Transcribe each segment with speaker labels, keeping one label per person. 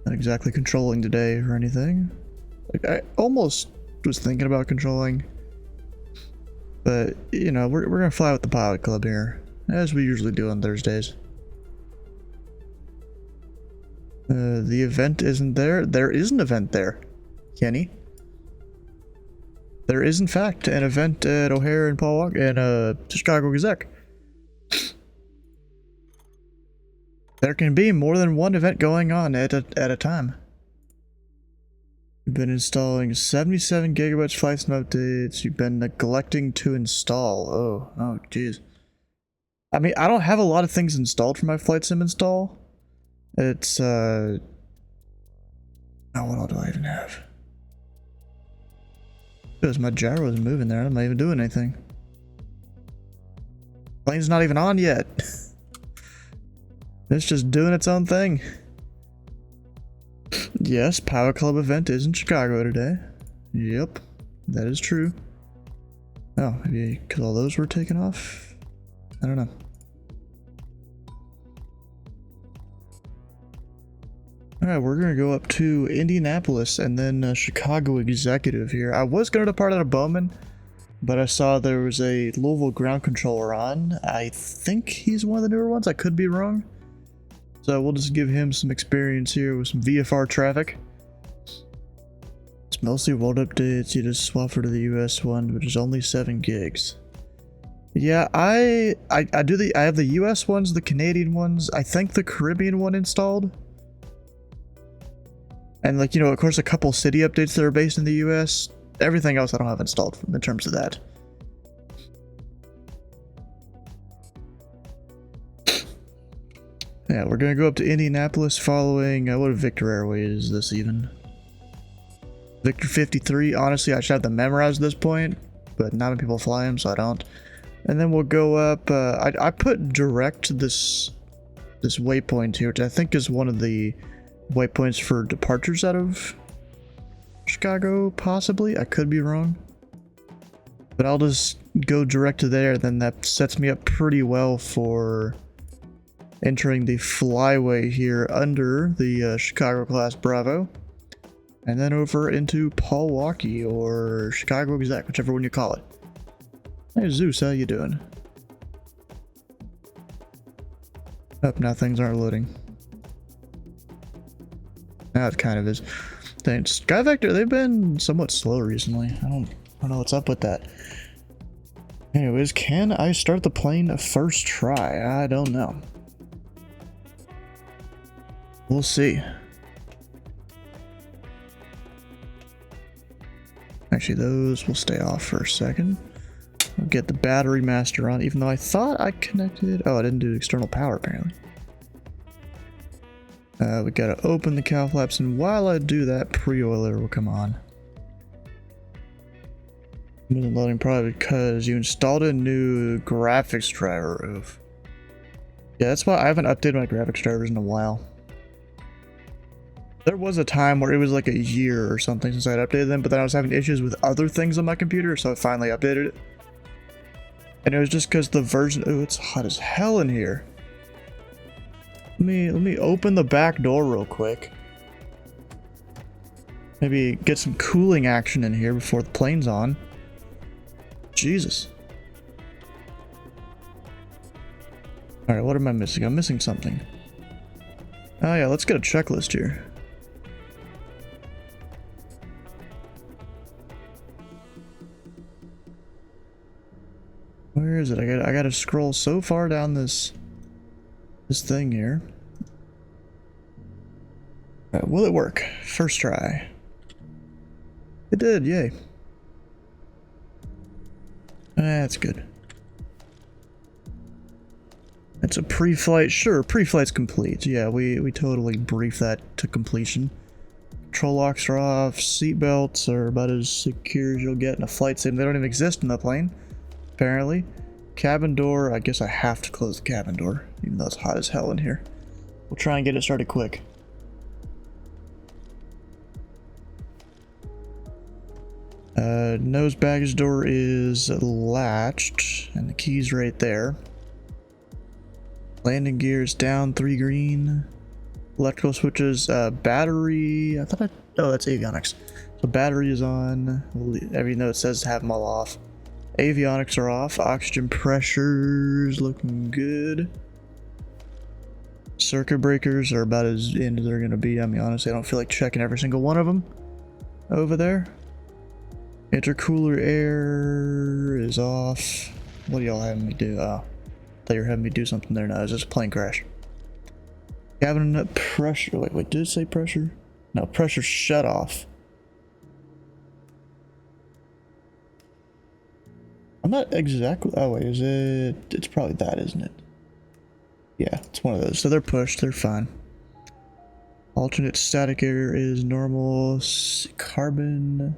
Speaker 1: Not exactly controlling today or anything. Like, I almost was thinking about controlling. But, you know, we're gonna fly with the pilot club here, as we usually do on Thursdays. The event isn't there. There is an event there, Kenny. There is, in fact, an event at O'Hare and Paul Walker and Chicago Gazette. There can be more than one event going on at a time. You've been installing 77 gigabytes flights and updates. You've been neglecting to install. Oh, jeez. I mean, I don't have a lot of things installed for my flight sim install. It's, oh, what all do I even have? Because my gyro isn't moving there. I'm not even doing anything. Plane's not even on yet. It's just doing its own thing. Yes, Power Club event is in Chicago today. Yep, that is true. Oh, maybe because all those were taken off? I don't know. Alright, we're going to go up to Indianapolis and then Chicago Executive here. I was going to depart out of Bowman, but I saw there was a Louisville ground controller on. I think he's one of the newer ones. I could be wrong. So we'll just give him some experience here with some VFR traffic. It's mostly world updates. You just swap her to the US one, which is only 7 gigs. Yeah, I have the US ones, the Canadian ones. I think the Caribbean one installed. And like, you know, of course, a couple city updates that are based in the US. Everything else I don't have installed in terms of that. Yeah, we're gonna go up to Indianapolis following, what Victor Airway is this even? Victor 53, honestly I should have them memorized at this point, but not many people fly them, so I don't. And then we'll go up, I put direct this waypoint here, which I think is one of the waypoints for departures out of Chicago, possibly, I could be wrong. But I'll just go direct to there, then that sets me up pretty well for entering the flyway here under the Chicago class Bravo, and then over into Paul Walker or Chicago Exec, whichever one you call it. Hey Zeus, how you doing? Oh, now things aren't loading. Now it kind of is. Thanks. Sky Vector, they've been somewhat slow recently. I don't know what's up with that. Anyways, can I start the plane first try? I don't know. We'll see. Actually, those will stay off for a second. I'll get the battery master on, even though I thought I connected. Oh, I didn't do external power apparently. We gotta open the cow flaps, and while I do that, pre-oiler will come on. It wasn't loading probably because you installed a new graphics driver. Oof. Yeah, that's why I haven't updated my graphics drivers in a while. There was a time where it was like a year or something since I'd updated them, but then I was having issues with other things on my computer, so I finally updated it. And it was just because the version... Oh, it's hot as hell in here. Let me open the back door real quick. Maybe get some cooling action in here before the plane's on. Jesus. Alright, what am I missing? I'm missing something. Oh yeah, let's get a checklist here. Where is it? I gotta scroll so far down this thing here. Will it work? First try. It did, yay. That's good. It's a pre-flight, sure, pre-flight's complete. Yeah, we totally briefed that to completion. Control locks are off, seat belts are about as secure as you'll get in a flight sim. They don't even exist in the plane, apparently. Cabin door, I guess I have to close the cabin door, even though it's hot as hell in here. We'll try and get it started quick. Nose baggage door is latched, and the key's right there. Landing gear is down, 3 green. Electrical switches, battery, oh, that's avionics. So battery is on, every note says have them all off. Avionics are off, oxygen pressures looking good. Circuit breakers are about as in as they're gonna be. I mean, honestly, I don't feel like checking every single one of them over there. Intercooler air is off. What are y'all having me do? Oh, I thought you were having me do something there. No, it's just a plane crash. Cabin pressure. Wait, did it say pressure? No, pressure shut off. I'm not exactly. Oh, wait, is it? It's probably that, isn't it? Yeah, it's one of those. So they're pushed, they're fine. Alternate static air is normal. Carbon.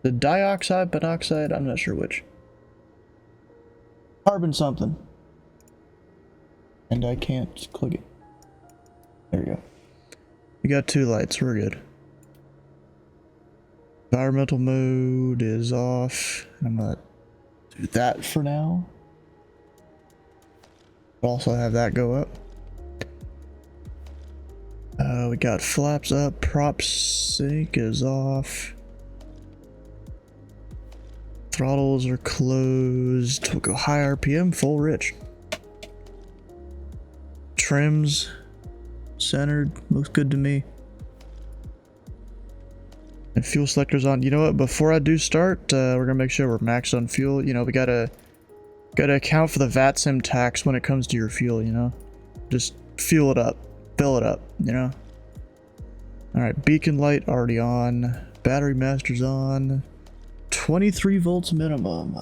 Speaker 1: The dioxide, monoxide, I'm not sure which. Carbon something. And I can't click it. There we go. We got 2 lights, we're good. Environmental mode is off. I'm gonna do that for now. Also have that go up. We got flaps up, prop sync is off. Throttles are closed. We'll go high RPM, full rich. Trims centered, looks good to me. And fuel selector's on. You know what? Before I do start, we're gonna make sure we're maxed on fuel. You know, we gotta account for the VAT sim tax when it comes to your fuel. You know, just fuel it up, fill it up. You know. All right, beacon light already on. Battery master's on. 23 volts minimum.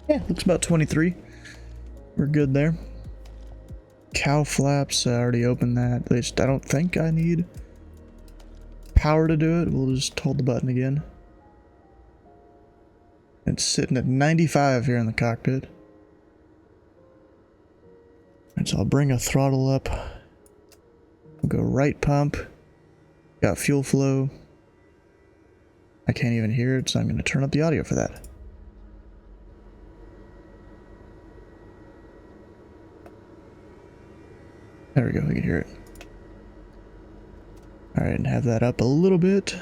Speaker 1: Yeah, looks about 23. We're good there. Cow flaps, I already opened that. At least I don't think I need power to do it. We'll just hold the button again. It's sitting at 95 here in the cockpit. And so I'll bring a throttle up. We'll go right pump. Got fuel flow. I can't even hear it, so I'm going to turn up the audio for that. There we go, we can hear it. Alright, and have that up a little bit.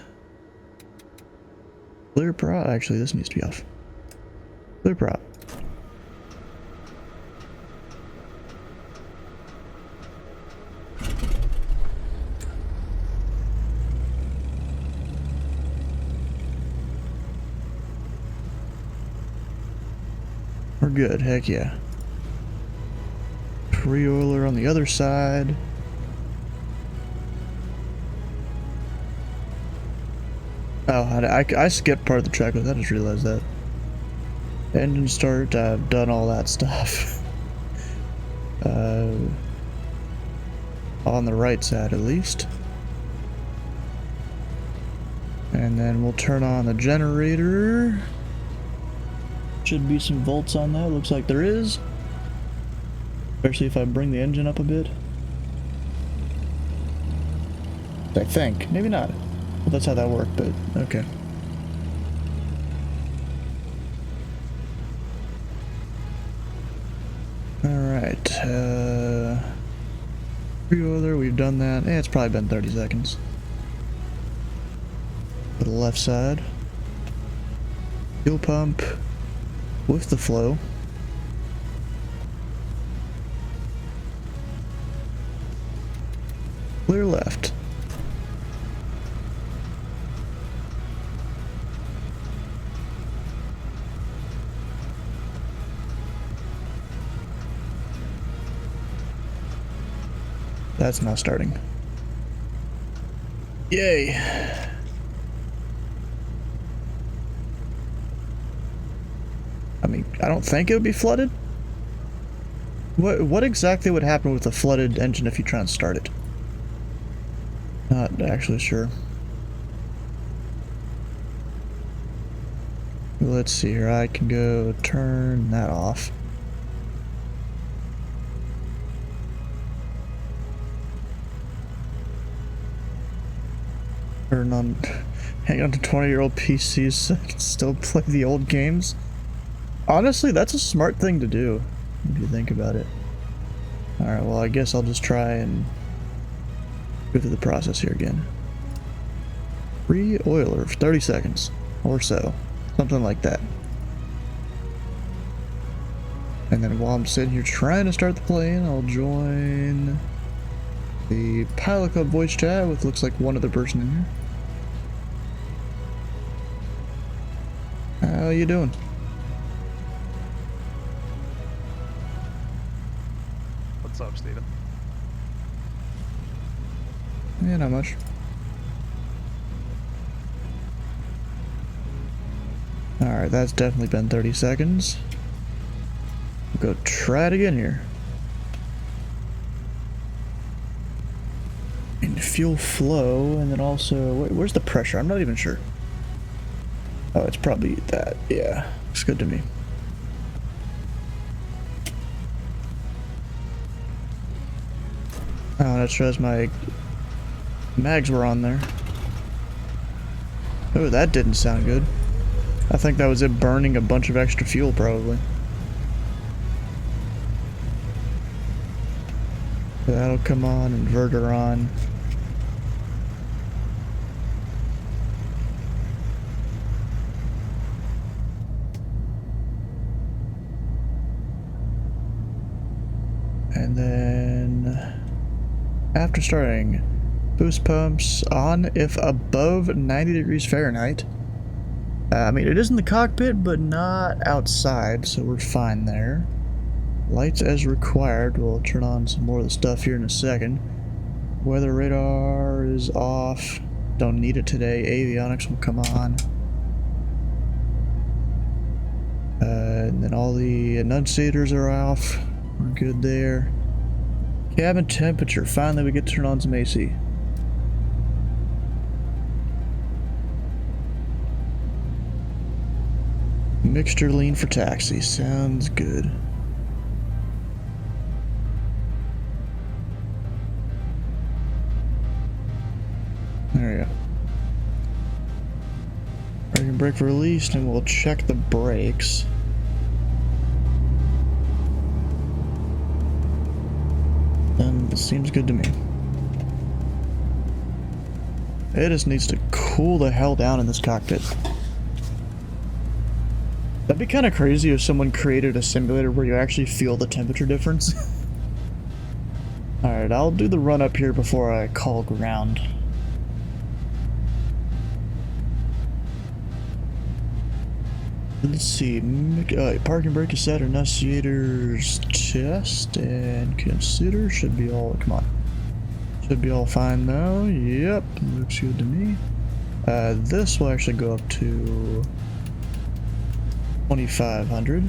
Speaker 1: Clear prop. Actually, this needs to be off. Clear prop. We're good, heck yeah. Pre-oiler on the other side. Oh, I skipped part of the checklist. I just realized that. Engine start, I've done all that stuff. On the right side at least. And then we'll turn on the generator. Should be some volts on that, looks like there is. Especially if I bring the engine up a bit. I think, maybe not. Well, that's how that worked, but okay. Alright, pre-oiler, we've done that. It's probably been 30 seconds. To the left side. Fuel pump with the flow. Clear left. That's not starting. Yay. I mean, I don't think it would be flooded. What exactly would happen with a flooded engine if you try and start it? Not actually sure. Let's see here. I can go turn that off. Turn on, hang on to 20-year-old PCs so I can still play the old games. Honestly, that's a smart thing to do, if you think about it. Alright, well I guess I'll just try and go through the process here again. Re-oiler for 30 seconds or so. Something like that. And then while I'm sitting here trying to start the plane, I'll join the Pilot Club voice chat with looks like one other person in here. How you doing?
Speaker 2: What's up, Steven?
Speaker 1: Yeah, not much. Alright, that's definitely been 30 seconds. Go try it again here. And fuel flow, and then also, wait, where's the pressure? I'm not even sure. Oh, it's probably that. Yeah, looks good to me. Oh, that shows my mags were on there. Oh, that didn't sound good. I think that was it burning a bunch of extra fuel, probably. That'll come on, inverter on. And then after starting, boost pumps on if above 90 degrees Fahrenheit. I mean, it is in the cockpit, but not outside, so we're fine there. Lights as required. We'll turn on some more of the stuff here in a second. Weather radar is off. Don't need it today. Avionics will come on. And then all the enunciators are off. We're good there. Cabin temperature. Finally, we get to turn on some AC. Mixture lean for taxi. Sounds good. There we go. Braking brake released, and we'll check the brakes. And it seems good to me. It just needs to cool the hell down in this cockpit. That'd be kind of crazy if someone created a simulator where you actually feel the temperature difference. Alright, I'll do the run up here before I call ground. Let's see, parking brake is set, enunciators test, and consider should be all, come on. Should be all fine now, yep, looks good to me. This will actually go up to 2,500.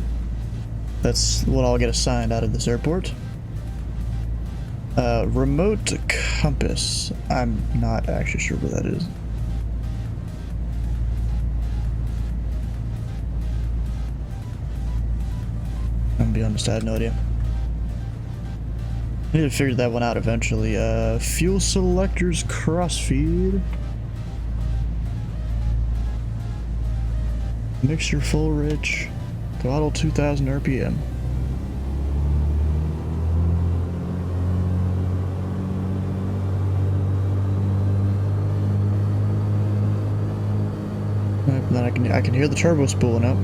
Speaker 1: That's what I'll get assigned out of this airport. Remote compass, I'm not actually sure where that is. I'm gonna be honest, I have no idea. I need to figure that one out eventually. Fuel selectors crossfeed. Mixture full rich. Throttle 2000 RPM. Then I can hear the turbo spooling up.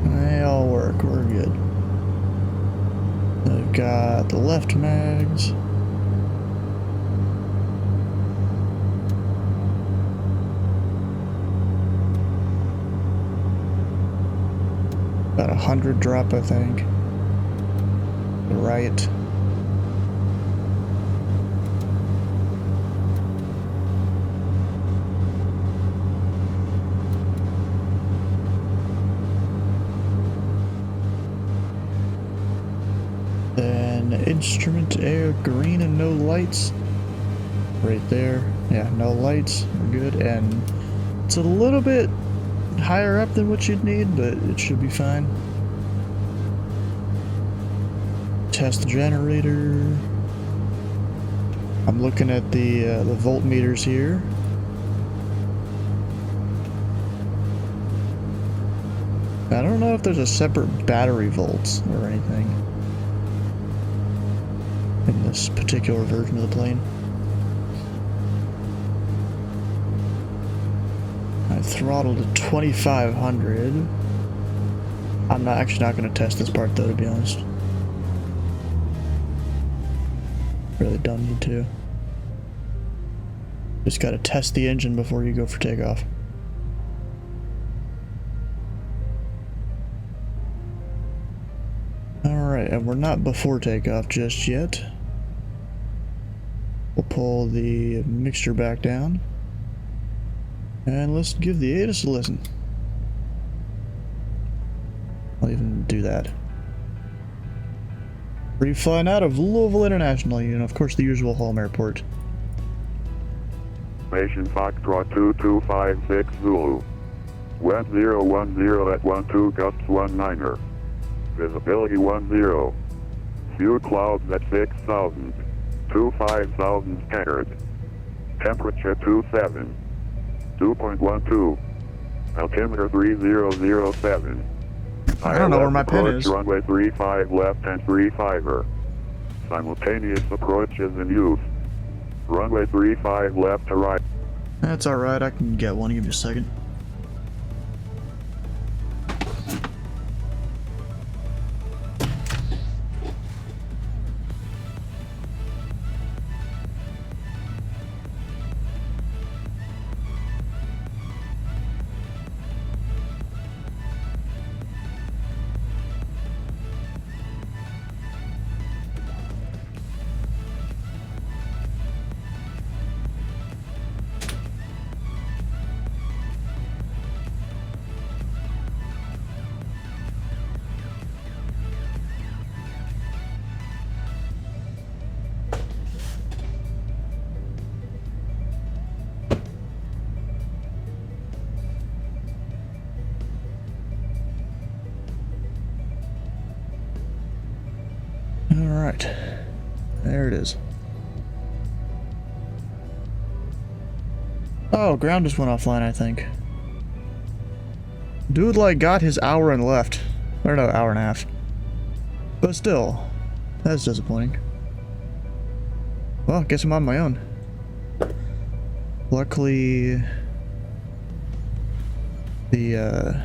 Speaker 1: They all work. We're good. I've got the left mags. About 100 drop, I think. Right. Then instrument air green and no lights. Right there. Yeah, no lights. We're good. And it's a little bit higher up than what you'd need, but it should be fine. test the generator. I'm looking at the voltmeters here. I don't know if there's a separate battery volts or anything in this particular version of the plane. I throttled to 2500. I'm actually not going to test this part though, to be honest. Really don't need to. Just got to test the engine before you go for takeoff. Alright, and we're not before takeoff just yet. We'll pull the mixture back down. And let's give the ATIS a listen. I'll even do that. Free flying out of Louisville International, and of course the usual home airport.
Speaker 3: Station Foxtrot 2256 Zulu. Wind 010 at 12 gusts 19er. Visibility 10. Few clouds at 6,000. 25,000 scattered. Temperature 27. 2.12. Altimeter 3007.
Speaker 1: I don't know where my pin is.
Speaker 3: Runway 35 left and 35er. Simultaneous approach is in use. Runway 35 left to right.
Speaker 1: That's alright, I can get one. Give me a second. Alright, there it is. Oh, ground just went offline, I think. Dude, like, got his hour and left. Or no, hour and a half. But still, that's disappointing. Well, guess I'm on my own. Luckily, the,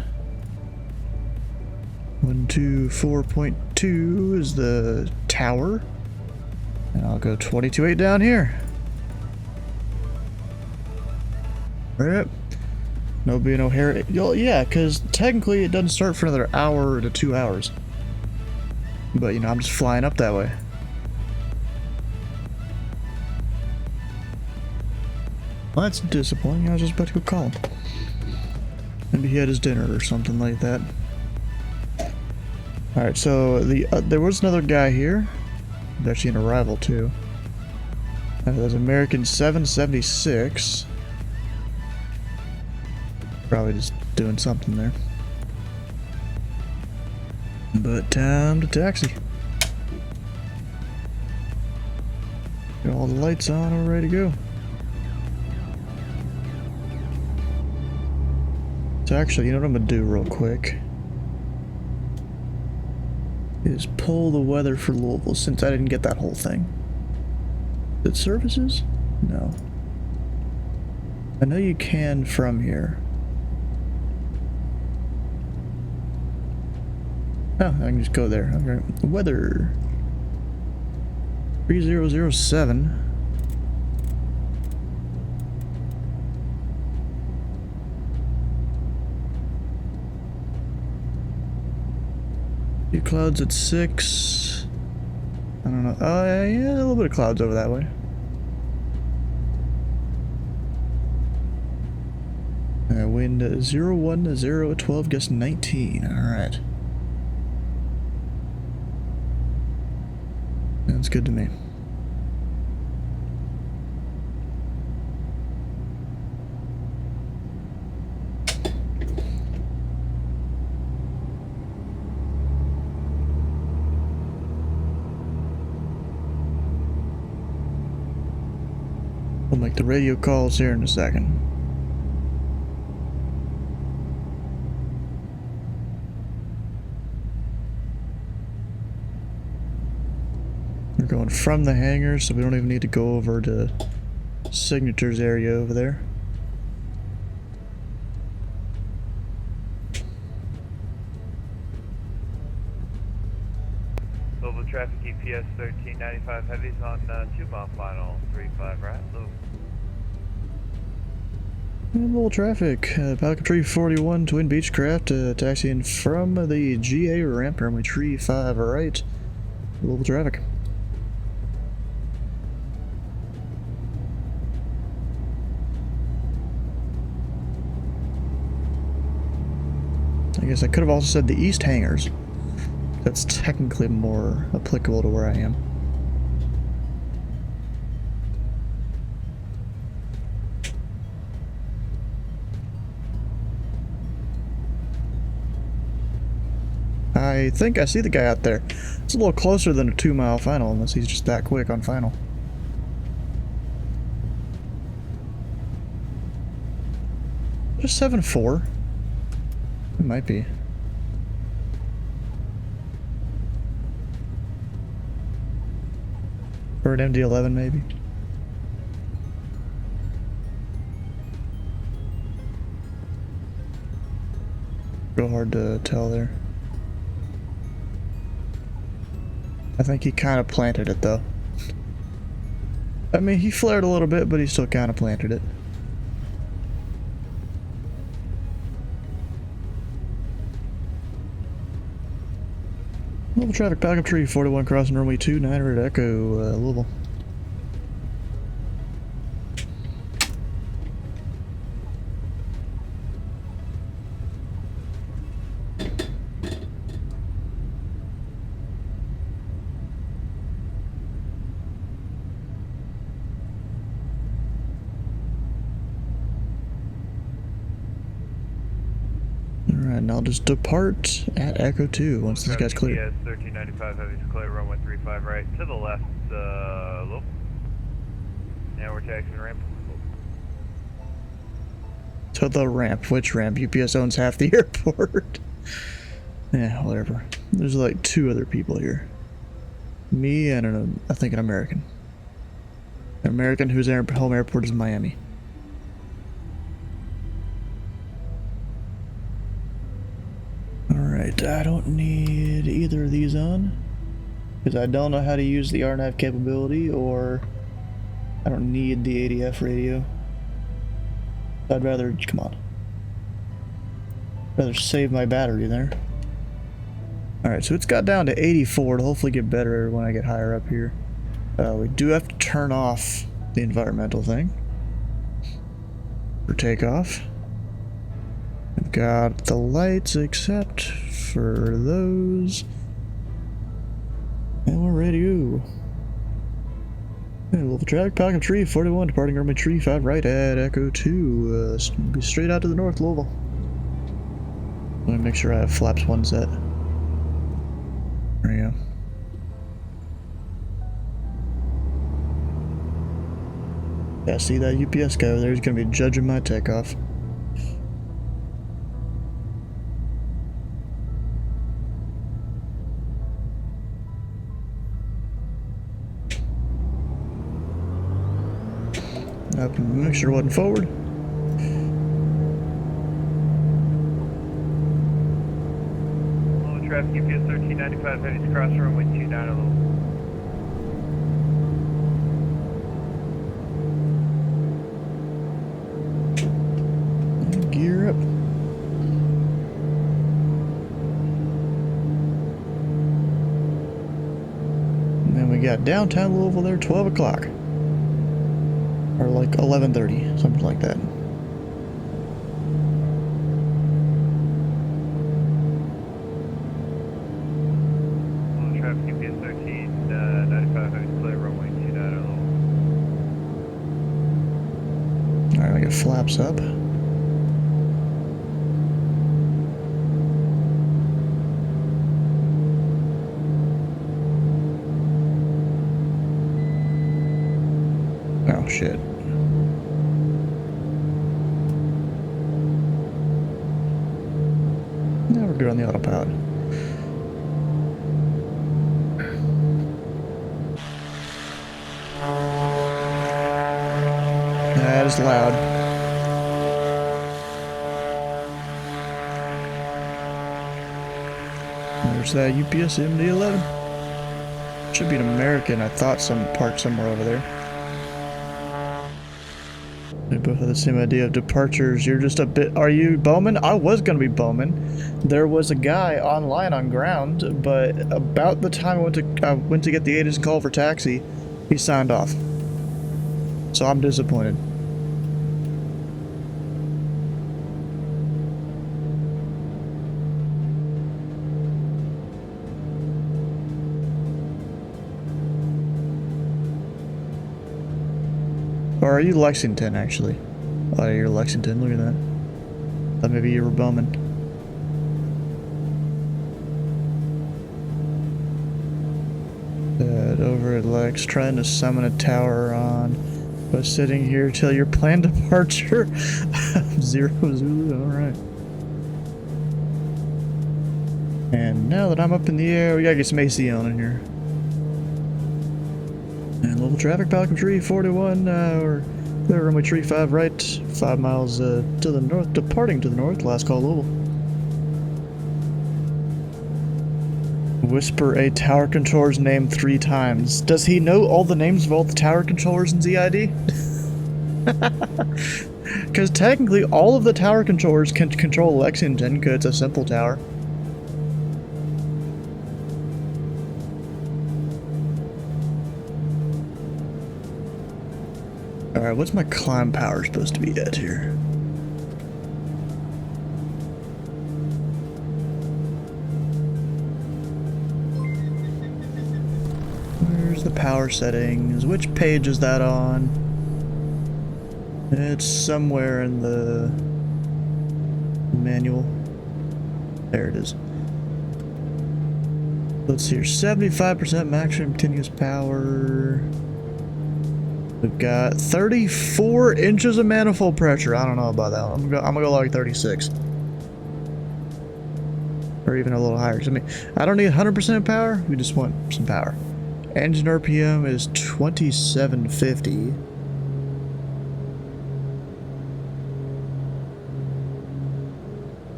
Speaker 1: 124.2 is the tower. And I'll go 22.8 down here. Yep. No being O'Hare. Yeah, because technically it doesn't start for another hour to 2 hours. But, you know, I'm just flying up that way. Well, that's disappointing. I was just about to go call him. Maybe he had his dinner or something like that. Alright, so there was another guy here. There's actually an arrival too. There's American 776. Probably just doing something there. But time to taxi. Got all the lights on, and we're ready to go. So actually, you know what I'm gonna do real quick? Is pull the weather for Louisville, since I didn't get that whole thing. Is it services? No. I know you can from here. Oh, I can just go there. Okay. Weather. 3007. Few clouds at 6. I don't know. Oh, yeah, a little bit of clouds over that way. Wind 010 at 12, gust 19. Alright. Sounds good to me. We'll make the radio calls here in a second. We're going from the hangar, so we don't even need to go over to signatures area over there.
Speaker 4: Louisville traffic EPS 1395 heavies on 2-mile final 35 right.
Speaker 1: Louisville traffic, Pelican Tree 41 Twin Beechcraft, taxiing from the GA ramp, runway tree 5 right. Louisville traffic. I guess I could have also said the east hangars. That's technically more applicable to where I am. I think I see the guy out there. It's a little closer than a 2-mile final, unless he's just that quick on final. Just 7-4. It might be. Or an MD-11 maybe. Real hard to tell there. I think he kind of planted it though. I mean, he flared a little bit, but he still kind of planted it. Louisville traffic, backup tree 41 crossing runway 29 at Echo, Louisville. Alright, and I'll just depart at Echo 2 once this guy's clear.
Speaker 4: Yes, 1395 heavy's clear, runway 35 right. To the left, loop. Now we're taxiing ramp.
Speaker 1: To the ramp. Which ramp? UPS owns half the airport. Yeah, whatever. There's like 2 other people here. Me and I think an American. An American whose home airport is Miami. Alright, I don't need either of these on. Because I don't know how to use the RNAV capability, or I don't need the ADF radio. I'd rather, come on. Rather save my battery there. Alright, so it's got down to 84. It'll hopefully get better when I get higher up here. We do have to turn off the environmental thing for takeoff. We've got the lights except for those. And we're ready to go. Okay, Louisville traffic, Pelican Tree 41, departing runway tree 5 right at Echo 2. Be straight out to the north, Louisville. Let me make sure I have flaps 1 set. There we go. Yeah, see that UPS guy over there? He's gonna be judging my takeoff. Make sure it wasn't forward.
Speaker 4: Louisville traffic UPS 1395 heavy's cross runway 29 a little.
Speaker 1: Gear up. And then we got downtown Louisville there, 12 o'clock. Or like 11:30, something like that.
Speaker 4: Louisville traffic UPS 1395 heavy's clear, runway 29 a little.
Speaker 1: Alright, I got flaps up. Oh shit. on the autopilot. That is loud. There's that UPS MD-11. Should be an American. I thought some parked somewhere over there. They both have the same idea of departures. You're just a bit... Are you Bowman? I was going to be Bowman. There was a guy online on ground, but about the time I went to get the agent's call for taxi, he signed off. So I'm disappointed. Or are you Lexington, actually? Oh, you're Lexington. Look at that. Thought maybe you were Bowman. Over at Lex, trying to summon a tower on. But sitting here till your planned departure. 0 Zulu, alright. And now that I'm up in the air, we gotta get some AC on in here. And local traffic, Pelican Tree 41, or clear runway tree 5 right, 5 miles to the north, departing to the north, last call Louisville. Whisper a tower controller's name 3 times. Does he know all the names of all the tower controllers in ZID? Because technically all of the tower controllers can control Lexington because it's a simple tower. Alright, what's my climb power supposed to be at here? Where's the power settings? Which page is that on? It's somewhere in the manual. There it is. Let's see here, 75% maximum continuous power. We've got 34 inches of manifold pressure. I don't know about that one. I'm gonna go like 36. Or even a little higher. I mean, I don't need 100% power. We just want some power. Engine RPM is 2750.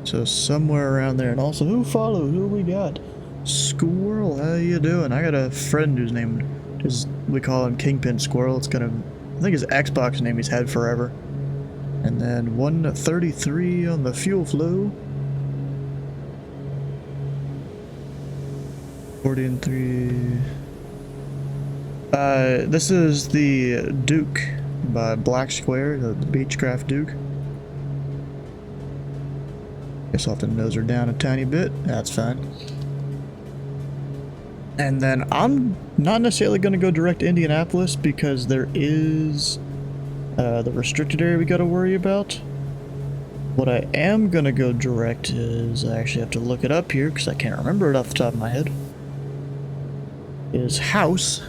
Speaker 1: So somewhere around there. And also, who followed? Who we got? Squirrel, how you doing? I got a friend whose name is, we call him Kingpin Squirrel. It's kind of, I think his Xbox name he's had forever. And then 133 on the fuel flow. 40 and 3. This is the Duke by Black Square, the Beechcraft Duke. Guess I'll have to nose her down a tiny bit. That's fine. And then I'm not necessarily going to go direct to Indianapolis because there is the restricted area we got to worry about. What I am going to go direct is, I actually have to look it up here because I can't remember it off the top of my head, is House.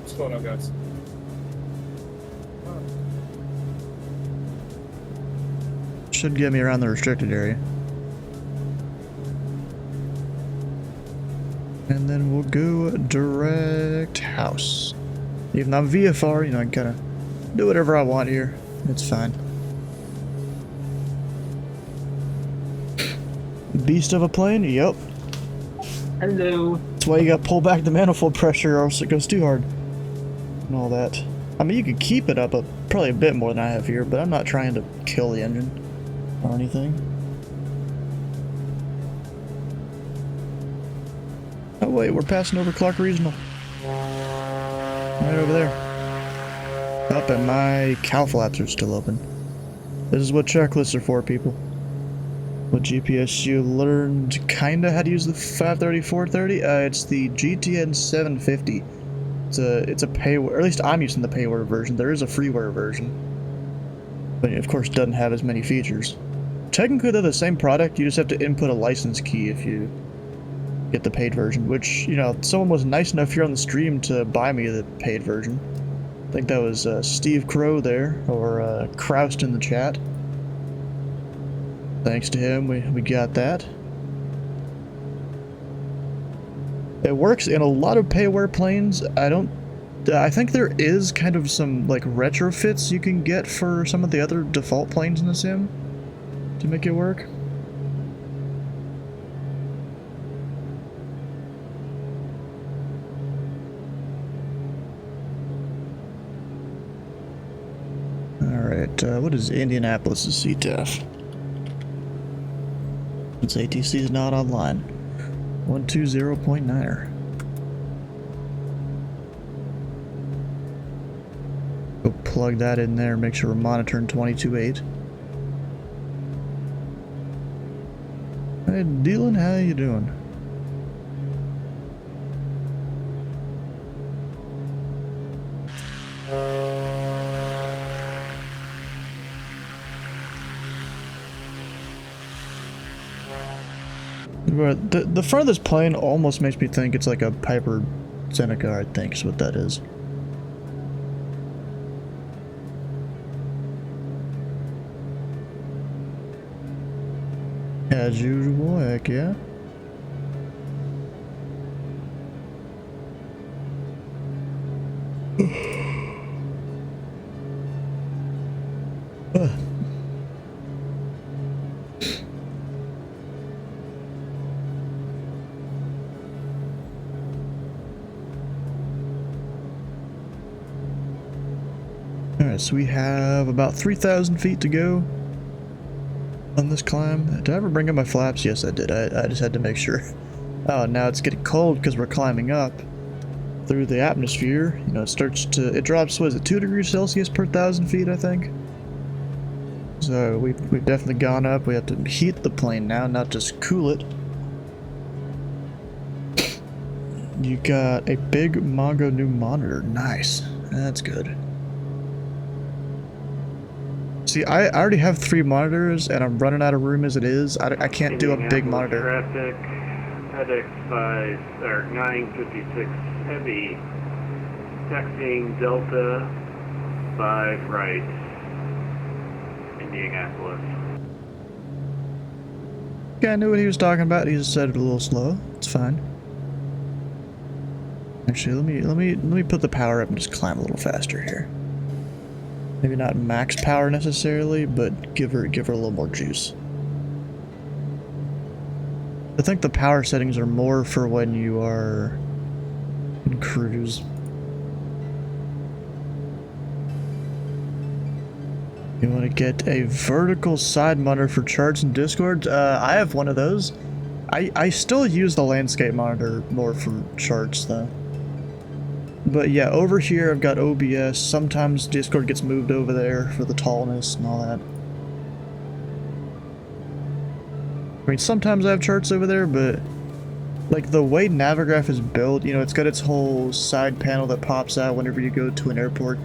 Speaker 5: What's going on, guys?
Speaker 1: Should get me around the restricted area. And then we'll go direct House. Even though I'm VFR, you know, I can kind of do whatever I want here. It's fine. Beast of a plane? Yep.
Speaker 5: Hello.
Speaker 1: That's why you got to pull back the manifold pressure or else it goes too hard. And all that. I mean, you could keep it up probably a bit more than I have here, but I'm not trying to kill the engine or anything. Oh wait, we're passing over Clark Regional. Right over there. Up, and my cow flaps are still open. This is what checklists are for, people. What GPS you learned kinda how to use the 530-430? It's the GTN 750. It's a payware, or at least I'm using the payware version. There is a freeware version, but of course doesn't have as many features. Technically they're the same product, you just have to input a license key if you get the paid version, which, you know, someone was nice enough here on the stream to buy me the paid version. I think that was Steve Crow there, or Kraust in the chat. Thanks to him, we got that. It works in a lot of pay-aware planes. I think there is kind of some like retrofits you can get for some of the other default planes in the sim to make it work. Alright, what is Indianapolis' CTF? Since ATC is not online. 120.9er. Go plug that in there, make sure we're monitoring 22.8. Hey Dylan, how you doing? But the front of this plane almost makes me think it's like a Piper Seneca, I think is what that is. As usual, heck yeah. Alright, so we have about 3,000 feet to go on this climb. Did I ever bring up my flaps? Yes, I did. I just had to make sure. Oh, now it's getting cold because we're climbing up through the atmosphere. You know, it drops, what is it, 2 degrees Celsius per 1,000 feet, I think? So we've definitely gone up. We have to heat the plane now, not just cool it. You got a big Mongo new monitor. Nice. That's good. See, I already have 3 monitors, and I'm running out of room as it is. I can't do a big monitor.
Speaker 6: Traffic, FedEx 5, or 956 heavy, taxiing Delta 5 right, Indianapolis.
Speaker 1: Yeah, I knew what he was talking about. He just said it a little slow. It's fine. Actually, let me put the power up and just climb a little faster here. Maybe not max power necessarily, but give her a little more juice. I think the power settings are more for when you are in cruise. You want to get a vertical side monitor for charts and discords? I have one of those. I still use the landscape monitor more for charts though. But yeah, over here I've got OBS. Sometimes Discord gets moved over there for the tallness and all that. I mean, sometimes I have charts over there, but like the way Navigraph is built, you know, it's got its whole side panel that pops out whenever you go to an airport.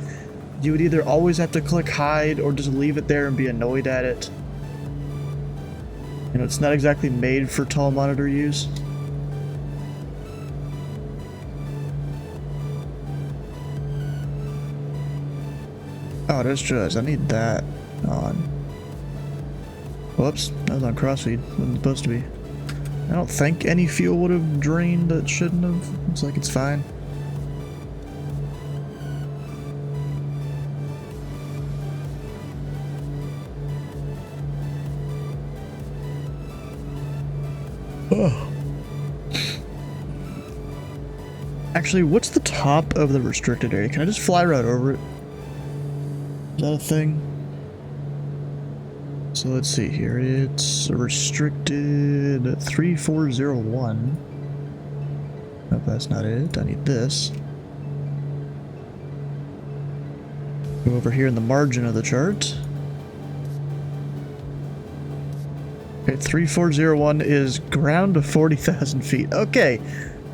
Speaker 1: You would either always have to click hide or just leave it there and be annoyed at it. You know, it's not exactly made for tall monitor use. Oh, that's just, I need that on. Whoops, that was on crossfeed. Wasn't supposed to be. I don't think any fuel would have drained that shouldn't have. Looks like it's fine. Oh. Actually, what's the top of the restricted area? Can I just fly right over it? Is that a thing? So let's see here. It's restricted 3401. Nope, that's not it. I need this. Go over here in the margin of the chart. Okay, 3401 is ground to 40,000 feet. Okay,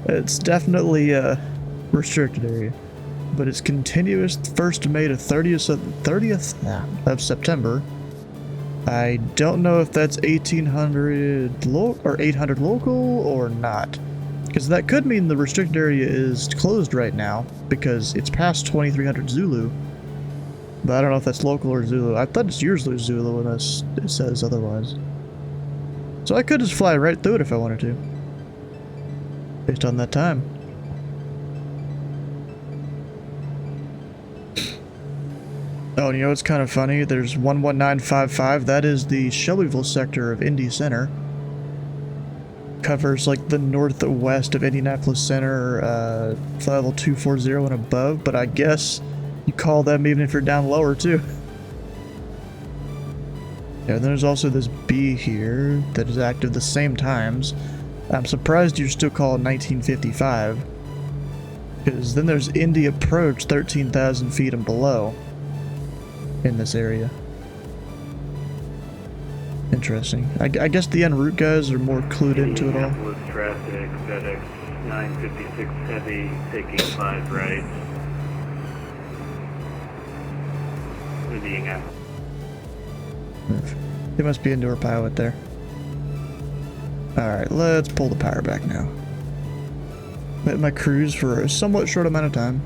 Speaker 1: it's definitely a restricted area. But it's continuous 1st of May to 30th of September. I don't know if that's 1800 or 800 local or not. Because that could mean the restricted area is closed right now, because it's past 2300 Zulu. But I don't know if that's local or Zulu. I thought it's usually Zulu unless it says otherwise. So I could just fly right through it if I wanted to. Based on that time. Oh, and you know what's kind of funny? There's 11955. That is the Shelbyville sector of Indy Center. Covers like the northwest of Indianapolis Center, level 240 and above, but I guess you call them even if you're down lower too. Yeah, there's also this B here that is active the same times. I'm surprised you still call it 1955, because then there's Indy Approach 13,000 feet and below in this area. Interesting. I guess the en route guys are more clued into it all.
Speaker 6: Indianapolis traffic, FedEx 956 heavy, taking 5 right. Indianapolis.
Speaker 1: They must be a newer pilot there. Alright, let's pull the power back now. Let my cruise for a somewhat short amount of time.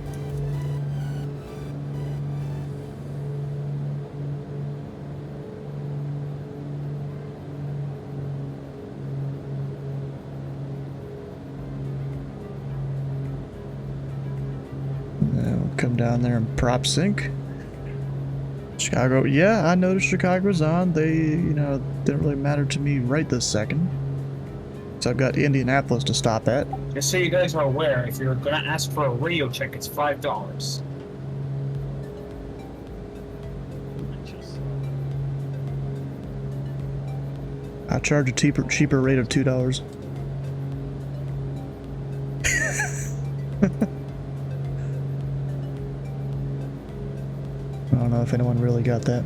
Speaker 1: Come down there and prop sync. Chicago, yeah, I noticed Chicago's on. They, you know, didn't really matter to me right this second. So I've got Indianapolis to stop at.
Speaker 5: Just so you guys are aware, if you're gonna ask for a radio check, it's $5.
Speaker 1: I charge a cheaper rate of $2. I don't know if anyone really got that.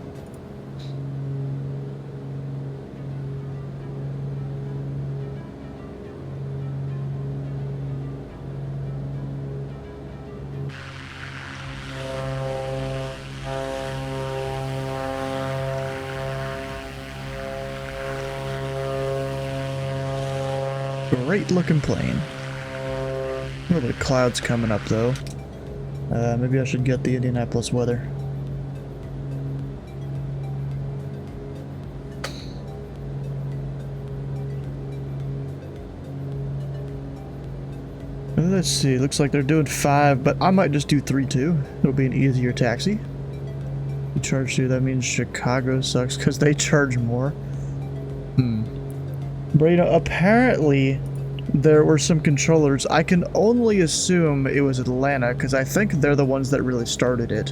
Speaker 1: Great looking plane. A little bit of clouds coming up though. Maybe I should get the Indianapolis weather. Let's see, looks like they're doing 5, but I might just do 3 too. It'll be an easier taxi. You charge 2, that means Chicago sucks because they charge more. But you know, apparently there were some controllers. I can only assume it was Atlanta because I think they're the ones that really started it.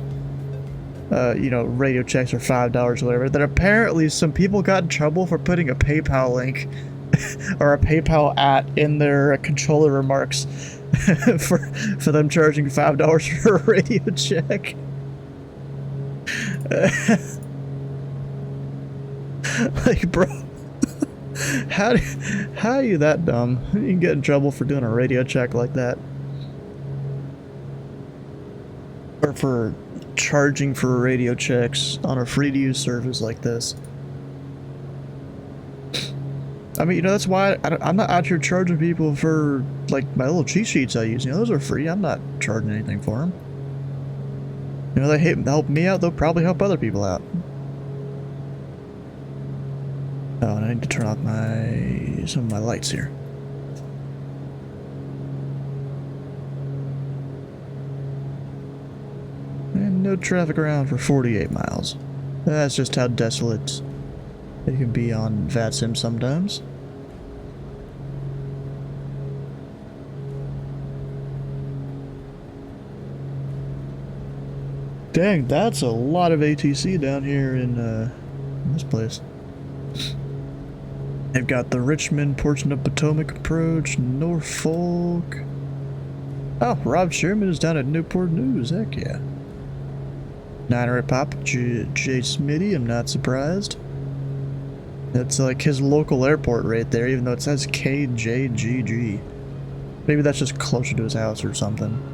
Speaker 1: You know, radio checks are $5 or whatever. That apparently some people got in trouble for putting a PayPal link or a PayPal in their controller remarks for them charging $5 for a radio check. Like, bro, how are you that dumb? You can get in trouble for doing a radio check like that, or for charging for radio checks on a free-to-use service like this. I mean, you know, that's why I'm not out here charging people for, like, my little cheat sheets I use. You know, those are free. I'm not charging anything for them. You know, they help me out, they'll probably help other people out. Oh, and I need to turn off some of my lights here. And no traffic around for 48 miles. That's just how desolate it can be on VATSIM sometimes. Dang, that's a lot of ATC down here in this place. They've got the Richmond portion of Potomac approach, Norfolk. Oh, Rob Sherman is down at Newport News, heck yeah. 900 Pop, J Smitty, I'm not surprised. That's like his local airport right there, even though it says KJGG. Maybe that's just closer to his house or something.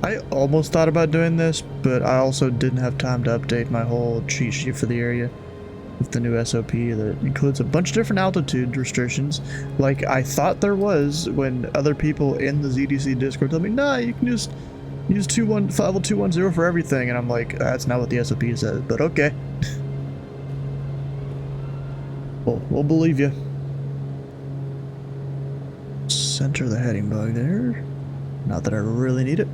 Speaker 1: I almost thought about doing this, but I also didn't have time to update my whole cheat sheet for the area. with the new SOP that includes a bunch of different altitude restrictions, like I thought there was when other people in the ZDC Discord told me, nah, you can just use level 210 for everything, and I'm like, that's not what the SOP says, but okay. We'll believe you. Center the heading bug there. Not that I really need it.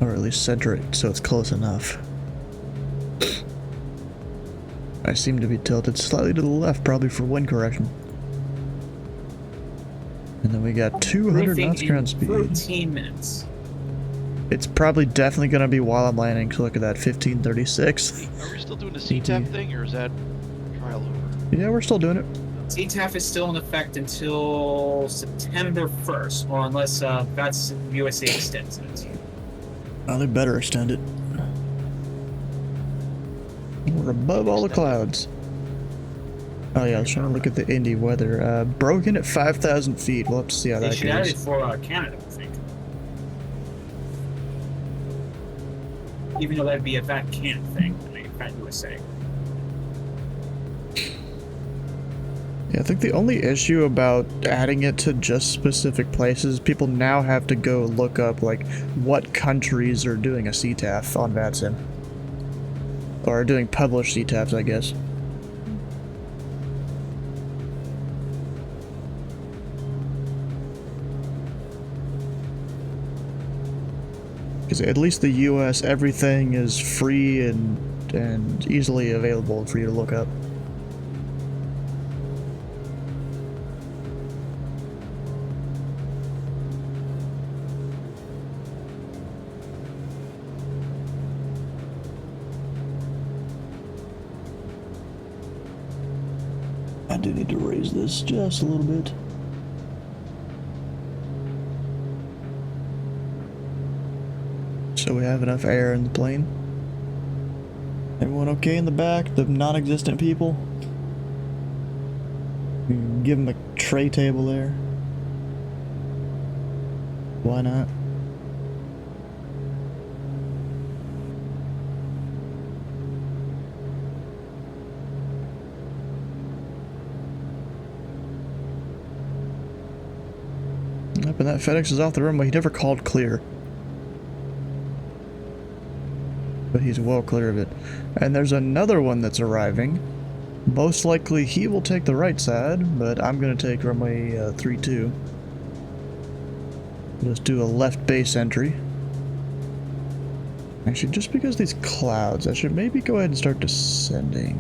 Speaker 1: Or at least center it so it's close enough. I seem to be tilted slightly to the left, probably for wind correction. And then we got 200 knots ground speed.
Speaker 5: 14 minutes.
Speaker 1: It's probably definitely going to be while I'm landing, so look at that, 1536.
Speaker 2: Are we still doing the CTAP thing, or is that trial over?
Speaker 1: Yeah, we're still doing it.
Speaker 5: CTAF is still in effect until September 1st, or unless that's USA extends it.
Speaker 1: Oh, they better extend it. We're above all the clouds. Oh yeah, I was trying to look at the Indy weather. Broken at 5,000 feet. We'll have to see how
Speaker 5: They
Speaker 1: that
Speaker 5: should add
Speaker 1: goes.
Speaker 5: it for Canada, I think. Even though that'd be a VAT can thing, like VAT USA.
Speaker 1: Yeah, I think the only issue about adding it to just specific places, people now have to go look up like what countries are doing a CTAF on VATSIM. Or are doing published CTAFs, I guess. Because at least the US, everything is free and easily available for you to look up. I do need to raise this just a little bit. So we have enough air in the plane. Everyone okay in the back? The non-existent people? You can give them a tray table there. Why not? Yep, and that FedEx is off the runway. He never called clear. But he's well clear of it. And there's another one that's arriving. Most likely he will take the right side, but I'm going to take runway 32. Just do a left base entry. Actually, just because these clouds, I should maybe go ahead and start descending.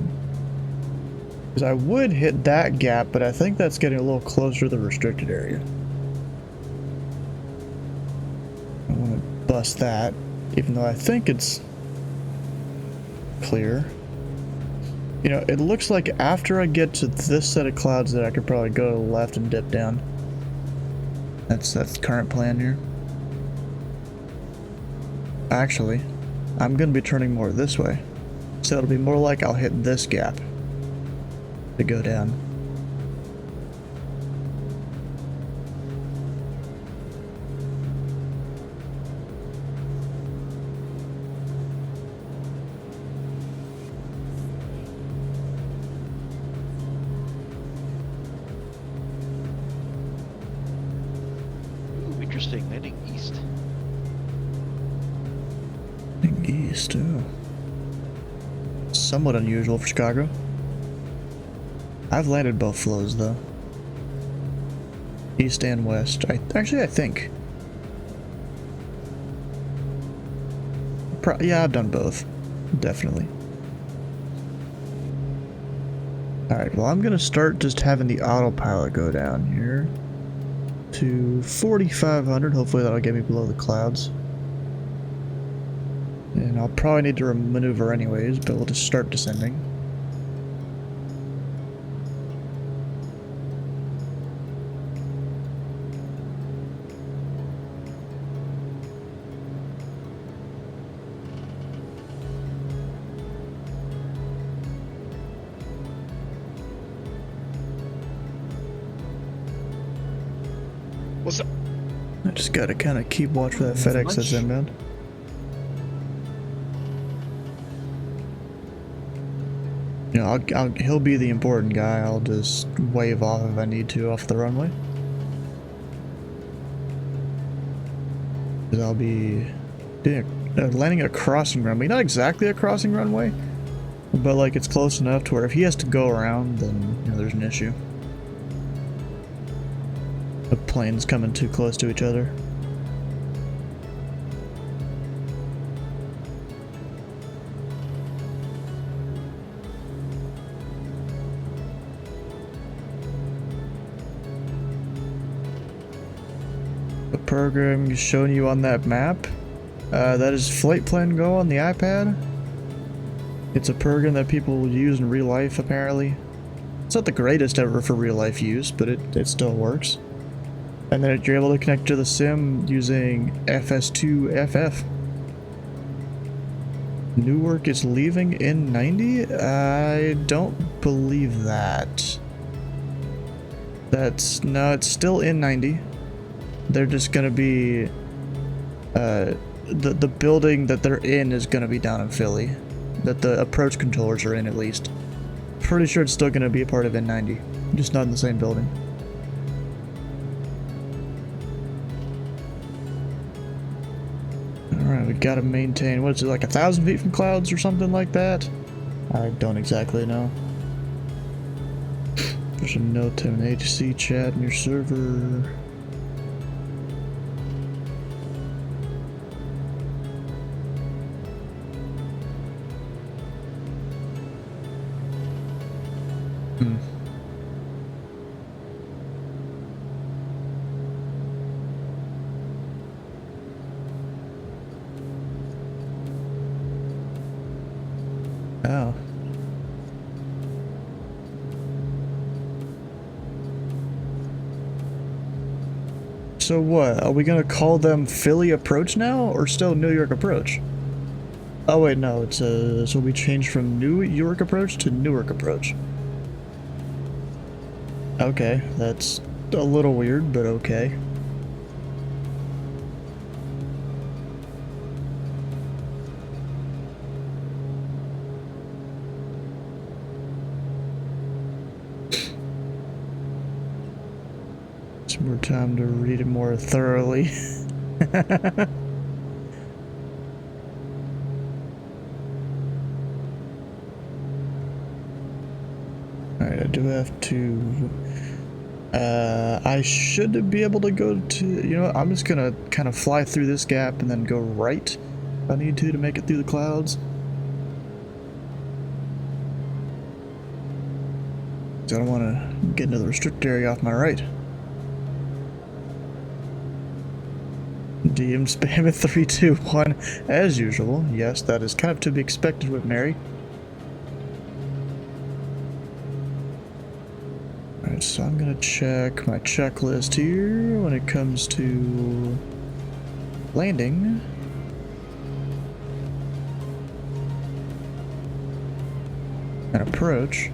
Speaker 1: Because I would hit that gap, but I think that's getting a little closer to the restricted area. I want to bust that, even though I think it's clear. You know, it looks like after I get to this set of clouds that I could probably go to the left and dip down. That's the current plan here. Actually, I'm going to be turning more this way. So it'll be more like I'll hit this gap to go down.
Speaker 2: Interesting, landing east.
Speaker 1: East, too. Somewhat unusual for Chicago. I've landed both flows, though. East and west. I think. Yeah, I've done both. Definitely. Alright, well, I'm gonna start just having the autopilot go down here to 4,500. Hopefully that'll get me below the clouds. And I'll probably need to maneuver anyways, but we'll just start descending.
Speaker 2: What's up?
Speaker 1: I just gotta kind of keep watch for that FedEx that's inbound. You know, he'll be the important guy. I'll just wave off if I need to off the runway. 'Cause I'll be landing a crossing runway. Not exactly a crossing runway, but like it's close enough to where if he has to go around, then you know, there's an issue. The planes coming too close to each other. The program is showing you on that map. That is Flight Plan Go on the iPad. It's a program that people use in real life, apparently. It's not the greatest ever for real life use, but it still works. And then you're able to connect to the sim using FS2FF. Newark is leaving in 90? I don't believe that. No, it's still in 90. They're just gonna be, the building that they're in is gonna be down in Philly. That the approach controllers are in, at least. Pretty sure it's still gonna be a part of N90, just not in the same building. Alright, we gotta maintain, what is it, like 1,000 feet from clouds or something like that? I don't exactly know. There's a note to an ATC chat in your server. Oh. So what? Are we gonna call them Philly Approach now, or still New York Approach? Oh wait, no. It's so we changed from New York Approach to Newark Approach. Okay, that's a little weird, but okay. Some more time to read it more thoroughly. Alright, I do have to... I should be able to go to... You know what, I'm just gonna kind of fly through this gap and then go right if I need to make it through the clouds. I don't want to get into the restricted area off my right. DM spam at 3, 2, 1 as usual. Yes, that is kind of to be expected with Mary. Alright, so I'm gonna check my checklist here when it comes to landing. And approach.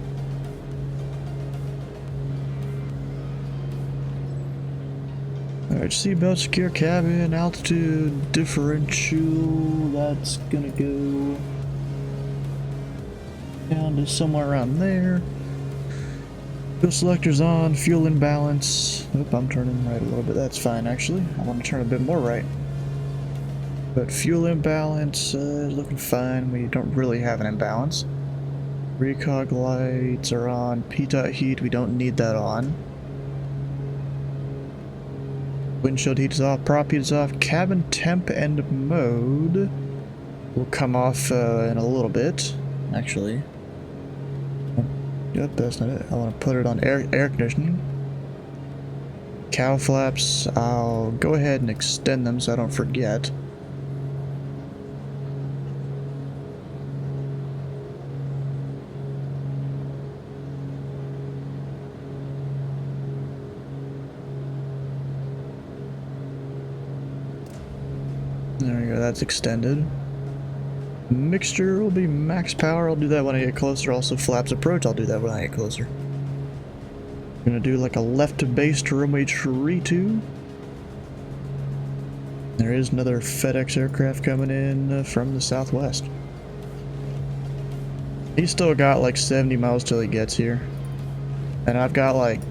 Speaker 1: Alright, seatbelt, secure cabin, altitude, differential, that's gonna go down to somewhere around there. Fuel selector's on, fuel imbalance. Oop, I'm turning right a little bit, that's fine actually. I want to turn a bit more right. But fuel imbalance is looking fine, we don't really have an imbalance. Recog lights are on, P-dot heat, we don't need that on. Windshield heat is off, prop heat is off, cabin temp and mode will come off in a little bit, actually. Yep, that's not it. I want to put it on air conditioning. Cow flaps, I'll go ahead and extend them so I don't forget. There we go, that's extended. Mixture will be max power, I'll do that when I get closer. Also flaps approach, I'll do that when I get closer. I'm gonna do like a left to base to runway 32. There is another FedEx aircraft coming in from the southwest. He's still got like 70 miles till he gets here. And I've got like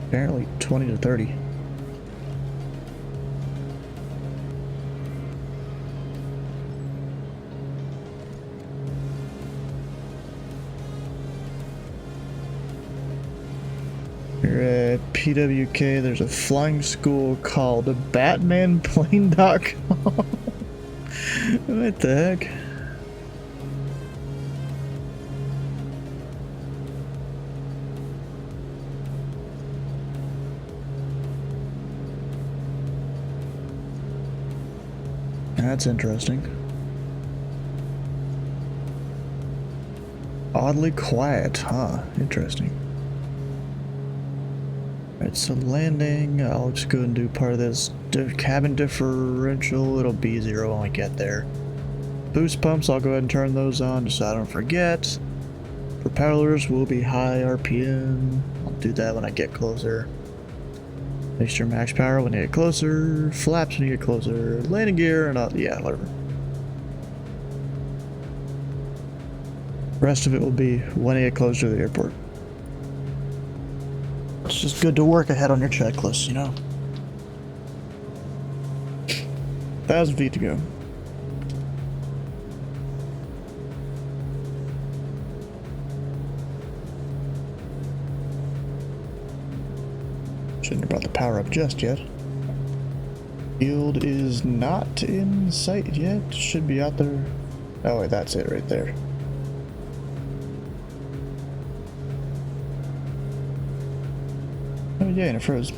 Speaker 1: apparently 20 to 30. Here at PWK, there's a flying school called BatmanPlane.com. What the heck? That's interesting. Oddly quiet, huh? Interesting. Alright, so landing, I'll just go and do part of this cabin differential. It'll be 0 when we get there. Boost pumps, I'll go ahead and turn those on just so I don't forget. Propellers will be high RPM. I'll do that when I get closer. Make sure max power when you get closer. Flaps when you get closer. Landing gear and yeah, whatever. Rest of it will be when you get closer to the airport. It's just good to work ahead on your checklist, you know? 1,000 feet to go. Shouldn't have brought the power up just yet. Field is not in sight yet. Should be out there. Oh wait, that's it right there. Oh yeah, and it froze.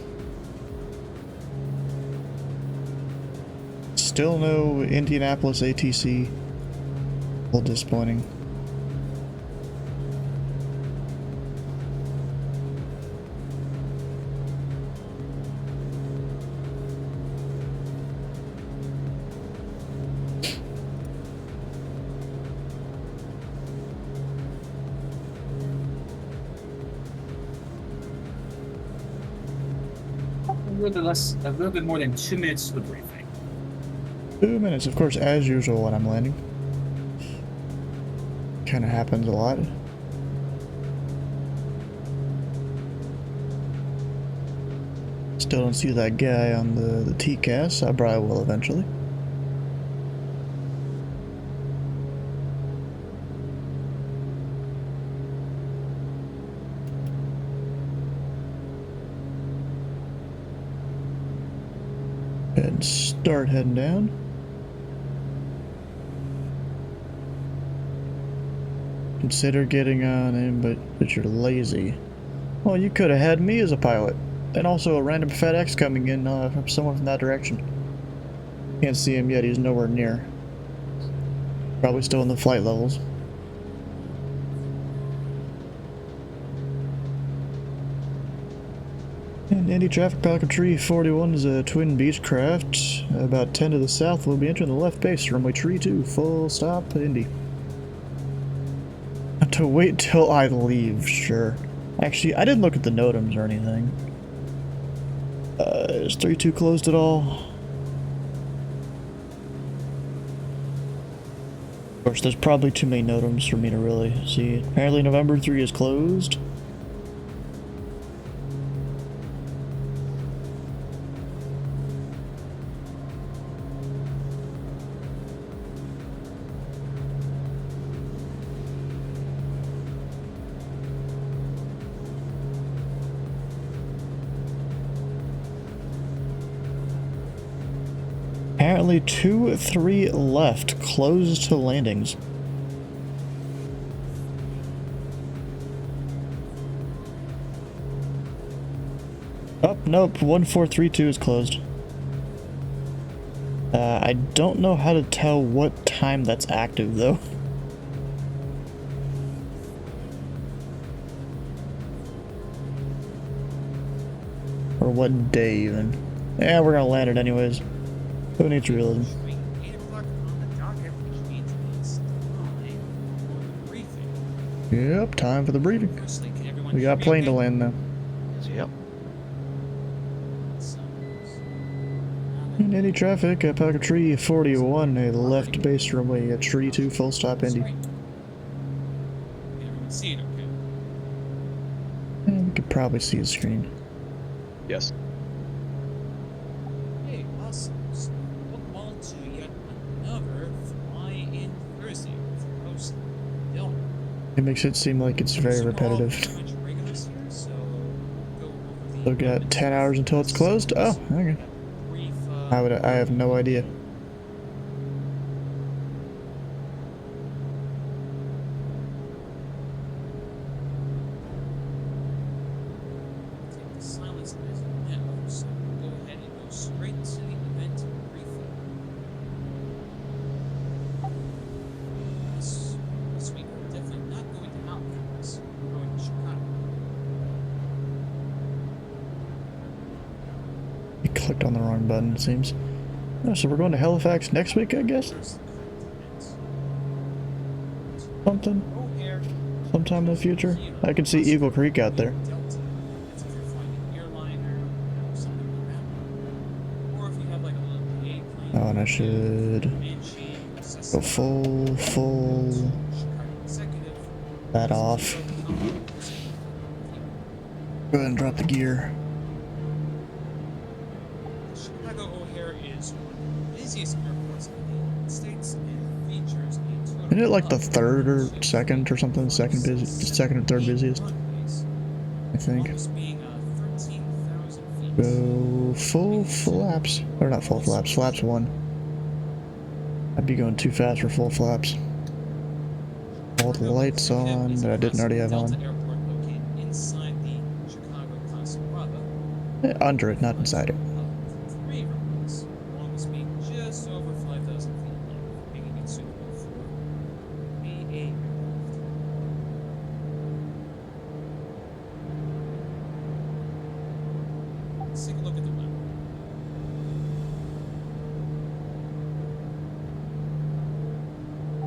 Speaker 1: Still no Indianapolis ATC. A little disappointing.
Speaker 5: A little bit more than 2 minutes to the briefing.
Speaker 1: 2 minutes, of course, as usual when I'm landing. Kind of happens a lot. Still don't see that guy on the TCAS. I probably will eventually. And start heading down. Consider getting on in, but you're lazy. Well, you could have had me as a pilot. And also a random FedEx coming in from someone from that direction. Can't see him yet, he's nowhere near. Probably still in the flight levels. And Indy traffic Pelican Tree 41 is a twin Beechcraft. About 10 to the south, we'll be entering the left base, runway Tree 2, full stop, Indy. To wait till I leave, sure. Actually, I didn't look at the NOTAMs or anything. Is 3-2 closed at all? Of course, there's probably too many NOTAMs for me to really see. Apparently November 3 is closed. Apparently 2-3 left, closed to landings. Oh, nope, 1432 is closed. I don't know how to tell what time that's active, though. Or what day, even. Yeah, we're gonna land it anyways. Who needs realism?
Speaker 7: 8 o'clock on the docket, which means it's time for the briefing.
Speaker 1: Yep, time for the briefing.
Speaker 7: Firstly, can everyone
Speaker 1: We got a
Speaker 7: hear me
Speaker 1: plane to
Speaker 7: okay?
Speaker 1: land now.
Speaker 2: Yep.
Speaker 7: So,
Speaker 1: In any traffic, Packer Tree 41, a left base runway at Tree 2, full stop, Indy.
Speaker 7: Sorry. Can everyone see it okay?
Speaker 1: And we could probably see the screen.
Speaker 2: Yes.
Speaker 7: Hey, awesome. So, welcome on to yet another Fly-In Thursday with your host, Dylan.
Speaker 1: It makes it seem like it's very repetitive. So we got 10 hours until it's closed? Oh, okay. I have no idea.
Speaker 7: Take the silence as a no, so we'll go ahead and go straight to the event briefing. This week we're definitely not going to Halifax. We're going to Chicago.
Speaker 1: You clicked on the wrong button, it seems. Oh, so we're going to Halifax next week, I guess?
Speaker 7: There's the correct event.
Speaker 1: Something?
Speaker 7: O'Hare,
Speaker 1: Sometime in the future? I can see Eagle Creek out there.
Speaker 7: Delta. That's if you're flying an airliner or something like that. Or if you have like a little PA plane.
Speaker 1: Oh, and I should go full that off. Go ahead and drop the gear.
Speaker 7: Chicago O'Hare is one of the busiest airports in the United States and features a total
Speaker 1: Isn't it like the
Speaker 7: of
Speaker 1: third or
Speaker 7: 6
Speaker 1: second or something? Second or third busiest,
Speaker 7: runways,
Speaker 1: I think.
Speaker 7: almost being 13,000 feet.
Speaker 1: Go full flaps. Or not full flaps, flaps 1. I'd be going too fast for full flaps. All the lights on that I didn't already have
Speaker 7: Delta
Speaker 1: on.
Speaker 7: Airport located inside the Chicago Casa Brava.
Speaker 1: Under it, not inside it.
Speaker 7: 3 runways, longest being just over 5,000 feet long, making it suitable for BA aircraft. Let's take a look at the map.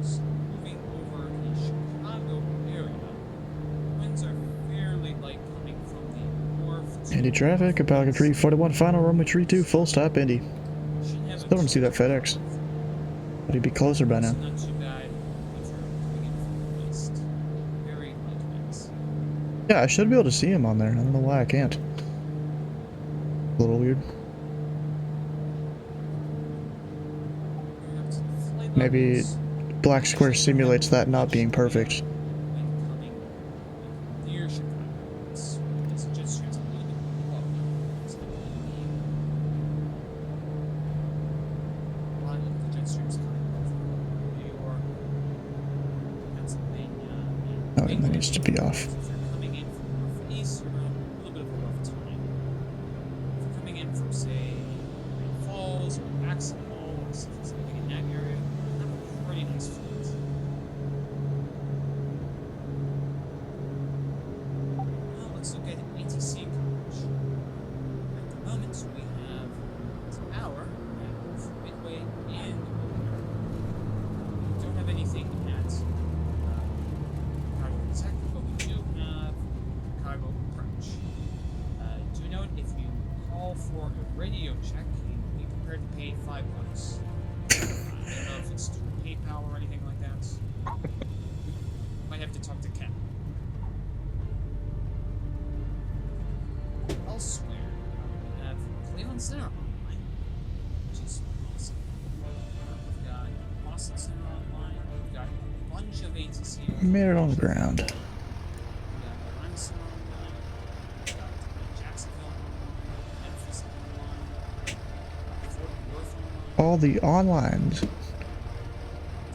Speaker 7: So moving over the Chicago area, winds are fairly light coming from the north.
Speaker 1: Indy traffic, Pelican Tree 41, final runway Tree 2, full stop, Indy. Still don't see that FedEx. But he'd be closer by now.
Speaker 7: Not too bad if you're coming in from the east. Very light winds.
Speaker 1: Yeah, I should be able to see him on there. I don't know why I can't. A little weird.
Speaker 7: Moving up to the flight
Speaker 1: Maybe
Speaker 7: levels,
Speaker 1: Black Square simulates that not being perfect.
Speaker 7: wind coming near Chicago. It's jet streams a little bit below. So a lot of the jet streams coming from New York, Pennsylvania, and
Speaker 1: Oh, and that needs to be off.
Speaker 7: If you're coming in from northeast, you're going to have a little bit of a rough time. If you're coming in from, say, Great Falls or Maximo or something in that area, you have a pretty nice flight. Now let's look at ATC coverage. At the moment, we have Tower at Midway and O'Hare. We don't have anything at Chicago Tech, but we do have Chicago Approach. Do note if you call for a radio check, be prepared to pay $5. I don't know if it's through PayPal or anything like that. Might have to talk to Ken. Elsewhere, we have Cleveland Center online, which is awesome. We've got Boston Center online. We've got a bunch of ATC.
Speaker 1: Made it on the ground.
Speaker 7: We got Atlanta Center online. We got Jacksonville online. Memphis online. Fort Worth online.
Speaker 1: All the onlines.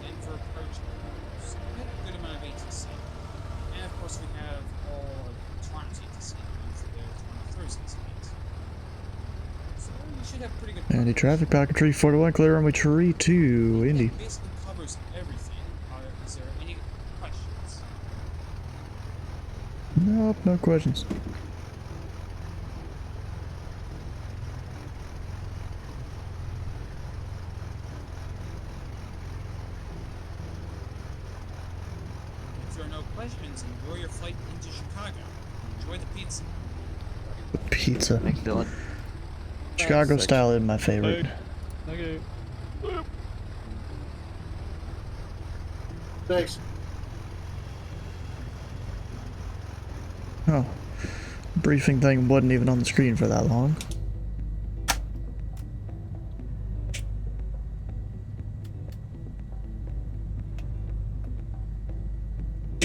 Speaker 7: Denver Approach online. So we have a good amount of ATC. And of course we have all of Toronto's ATC for the Toronto Thursdays event. So we should have pretty good
Speaker 1: Indy traffic, Pelican Tree 41, clear runway Tree 2, Indy.
Speaker 7: That basically covers everything. Is there any questions?
Speaker 1: Nope, no questions.
Speaker 7: If there are no questions, enjoy your flight into Chicago. Enjoy the pizza.
Speaker 1: Pizza.
Speaker 2: Thanks, Dylan.
Speaker 1: Chicago style is my favorite.
Speaker 2: Okay.
Speaker 8: Thanks.
Speaker 1: Oh. Briefing thing wasn't even on the screen for that long.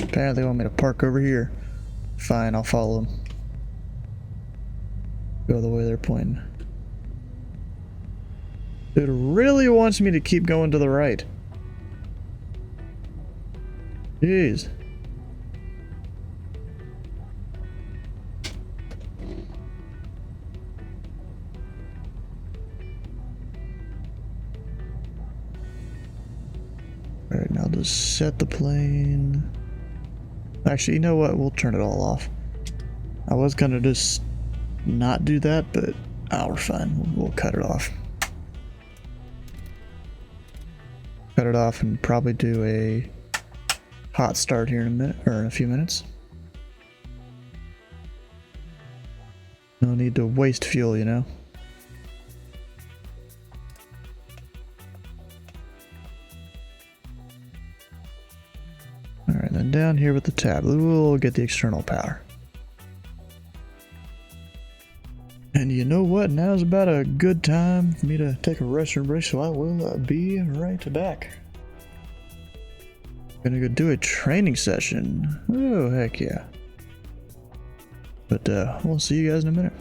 Speaker 1: Apparently they want me to park over here. Fine, I'll follow them. Go the way they're pointing. Dude really wants me to keep going to the right. Jeez. Alright, now just set the plane. Actually, you know what? We'll turn it all off. I was gonna just not do that, but we're fine. We'll cut it off. Cut it off and probably do a hot start here in a minute, or in a few minutes. No need to waste fuel, you know? Alright, then down here with the tab, we'll get the external power. And you know what? Now's about a good time for me to take a restroom break, so I will be right back. Gonna go do a training session. Oh, heck yeah. But we'll see you guys in a minute.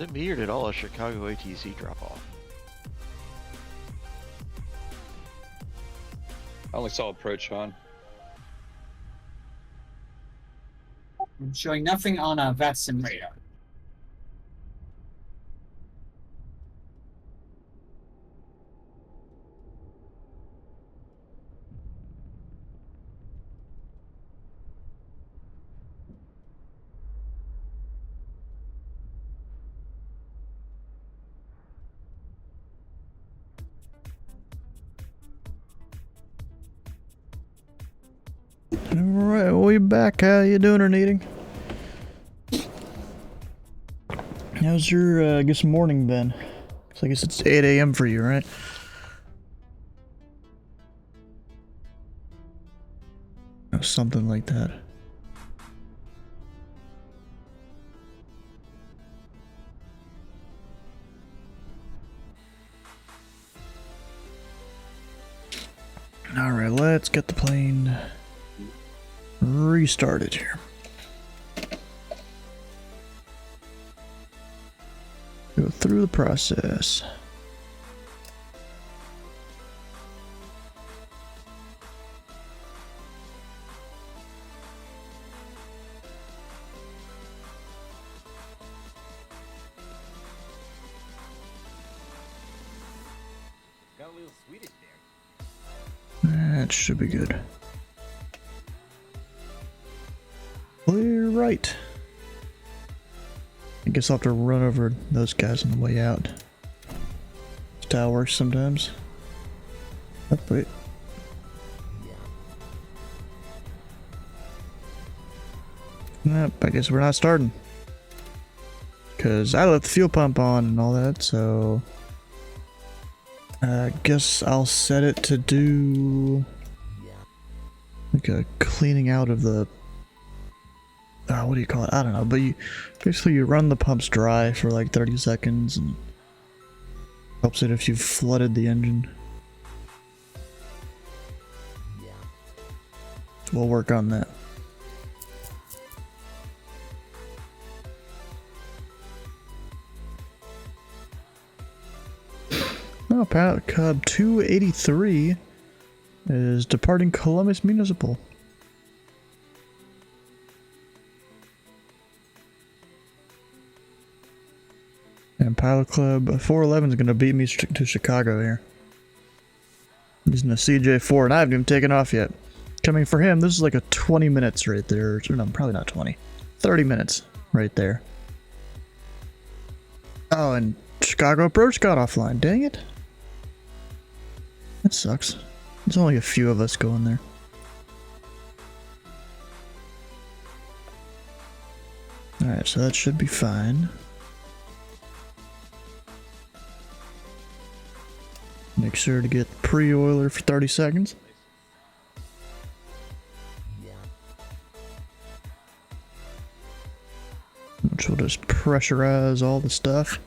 Speaker 2: Was it me or did all of Chicago ATC drop off?
Speaker 8: I only saw approach on.
Speaker 5: I'm showing nothing on a VATSIM radar.
Speaker 1: Alright, we back. How you doing, Erneating? How's your, I guess, morning been? So I guess it's 8 a.m. for you, right? Or something like that. Alright, let's get the plane restarted here. Go through the process.
Speaker 9: Got a little Swedish there.
Speaker 1: That should be good. Clear right. I guess I'll have to run over those guys on the way out. That's how it works sometimes. Oh, wait. Nope, I guess we're not starting. Because I left the fuel pump on and all that, so... I guess I'll set it to do... like a cleaning out of the... what do you call it? I don't know, but you basically you run the pumps dry for like 30 seconds and helps it if you've flooded the engine. We'll work on that. Oh, Pilot Cub 283 is departing Columbus Municipal. And Pilot Club 411 is going to beat me to Chicago here. Using a CJ4, and I haven't even taken off yet. Coming for him, this is like a 20 minutes right there. No, probably not 20. 30 minutes right there. Oh, and Chicago approach got offline. Dang it. That sucks. There's only a few of us going there. Alright, so that should be fine. Make sure to get pre-oiler for 30 seconds. Which will just pressurize all the stuff.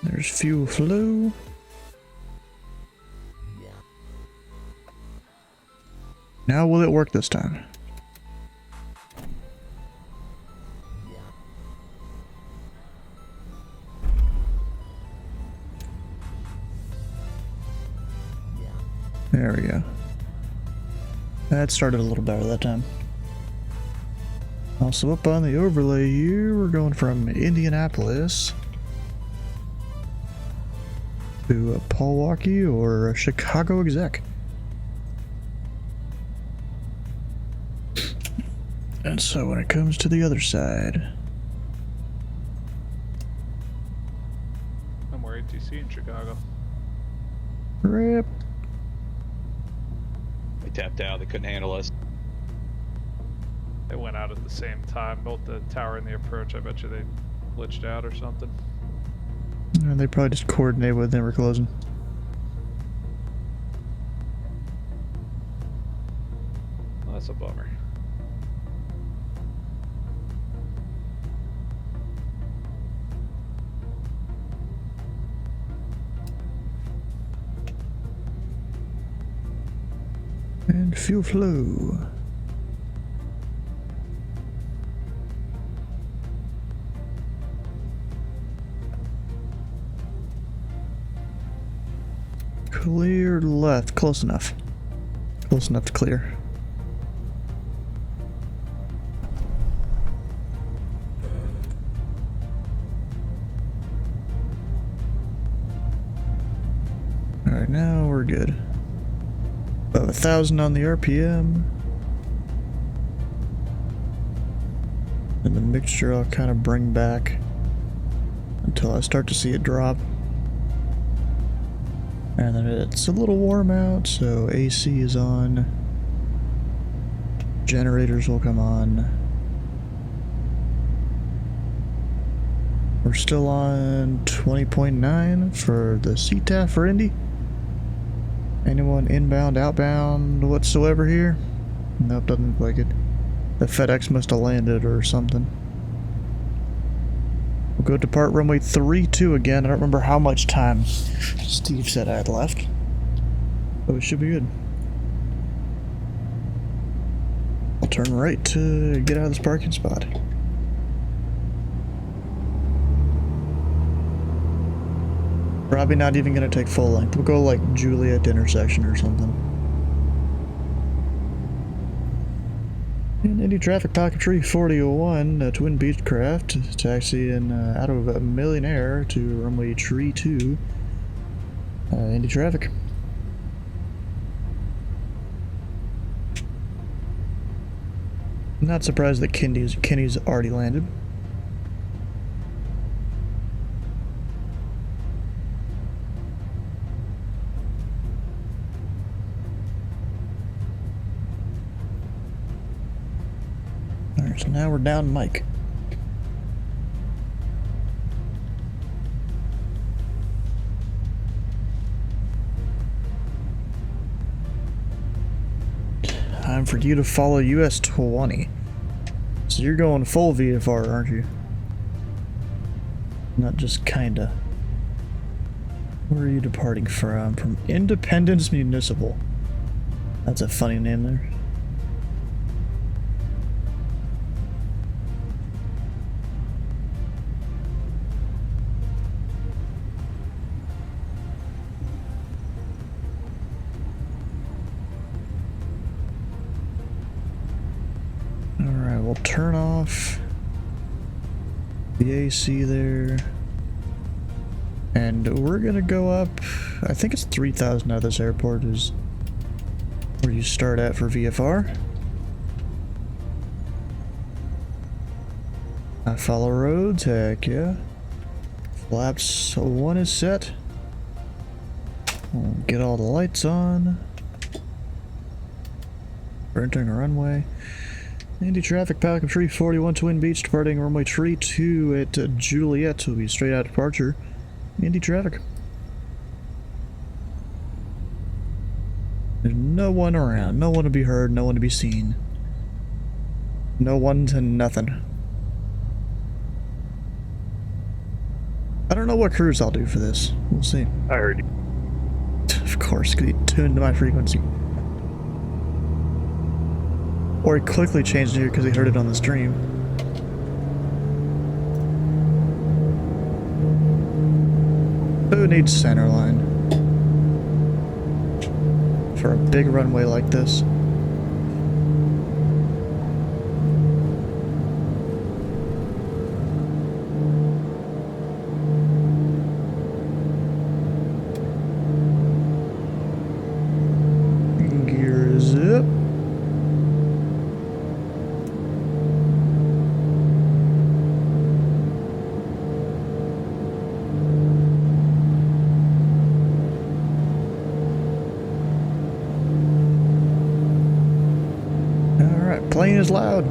Speaker 1: There's fuel flow. Now will it work this time? There we go. That started a little better that time. Also up on the overlay here, we're going from Indianapolis to Milwaukee or Chicago exec. And so when it comes to the other side,
Speaker 10: I'm more ATC in Chicago.
Speaker 1: rip.
Speaker 8: They tapped out. They couldn't handle us.
Speaker 10: They went out at the same time, both the tower and the approach. I bet you they glitched out or something.
Speaker 1: They probably just coordinated when they were closing.
Speaker 8: Well, that's a bummer.
Speaker 1: And fuel flow. Clear left, close enough. Close enough to clear. Alright, now we're good. About 1,000 on the RPM. And the mixture I'll kind of bring back until I start to see it drop. And then it's a little warm out, so AC is on. Generators will come on. We're still on 20.9 for the CTAF for Indy. Anyone inbound, outbound whatsoever here? Nope, doesn't look like it. The FedEx must have landed or something. We'll go depart runway 32 again. I don't remember how much time Steve said I had left. But it should be good. I'll turn right to get out of this parking spot. Probably not even gonna take full length. We'll go like Juliet intersection or something. And Indy traffic pocket tree 4001, twin Beechcraft, taxiing out of Millionaire to runway tree 2. Indy traffic. Not surprised that Kenny's already landed. So now we're down Mike. Time for you to follow US 20. So you're going full VFR, aren't you? Not just kinda. Where are you departing from? From Independence Municipal. That's a funny name there. We'll turn off the AC there, and we're gonna go up. I think it's 3,000 out of this airport is where you start at for VFR. I follow roads, heck yeah. Flaps 1 is set. We'll get all the lights on. We're entering a runway. Indy traffic pocket tree 41 Twin Beach departing runway tree 2 at Juliet will be straight out departure. Indy traffic. There's no one around, no one to be heard, no one to be seen. No one to nothing. I don't know what cruise I'll do for this. We'll see.
Speaker 4: I heard you.
Speaker 1: Of course, because he tuned to my frequency. Or he quickly changed it here because he heard it on the stream. Who needs centerline for a big runway like this? Gears up. Plane is loud.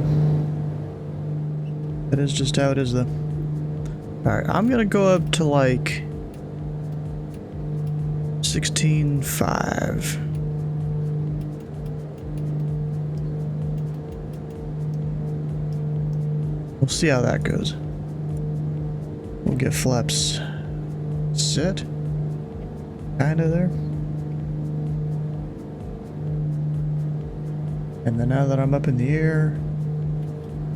Speaker 1: That is just how it is though. Alright, I'm gonna go up to like 16.5. We'll see how that goes. We'll get flaps set. Kinda there. And then now that I'm up in the air,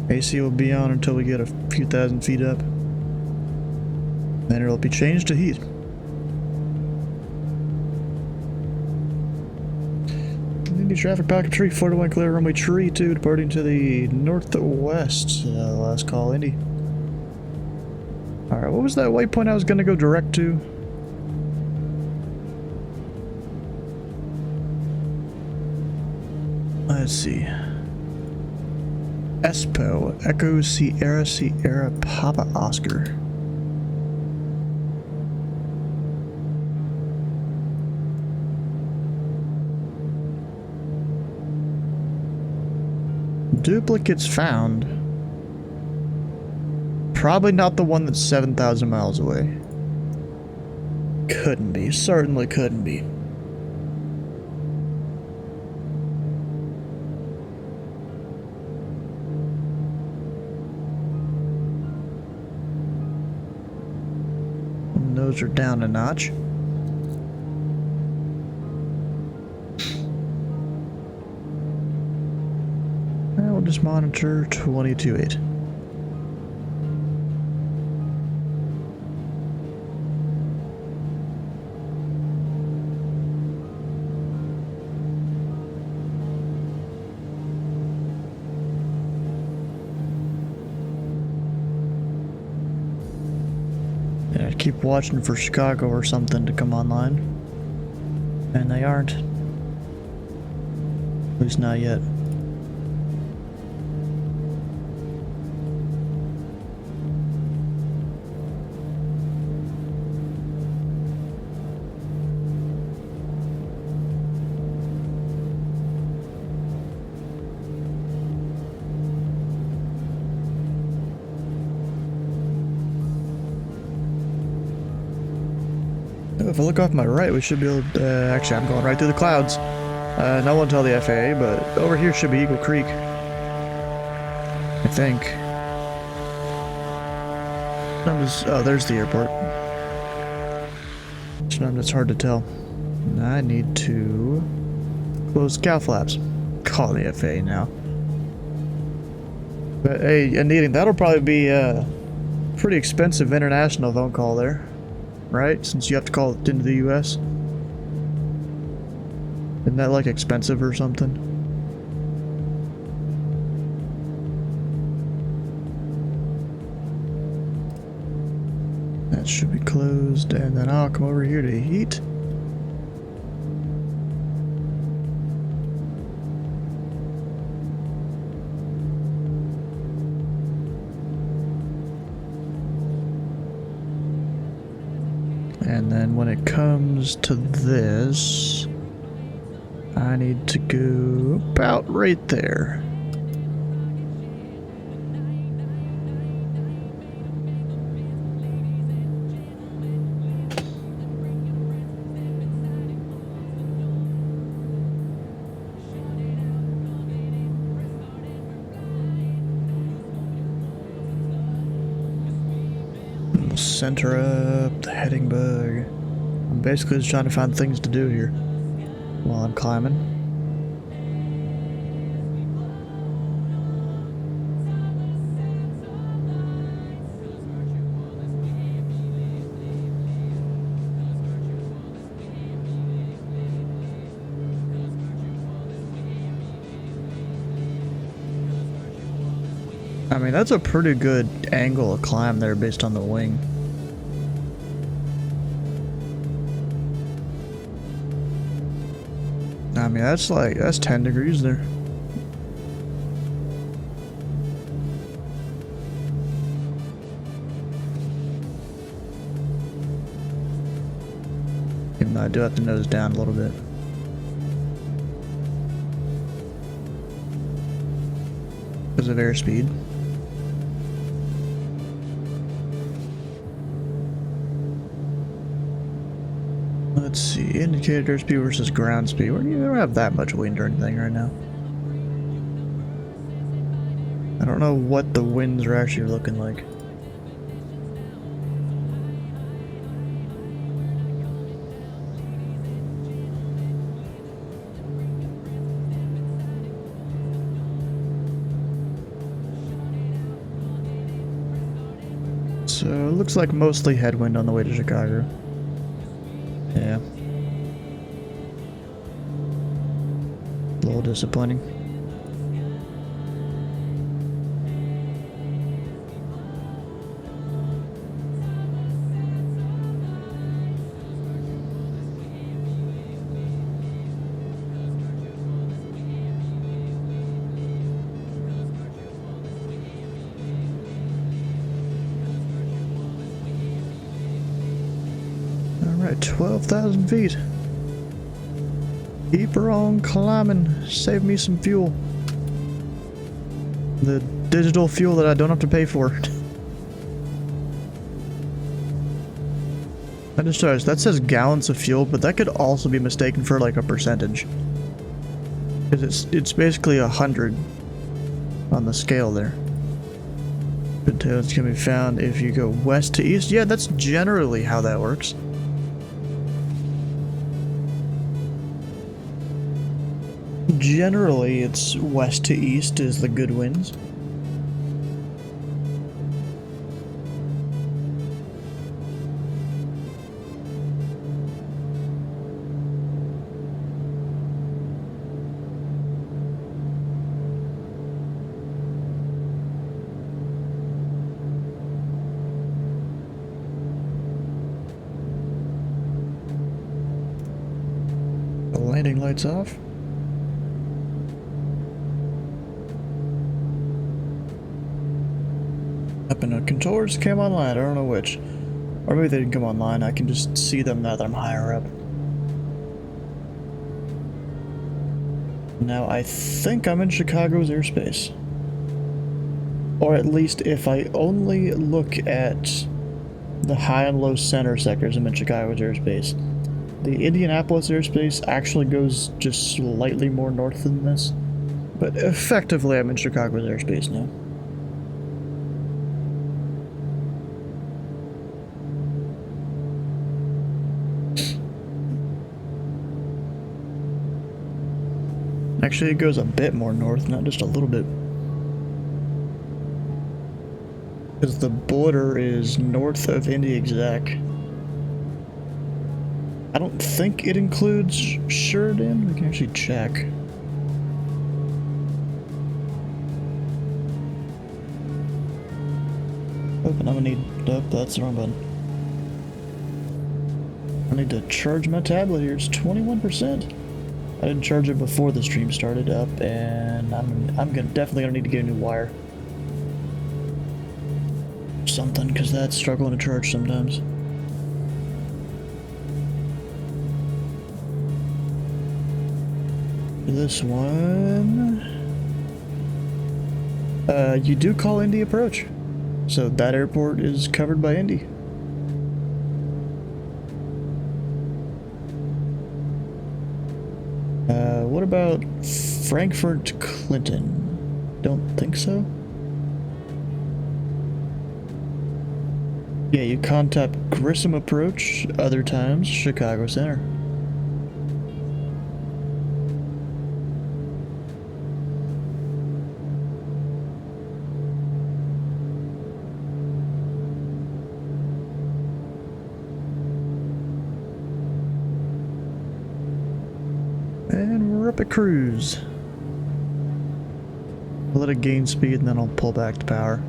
Speaker 1: AC will be on until we get a few thousand feet up. Then it'll be changed to heat. Indy traffic pocket tree 41 clear runway tree 2 departing to the northwest. Last call, Indy. Alright, what was that waypoint I was going to go direct to? Let's see. Espo, Echo Sierra Sierra Papa Oscar. Duplicates found. Probably not the one that's 7,000 miles away. Couldn't be. Certainly couldn't be. And those are down a notch. We'll just monitor 22.8. Yeah, keep watching for Chicago or something to come online. And they aren't. At least not yet. If I look off my right, we should be able to, actually I'm going right through the clouds. No one tell the FAA, but over here should be Eagle Creek. I think. Oh, there's the airport. It's hard to tell. I need to close cow flaps. Call the FAA now. But hey, Anita, that'll probably be a pretty expensive international phone call there. Right? Since you have to call it into the US. Isn't that like expensive or something? That should be closed, and then I'll come over here to heat. And then when it comes to this, I need to go about right there. Center up the heading bug. I'm basically just trying to find things to do here while I'm climbing. I mean, that's a pretty good angle of climb there based on the wing. I mean, that's 10 degrees there. Even though I do have to nose down a little bit. Because of airspeed. Let's see, indicated airspeed versus ground speed. We don't have that much wind or anything right now. I don't know what the winds are actually looking like. looks like mostly headwind on the way to Chicago. Yeah. A little disappointing. Alright, 12,000 feet. Keep her on climbing. Save me some fuel. The digital fuel that I don't have to pay for. I just realized that says gallons of fuel, but that could also be mistaken for like a percentage. Because it's basically 100 on the scale there. Potatoes can be found if you go west to east. Yeah, that's generally how that works. Generally, it's west to east is the good winds. The landing lights off. Up and the controllers came online, I don't know which. Or maybe they didn't come online, I can just see them now that I'm higher up. Now I think I'm in Chicago's airspace. Or at least if I only look at the high and low center sectors, I'm in Chicago's airspace. The Indianapolis airspace actually goes just slightly more north than this. But effectively I'm in Chicago's airspace now. Actually, it goes a bit more north, not just a little bit. Because the border is north of Indy Exec. I don't think it includes Sheridan. We can actually check. Oh, and I'm gonna need... Oh, that's the wrong button. I need to charge my tablet here. It's 21%. I didn't charge it before the stream started up, and I'm definitely gonna need to get a new wire. Something, because that's struggling to charge sometimes. This one... you do call Indy approach. So that airport is covered by Indy. What about Frankfurt Clinton? Don't think so. Yeah, you contact Grissom approach, other times Chicago Center. And we're up at cruise. I'll let it gain speed and then I'll pull back to power.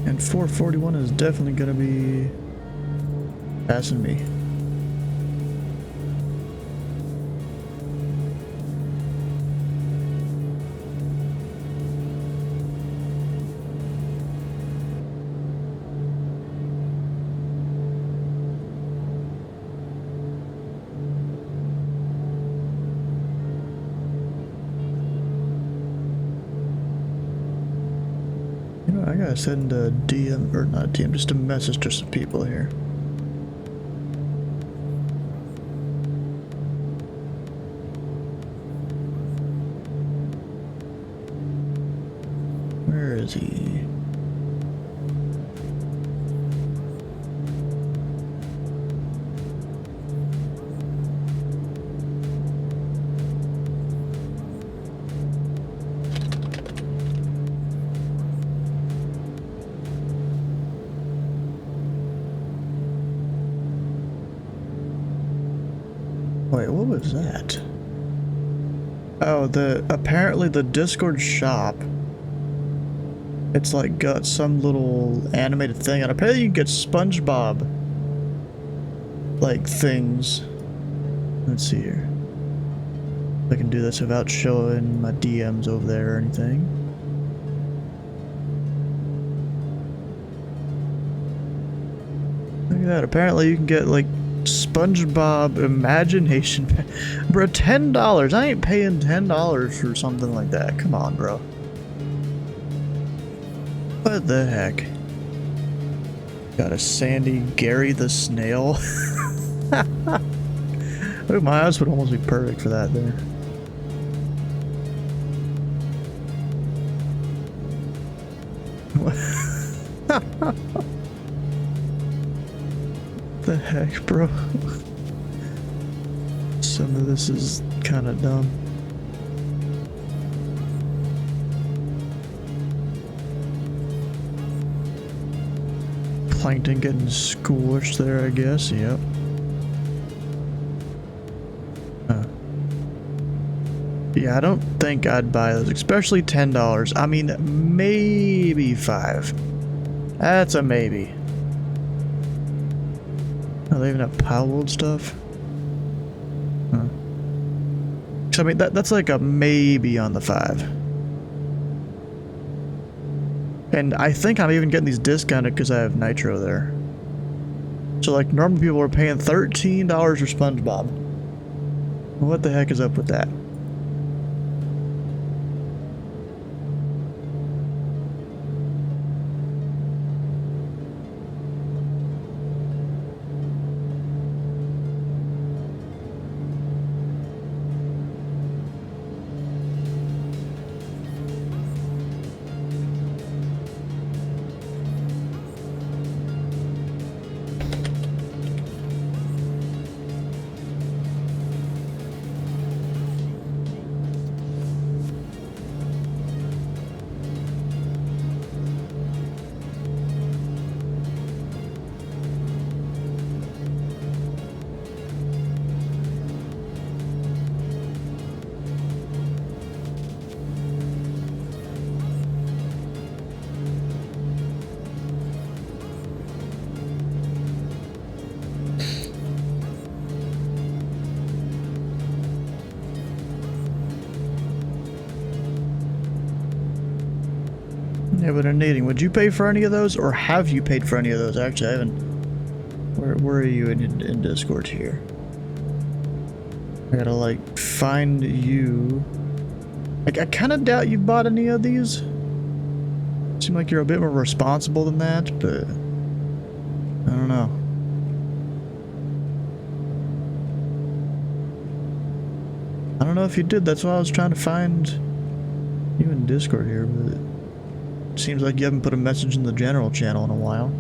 Speaker 1: And 441 is definitely gonna be passing me. I gotta send a DM, or not a DM, just a message to some people here. Where is he? Wait, what was that? Oh, apparently the Discord shop. It's like got some little animated thing, and apparently you can get SpongeBob like things. Let's see here. I can do this without showing my DMs over there or anything. Look at that. Apparently you can get like SpongeBob imagination. Bro, $10. I ain't paying $10 for something like that. Come on, bro. What the heck? Got a Sandy Gary the Snail. Look, my house would almost be perfect for that there. What the heck, bro? Some of this is kind of dumb. Plankton getting squished there, I guess. Yep. Yeah, I don't think I'd buy those, especially $10. I mean, maybe $5. That's a maybe. Oh, they even have Powwold stuff? Huh. So, I mean, that's like a maybe on the $5. And I think I'm even getting these discounted because I have Nitro there. So, like, normal people are paying $13 for SpongeBob. What the heck is up with that? Yeah, but Nadine, would you pay for any of those, or have you paid for any of those? Actually, I haven't. Where are you in Discord here? I gotta like find you. Like, I kind of doubt you bought any of these. Seem like you're a bit more responsible than that, but I don't know. I don't know if you did. That's why I was trying to find you in Discord here, but it seems like you haven't put a message in the general channel in a while.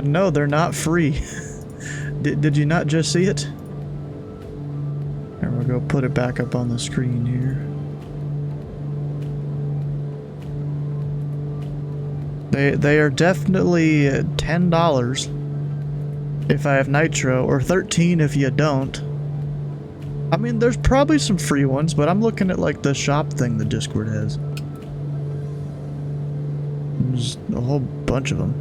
Speaker 1: No, they're not free. Did you not just see it? Here, we'll go put it back up on the screen here. They are definitely $10 if I have Nitro, or $13 if you don't. I mean, there's probably some free ones, but I'm looking at like the shop thing the Discord has. There's a whole bunch of them.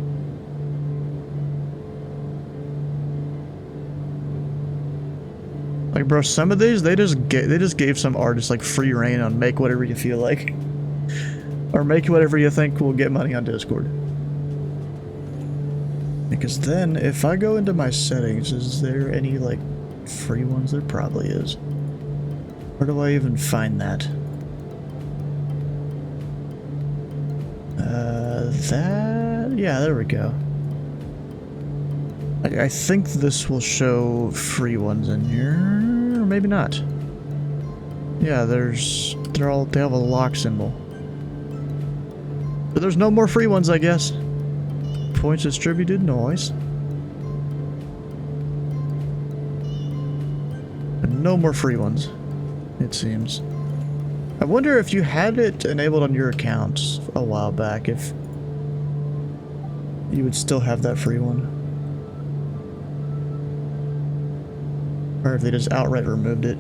Speaker 1: Like, bro, some of these they just gave some artists like free reign on make whatever you feel like. Or make whatever you think will get money on Discord. Because then, if I go into my settings, is there any, like, free ones? There probably is. Where do I even find that? Yeah, there we go. I think this will show free ones in here, or maybe not. Yeah, they have a lock symbol. But there's no more free ones, I guess. Points distributed, noise. And no more free ones. it seems. I wonder if you had it enabled on your account a while back, if you would still have that free one. Or if they just outright removed it.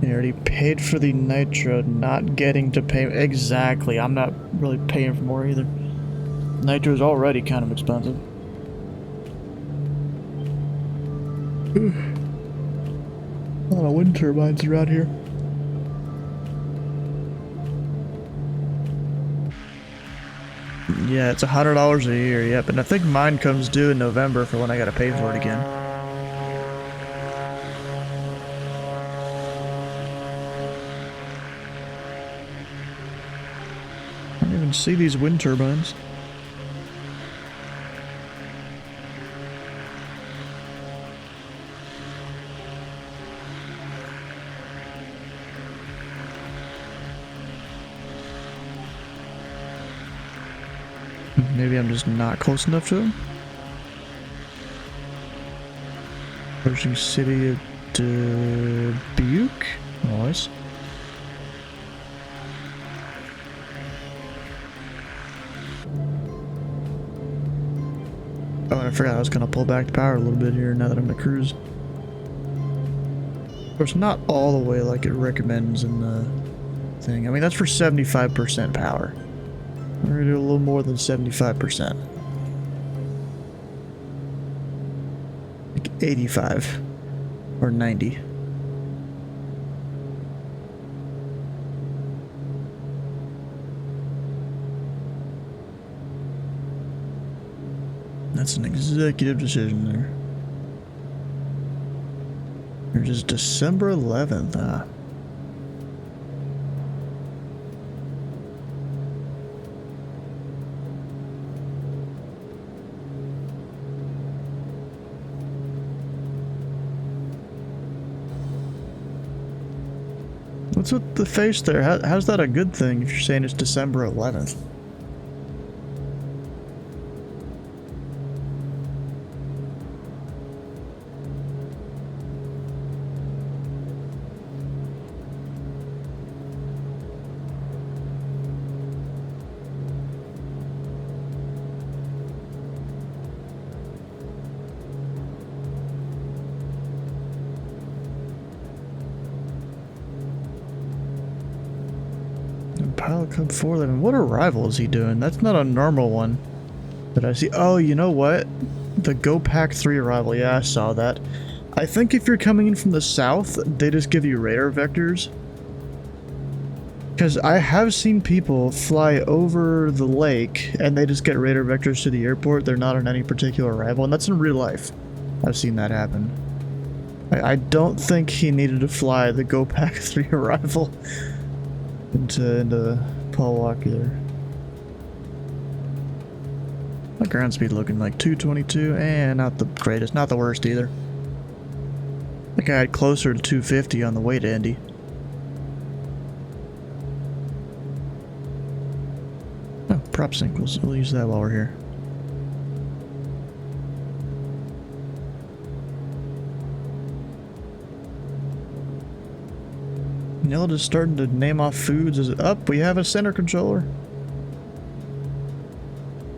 Speaker 1: You already paid for the nitro, not getting to pay. Exactly, I'm not really paying for more either. Nitro is already kind of expensive. A lot of wind turbines around here. Yeah, it's $100 a year, yep, and I think mine comes due in November for when I gotta pay for it again. I don't even see these wind turbines. Maybe I'm just not close enough to him. Approaching city of Duke. Nice. Oh, and I forgot I was gonna pull back the power a little bit here now that I'm at cruise. Of course, not all the way like it recommends in the thing. I mean, that's for 75% power. We're gonna do a little more than 75%. Like 85 or 90. That's an executive decision there. Or just December 11th, ah. What's with the face there? How's that a good thing if you're saying it's December 11th? Pilot Cub 411. What arrival is he doing? That's not a normal one that I see. Oh, you know what? The Go Pack 3 arrival. Yeah, I saw that. I think if you're coming in from the south, they just give you radar vectors. Because I have seen people fly over the lake and they just get radar vectors to the airport. They're not on any particular arrival, and that's in real life. I've seen that happen. I don't think he needed to fly the Go Pack 3 arrival into Paul Walker there. My ground speed looking like 222, and not the greatest, not the worst either. I think I had closer to 250 on the way to Indy. Oh, prop sync, we'll use that while we're here. Yellow just starting to name off foods. Is it up? We have a center controller.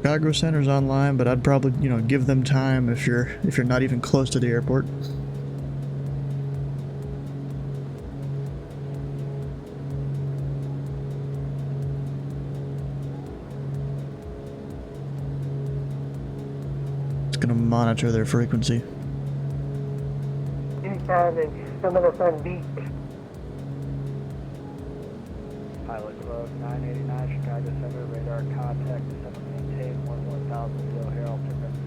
Speaker 1: Cargo center's online, but I'd probably, you know, give them time if you're not even close to the airport. It's gonna monitor their frequency.
Speaker 11: Some of the Sun Beach.
Speaker 12: Pilot Club 989, Chicago Center, radar contact, December maintain 11000, Bill Harold, frequency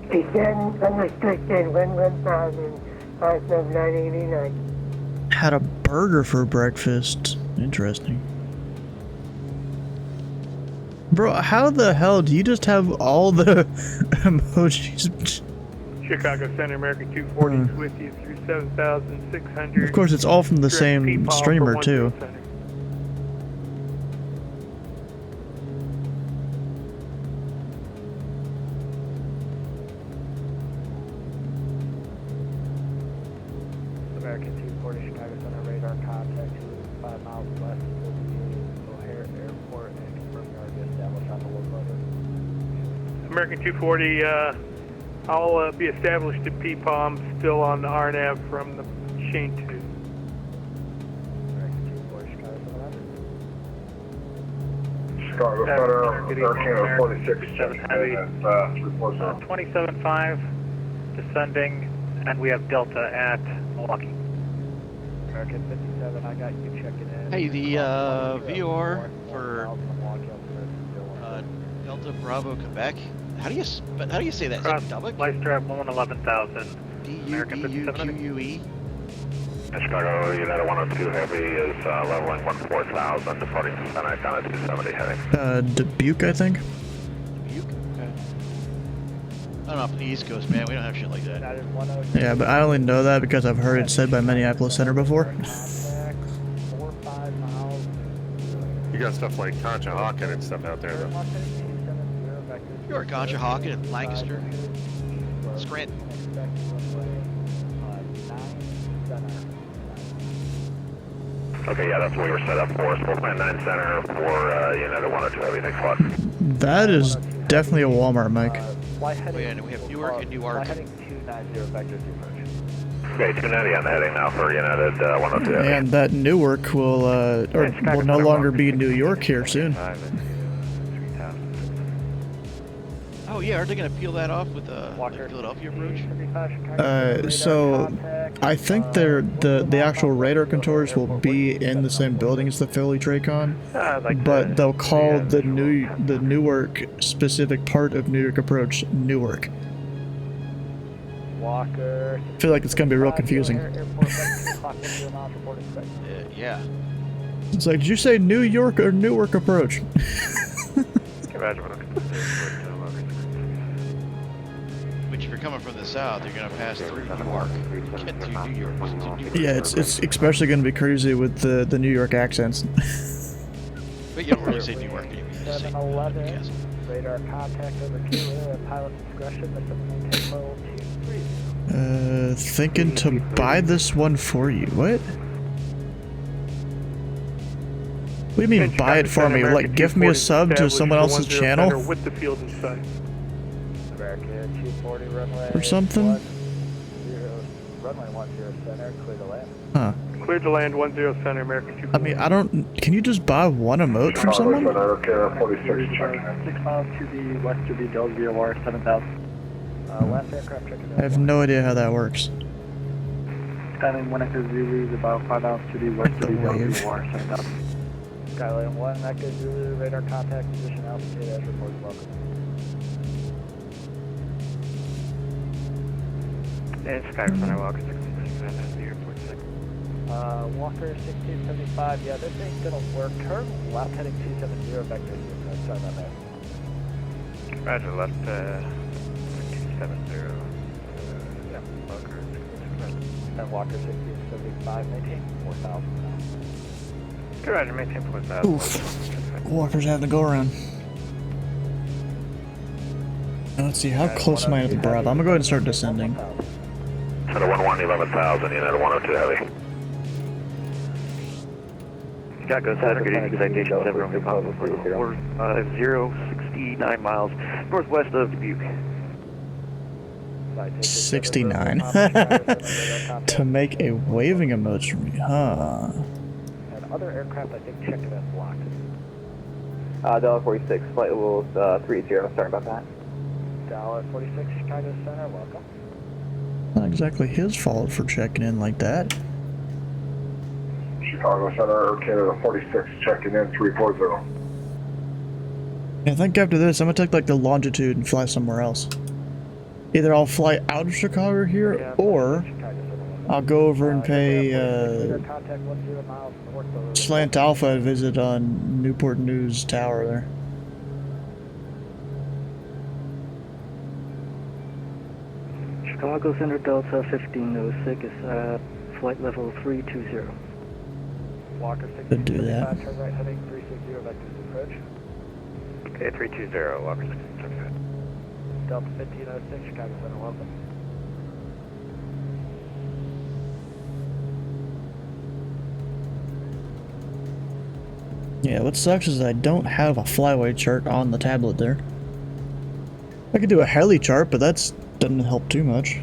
Speaker 12: 017.
Speaker 11: Descend unrestricted, 11000, 57989.
Speaker 1: Had a burger for breakfast. Interesting. Bro, how the hell do you just have all the emojis?
Speaker 12: Chicago Center, American 240 with you through 7,600.
Speaker 1: Of course, it's all from the same streamer, too.
Speaker 12: American 240 240 Chicago Center, radar contact 5 miles west of the O'Hare Airport, and confirm you are established on the local level.
Speaker 13: American 240, I'll be established at P-Palm, still on the RNAV from the Shane 2.
Speaker 12: American 240 Chicago Center.
Speaker 3: Chicago Center, Hurricane 46, 7 heavy,
Speaker 13: 27.5, descending, and we have Delta at Milwaukee.
Speaker 12: American 57, I got you checking in.
Speaker 2: Hey, the VOR for Delta Bravo Quebec. How do you say that? Is it Dubbock?
Speaker 13: Lightstrap 111,000.
Speaker 2: D-U-B-U-Q-U-E?
Speaker 3: Chicago United 102 Heavy is leveling 14,000, departing from San Icon at 270 heading.
Speaker 1: Dubuque, I think.
Speaker 2: Dubuque? Okay. I don't know, up in the East Coast, man, we don't have shit like that.
Speaker 1: Yeah, but I only know that because I've heard it said by Minneapolis Center before.
Speaker 3: You got stuff like Conshohocken and stuff out there, though.
Speaker 2: You're at Conshohocken and Lancaster. Scranton.
Speaker 3: Okay, yeah, that's what we were set up for. So we'll plan 9 center for United 102 Heavy. Thanks a lot.
Speaker 1: That is definitely a Walmart, Mike.
Speaker 2: Oh yeah, and we have Newark and Newark.
Speaker 12: Heading 290 vectors approach.
Speaker 3: Okay, 290 on the heading now for United 102 Heavy.
Speaker 1: And that Newark will no longer be New York here soon.
Speaker 2: Oh yeah, are they going to peel that off with the Philadelphia approach?
Speaker 1: So I think the actual radar controllers will be in the same building as the Philly Tracon, but they'll call the Newark specific part of New York approach Newark.
Speaker 12: Walker.
Speaker 1: I feel like it's gonna be real confusing.
Speaker 2: Yeah.
Speaker 1: It's like, did you say New York or Newark approach?
Speaker 2: Which if you're coming from the south, you're going to pass through Newark. Get to New York.
Speaker 1: Yeah, it's especially gonna be crazy with the New York accents.
Speaker 2: But you don't really say Newark, you say
Speaker 12: 711, radar contact over Q, pilot discretion, the 7
Speaker 1: Thinking to buy this one for you. What? What do you mean buy it for me? Like give me a sub to someone else's channel?
Speaker 13: With the field in sight.
Speaker 12: American 240 runway.
Speaker 1: Or something?
Speaker 12: Runway 10 center, clear to land.
Speaker 1: Huh.
Speaker 13: Cleared to land 10 center, American 240.
Speaker 1: I mean, I don't. Can you just buy one emote from someone?
Speaker 3: 46
Speaker 12: 6 miles to the west of the Delta VOR 7000. Last aircraft checking in.
Speaker 1: I have no idea how that works.
Speaker 12: Skyline 1 Echo Zulu is about 5 miles to the west of the Delta VOR 7000. Skyline 1 Echo Zulu, radar contact position altitude as reported. Welcome.
Speaker 13: And Skyline Center, Walker 1679 at the airport.
Speaker 12: Walker 1675, yeah, this ain't gonna work. Turn left heading 270 vector 0. Sorry about that.
Speaker 4: Roger, left 270. Yeah, Walker 1675.
Speaker 12: And Walker 1675, maintain 4,000 now.
Speaker 4: Good, Roger, maintain 4,000.
Speaker 1: Oof. Walker's having to go around. Now let's see, how close am I to the Bravo? I'm gonna go ahead and start descending.
Speaker 3: Center 11 11,000, United 102 Heavy.
Speaker 13: Chicago Center, good evening, Citation Longitude, 069 miles northwest of Dubuque.
Speaker 1: 69. To make a waving emoji for me, huh?
Speaker 12: And other aircraft, I think, checked it as blocked.
Speaker 14: Dollar 46, flight level 30, sorry about that.
Speaker 12: $46, Chicago Center, welcome.
Speaker 1: Not exactly his fault for checking in like that.
Speaker 3: Chicago Center, Canada 46, checking in 340.
Speaker 1: Yeah, I think after this, I'm gonna take like the longitude and fly somewhere else. Either I'll fly out of Chicago here, or I'll go over and pay Slant Alpha a visit on Newport News Tower there.
Speaker 11: Chicago Center Delta 1506 is flight level 320.
Speaker 12: Walker
Speaker 1: Could do that.
Speaker 12: turn right heading 360 vectors approach.
Speaker 4: Okay, 320, Walker 1675.
Speaker 12: Delta 1506, Chicago Center, welcome.
Speaker 1: Yeah, what sucks is I don't have a flyway chart on the tablet there. I could do a heli chart, but that's doesn't help too much.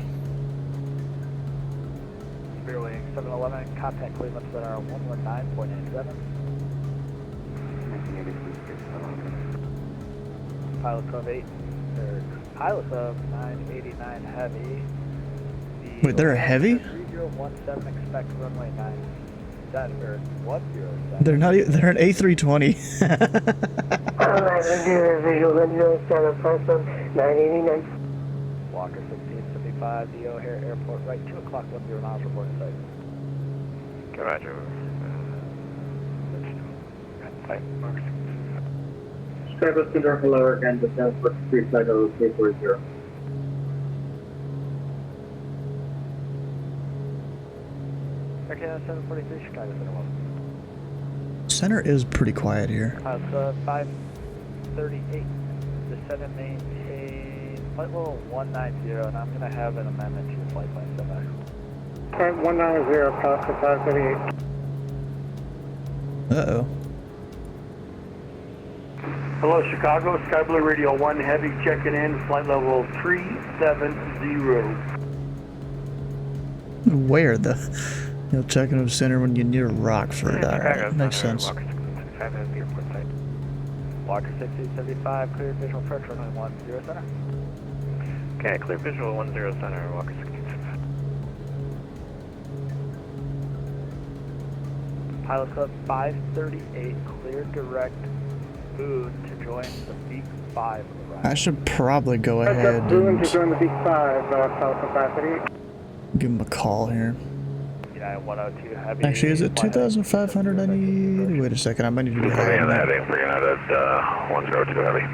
Speaker 12: Spearwing 711, contact Cleveland Center 119.87. Pilot Club 8, or Pilot Club 989 Heavy.
Speaker 1: Wait, they're a heavy?
Speaker 12: 3017, expect runway 9. That or 107.
Speaker 1: They're not. They're an A320.
Speaker 11: Alright, visual 107, 989.
Speaker 12: Walker 1675, the O'Hare Airport, right 2 o'clock, 10 miles, reporting site.
Speaker 4: Okay, roger.
Speaker 11: Service control for lower again, descent for 350
Speaker 12: Okay, 743 Chicago Center 1.
Speaker 1: Center is pretty quiet here.
Speaker 12: Pilot Club 538, descend and maintain flight level 190, and I'm going to have an amendment to the flight plan semi.
Speaker 11: Alright, 190, Pilot Club 538.
Speaker 1: Uh-oh.
Speaker 13: Hello, Chicago. Sky Blue Radio 1 Heavy checking in, flight level 370.
Speaker 1: Where the? You'll check into the center when you're near Rockford. Alright, makes sense.
Speaker 12: Walker 1675, clear visual approach runway 10 center.
Speaker 4: Okay, clear visual 10 center, Walker 1675.
Speaker 12: Pilot Club 538, clear direct Boone to join the Beak 5 of the route.
Speaker 1: I should probably go ahead
Speaker 11: Boone
Speaker 1: and
Speaker 11: to join the Beak 5, Pilot Club 538.
Speaker 1: give him a call here.
Speaker 12: Yeah, 102 Heavy.
Speaker 1: Actually, is it 2,500 I need? Wait a second, I might need to be higher than that.
Speaker 3: Heading for United 102 Heavy.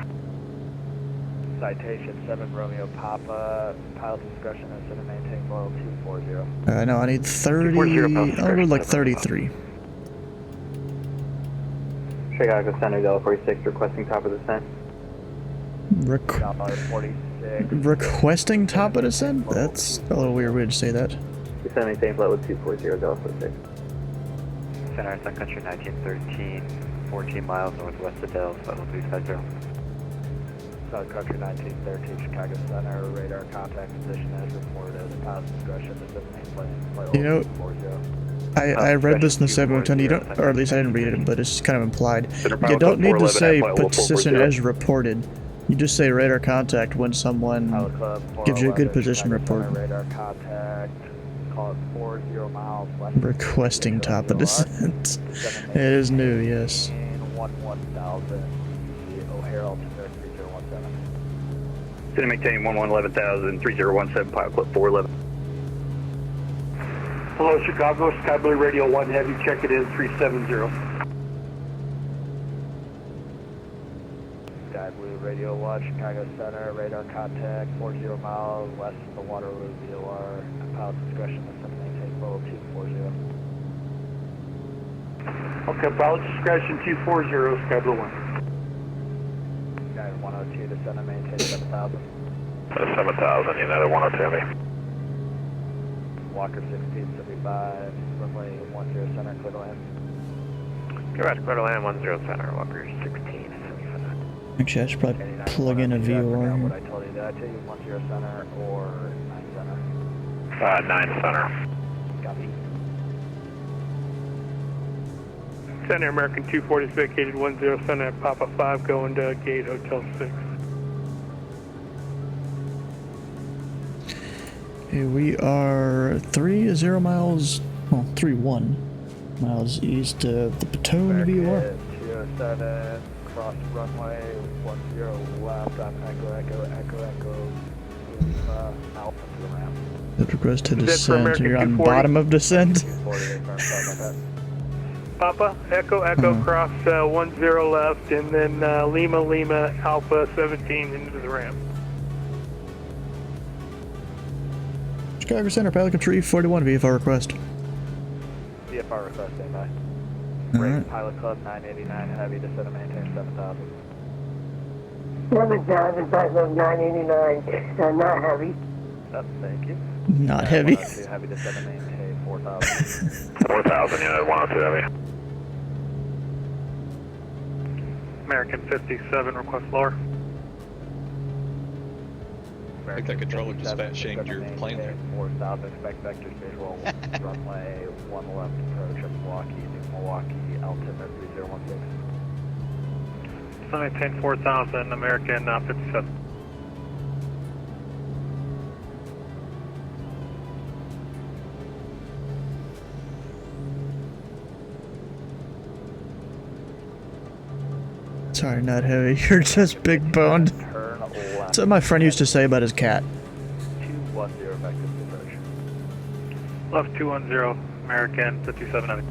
Speaker 12: Citation 7 Romeo Papa, pilot discretion and center maintain loyal 240.
Speaker 1: No, I need 30, I'll go like 33.
Speaker 14: Chicago Center, Delta 46, requesting top of descent.
Speaker 12: Delta 46.
Speaker 1: Requesting top of descent? That's a little weird way to say that.
Speaker 14: Descend maintain flight with 240, Delta 46.
Speaker 4: Center, Sun Country 1913, 14 miles northwest of Dallas, flight level 350.
Speaker 12: Sun Country 1913, Chicago Center, radar contact position as reported, pilot discretion, descend maintain flight
Speaker 1: You know,
Speaker 12: level 240.
Speaker 1: I read this in the 710, you don't, or at least I didn't read it, but it's kind of implied. You don't need to say position as reported. You just say radar contact when someone gives you a good position report.
Speaker 12: Radar contact, call it 40 miles west.
Speaker 1: Requesting top of descent. It is new, yes.
Speaker 12: 11,000, the O'Hare altimeter 3017.
Speaker 14: Descend maintain 11,000, 3017, pilot clip 411.
Speaker 13: Hello, Chicago. Sky Blue Radio 1 Heavy checking in 370.
Speaker 12: Sky Blue Radio 1, Chicago Center, radar contact 40 miles west of the Waterloo VOR, pilot discretion, descend maintain level 240.
Speaker 13: Okay, pilot discretion 240, Sky Blue 1.
Speaker 12: United 102, descend and maintain 7,000.
Speaker 3: 7,000, United 102 Heavy.
Speaker 12: Walker 1675, runway 10 center, clear to land.
Speaker 4: Correct, clear to land 10 center, Walker 1675.
Speaker 1: Actually, I should probably plug in a VOR
Speaker 12: What
Speaker 1: here.
Speaker 12: I told you, did I tell you 10 center or 9 center?
Speaker 3: 9 center.
Speaker 12: Copy.
Speaker 13: Center American 240 is vacated 10 center at Papa 5 going to gate Hotel 6.
Speaker 1: Okay, we are 30 miles, well, 31 miles east of the Patone VOR.
Speaker 12: 207, cross runway 10 left on Echo, Alpha to the ramp.
Speaker 1: The request to
Speaker 13: Is that for
Speaker 1: descent,
Speaker 13: American
Speaker 1: you're on
Speaker 13: 240?
Speaker 1: bottom of descent.
Speaker 12: 240,
Speaker 13: Papa, Echo, cross 10 left, and then Lima, Alpha 17 into the ramp.
Speaker 1: Chicago Center, pilot control 41 VFR request.
Speaker 12: VFR request, standby.
Speaker 1: Alright.
Speaker 12: Pilot Club 989 Heavy, descend and maintain 7,000.
Speaker 11: 7,000, Pilot Club 989, not heavy.
Speaker 12: Thank you.
Speaker 1: Not heavy.
Speaker 12: 102 Heavy, descend and maintain 4,000.
Speaker 3: 4,000, United 102 Heavy.
Speaker 13: American 57, request lower.
Speaker 8: I think that controller dispatch shamed your plane there.
Speaker 12: 4 south, expect vectors visual, runway 1 left approach of Milwaukee, altimeter 3016.
Speaker 13: So maintain 4000, American 57.
Speaker 1: Sorry, not heavy. You're just big boned. That's what my friend used to say about his cat.
Speaker 12: 210 vectors approach.
Speaker 13: Left 210, American 57 heavy.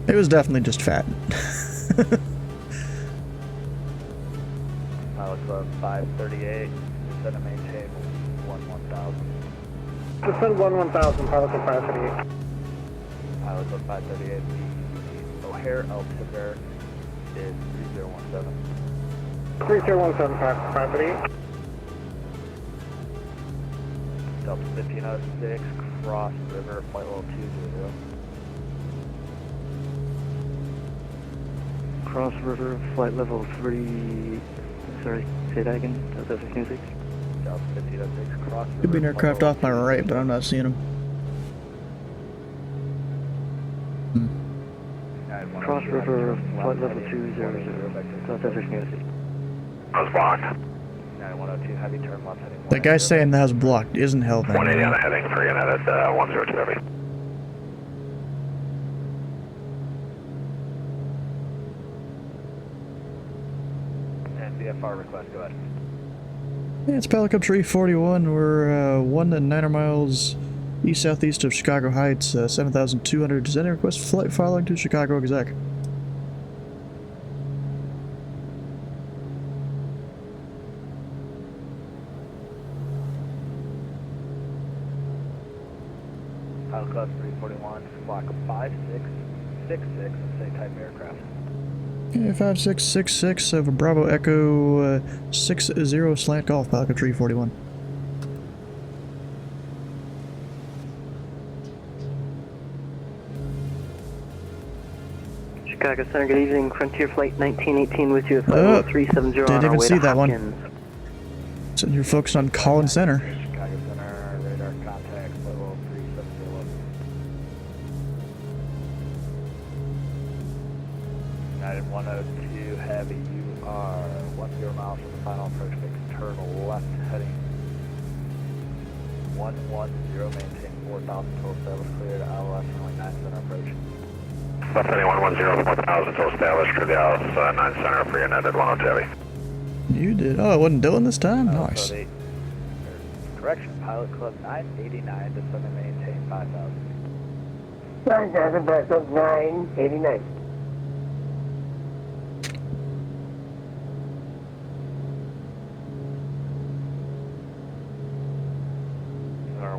Speaker 1: It was definitely just fat.
Speaker 12: Pilot Club 538, descend and maintain 1000.
Speaker 15: Descend 1000, Pilot Club 538.
Speaker 12: Pilot Club 538, the O'Hare altimeter is 3017.
Speaker 15: 3017, 538.
Speaker 12: Delta 1506, cross river, flight level 200.
Speaker 11: Cross river, flight level 3. Sorry, say that again. Delta 156.
Speaker 12: Delta 1506, cross river.
Speaker 1: Could be an aircraft off my right, but I'm not seeing him.
Speaker 11: Cross river, flight level 200. Delta 156.
Speaker 3: I was blocked.
Speaker 12: 9102, heavy turn left heading.
Speaker 1: That guy saying that was blocked isn't helping.
Speaker 3: 180 on the heading for United 102 heavy.
Speaker 12: And VFR request, go ahead.
Speaker 1: Yeah, it's Pilot Club 341. We're 1 to 9 miles east-southeast of Chicago Heights, 7,200. Descending request flight following to Chicago exec.
Speaker 12: Pilot Club 341, block 5666, same type aircraft.
Speaker 1: Yeah, 5666 over Bravo Echo 60 slant golf, Pilot Club 341.
Speaker 11: Chicago Center, good evening. Frontier Flight 1918 with you at flight level 370
Speaker 1: didn't
Speaker 11: on our
Speaker 1: even
Speaker 11: way
Speaker 1: see
Speaker 11: to
Speaker 1: that
Speaker 11: Hopkins.
Speaker 1: one. So you're focused on Collins Center.
Speaker 12: Chicago Center, radar contact, flight level 370. 102 heavy, you are 10 miles from the final approach, make turn left heading 110, maintain 4,000 total established, cleared ILS runway 9 center approach.
Speaker 3: Left heading 110, 4,000 total established for the ILS 9 center for United 102 heavy.
Speaker 1: You did. Oh, it wasn't Dylan this time? Nice.
Speaker 12: Correction, Pilot Club 989, descend and maintain 5,000.
Speaker 15: 9,000, Pilot Club 989.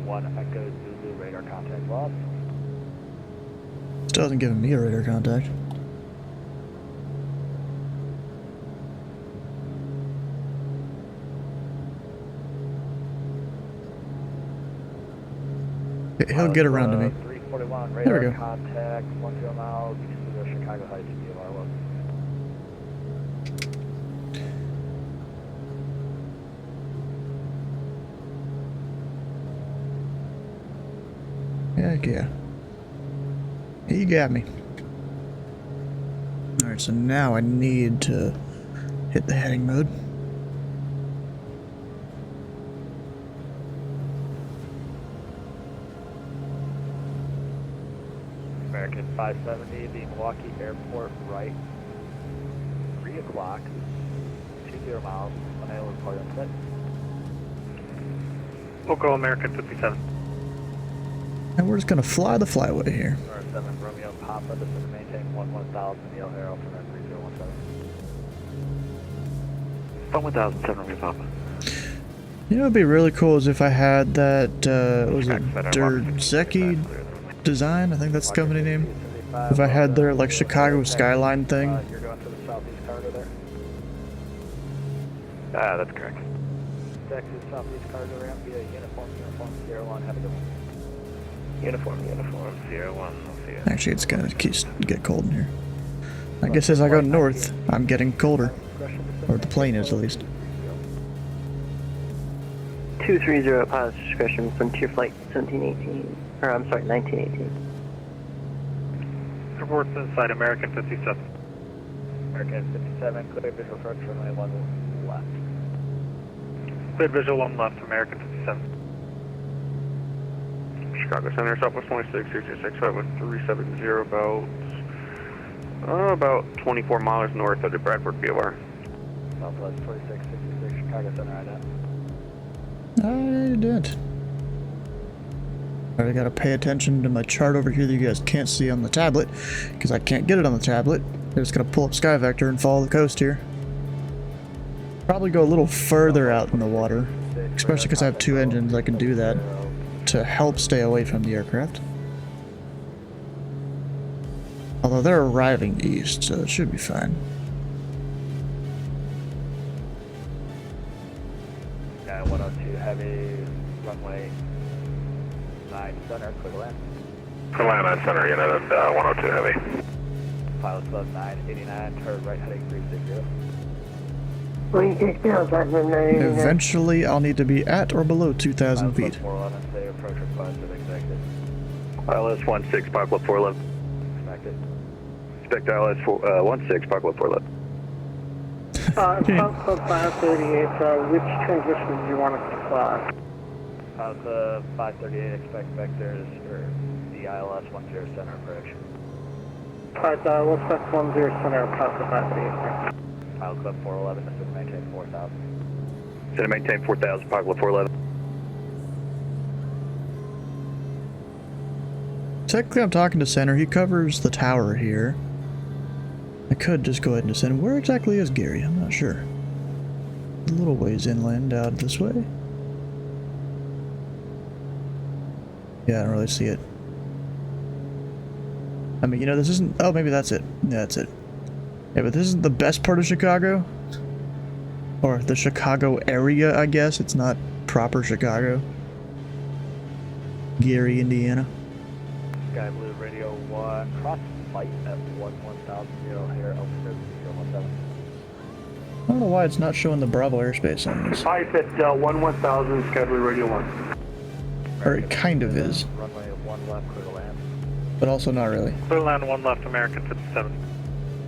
Speaker 12: One Echo Zulu radar contact lost.
Speaker 1: Still hasn't given me a radar contact. He'll get around to me.
Speaker 12: 341 radar
Speaker 1: There we go.
Speaker 12: contact, 10 miles east of the Chicago Heights DLR low.
Speaker 1: Heck yeah. He got me. Alright, so now I need to hit the heading mode.
Speaker 12: American 570, the Milwaukee Airport right, 3 o'clock, 20 miles, 1 hour report on set.
Speaker 13: We'll go American 57.
Speaker 1: And we're just gonna fly the flyway here.
Speaker 12: 7 Romeo Papa, this is maintain 1000, Neil Harrell from 3017.
Speaker 6: 1000, Romeo Papa.
Speaker 1: You know, it'd be really cool is if I had that, was it Derzeki Design? I think that's the company name. If I had their, like, Chicago skyline thing.
Speaker 12: You're going to the southeast corridor there?
Speaker 6: That's correct.
Speaker 12: Texas southeast corridor ramp via uniform, Sierra 1, have a good one.
Speaker 6: Uniform, Sierra 1, I'll see you.
Speaker 1: Actually, it's gonna get cold in here. I guess as I go north, I'm getting colder. Or the plane is, at least.
Speaker 11: 230 pilot's discretion, Frontier Flight 1718. Or, I'm sorry, 1918.
Speaker 12: Reports inside American 57. American 57, clear visual approach runway 1 left. Clear visual 1 left, American 57.
Speaker 3: Chicago Center, Southwest 26, 626, with 370, about 24 miles north of the Bradford BOR.
Speaker 12: Southwest 26, 66, Chicago Center, right now.
Speaker 1: I did. I gotta pay attention to my chart over here that you guys can't see on the tablet, because I can't get it on the tablet. I'm just gonna pull up Sky Vector and follow the coast here. Probably go a little further out in the water, especially because I have 2 engines. I can do that to help stay away from the aircraft. Although they're arriving east, so it should be fine.
Speaker 12: Guy 102 heavy, runway 9 center, clear to land.
Speaker 3: Clear land on center, unit 102 heavy.
Speaker 12: Pilot Club 989, turn right heading 360.
Speaker 1: Eventually, I'll need to be at or below 2,000 feet.
Speaker 12: 411, say approach requested, expected.
Speaker 3: ILS 16, Park Club 411.
Speaker 12: Expected.
Speaker 3: Expect ILS 16, Park Club 411.
Speaker 15: Pilot Club 538, which transition do you want us to fly?
Speaker 12: Pilot Club 538, expect vectors for the ILS 10 center approach.
Speaker 15: Alright, we'll set 10 center, Pilot Club 538.
Speaker 12: Pilot Club 411, this is maintain 4,000.
Speaker 3: Center maintain 4,000, Park Club 411.
Speaker 1: Technically, I'm talking to center. He covers the tower here. I could just go ahead and descend. Where exactly is Gary? I'm not sure. A little ways inland out this way. Yeah, I don't really see it. I mean, you know, this isn't... Oh, maybe that's it. Yeah, that's it. Yeah, but this isn't the best part of Chicago. Or the Chicago area, I guess. It's not proper Chicago. Gary, Indiana.
Speaker 12: Sky Blue Radio 1, cross flight at 11,000 here, altitude 017.
Speaker 1: I don't know why it's not showing the Bravo airspace on this.
Speaker 15: Hi, at 11,000, Sky Blue Radio 1.
Speaker 1: Or it kind of is.
Speaker 12: Runway 1 left, clear to land.
Speaker 1: But also not really.
Speaker 12: Clear land 1 left, American 57.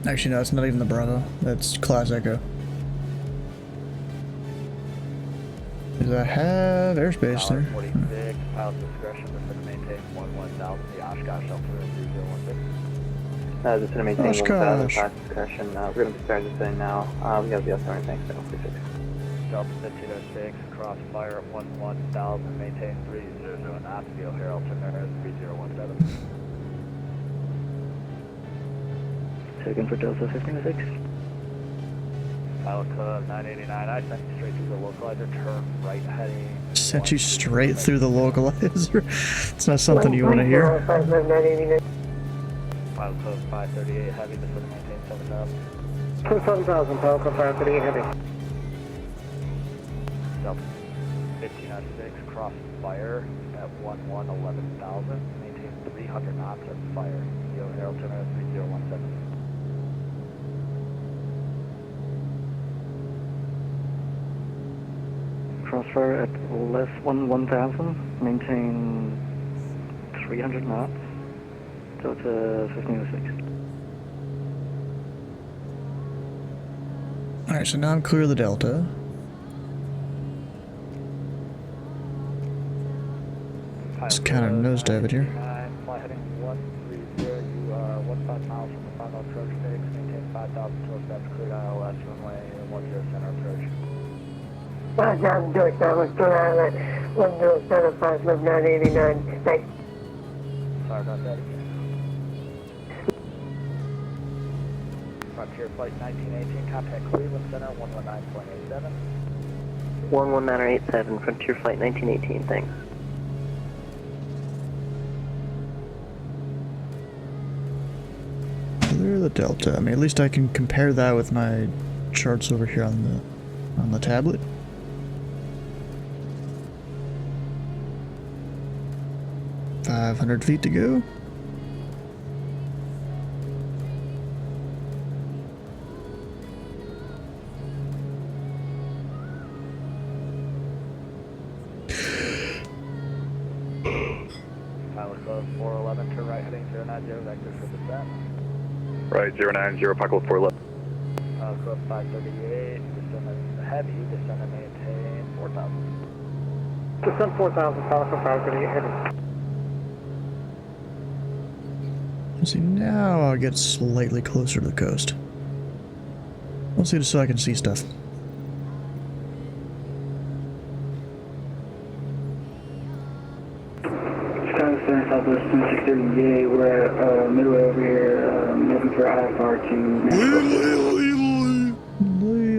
Speaker 1: Actually, no, it's not even the Bravo. That's Class Echo. Does I have airspace there?
Speaker 12: 46, pilot discretion, this is going to maintain 11,000, the Oshkosh Delta 3016.
Speaker 14: This is going to maintain
Speaker 1: Oshkosh.
Speaker 14: 1,000, pilot discretion. We're going to be starting this thing now. We have the SR, thanks, 36.
Speaker 12: Delta 1506, cross fire at 11,000, maintain 300 knots, View here, altimeter 3017.
Speaker 11: Second for Delta 1506.
Speaker 12: Pilot Club 989, I sent you straight through the localizer, turn right heading.
Speaker 1: Sent you straight through the localizer. It's not something you want to hear.
Speaker 12: Pilot Club 538, heavy, this will maintain 7,000.
Speaker 15: 7,000, Pilot Club 538, heavy.
Speaker 12: Delta 1506, cross fire at 11,000, maintain 300 knots at fire. View here, altimeter 3017.
Speaker 11: Crossfire at less 1,000, maintain 300 knots, Delta 1506.
Speaker 1: Alright, so now I'm clear of the Delta. Just kind of nosedive it here.
Speaker 12: Fly heading 130, you are 15 miles from the final approach base, maintain 5,000 till steps, cleared ILS, runway 10 center approach.
Speaker 15: 5,000, George Thomas, clear island, 1075, 989, thanks.
Speaker 12: Sorry about that. Frontier Flight 1918, contact Cleveland Center 119.87.
Speaker 11: 11987, Frontier Flight 1918, thanks.
Speaker 1: Clear the Delta. I mean, at least I can compare that with my charts over here on the tablet. .500 feet to go.
Speaker 12: Club 411, turn right heading 090, vector for descent.
Speaker 3: Right, 090, Pilot 411.
Speaker 12: Club 538, descend heavy, descend and maintain 4,000.
Speaker 15: Descent 4,000, Pilot 538 heading.
Speaker 1: See, now I'll get slightly closer to the coast. Mostly just so I can see stuff.
Speaker 16: Southwest 2630, we're at midway over here, looking for IFR to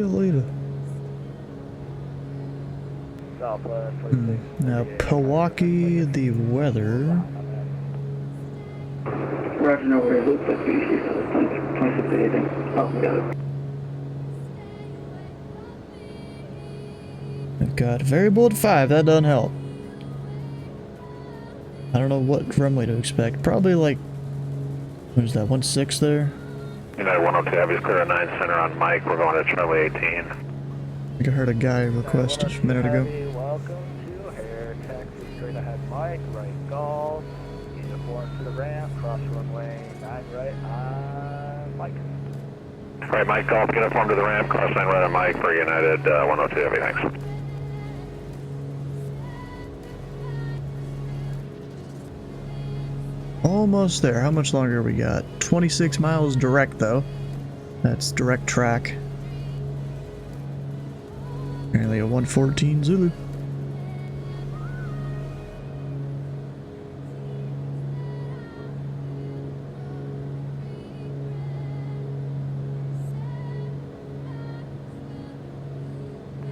Speaker 1: Later.
Speaker 12: Southwest 26.
Speaker 1: Now, Milwaukee, the weather.
Speaker 16: Roger, no worries, looks like we see 2680. Oh, we got it.
Speaker 1: I've got variable at 5, that doesn't help. I don't know what runway to expect. Probably like, what is that, 16 there?
Speaker 3: United 102, Heavy clear at 9 center on Mike. We're going to runway 18.
Speaker 1: I think I heard a guy request a minute ago.
Speaker 12: Welcome to Air Taxi, straight ahead Mike, right golf, uniform to the ramp, cross runway 9 right on Mike.
Speaker 3: Right, Mike, golf, uniform to the ramp, cross 9 right on Mike for United 102, Heavy, thanks.
Speaker 1: Almost there. How much longer we got? 26 miles direct, though. That's direct track. Apparently a 114 Zulu.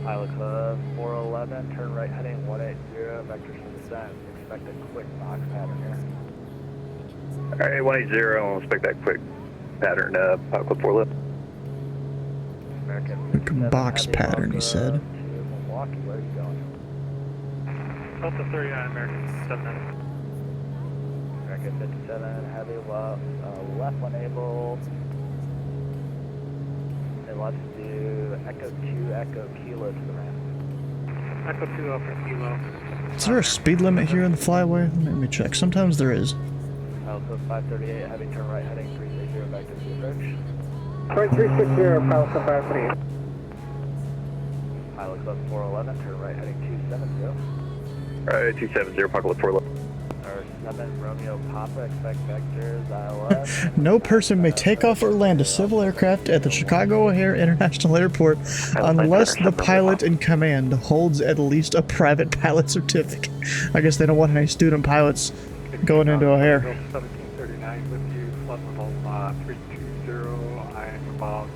Speaker 12: Pilot Club 411, turn right heading 180, vectors for descent. Expect a quick box pattern here.
Speaker 3: Alright, 180, we'll expect that quick pattern, Pilot Club 411.
Speaker 1: Quick box pattern, he said.
Speaker 12: Milwaukee, where are you going?
Speaker 13: Delta 39, American 57.
Speaker 12: American 57, heavy left one able. And let's do Echo 2, Echo Kilo to the ramp.
Speaker 13: Echo 2 up for Kilo.
Speaker 1: Is there a speed limit here in the flyway? Let me check. Sometimes there is.
Speaker 12: Alpha 538, heavy turn right heading 360, back to the approach.
Speaker 15: Point 360, Pilot 538.
Speaker 12: Pilot Club 411, turn right heading 270.
Speaker 3: Alright, 270, Pilot Club 411.
Speaker 12: Or 7 Romeo Papa, expect vectors, ILS.
Speaker 1: No person may take off or land a civil aircraft at the Chicago O'Hare International Airport unless the pilot in command holds at least a private pilot certificate. I guess they don't want any student pilots going into O'Hare.
Speaker 13: 1739 with you, flood level 320. I'm about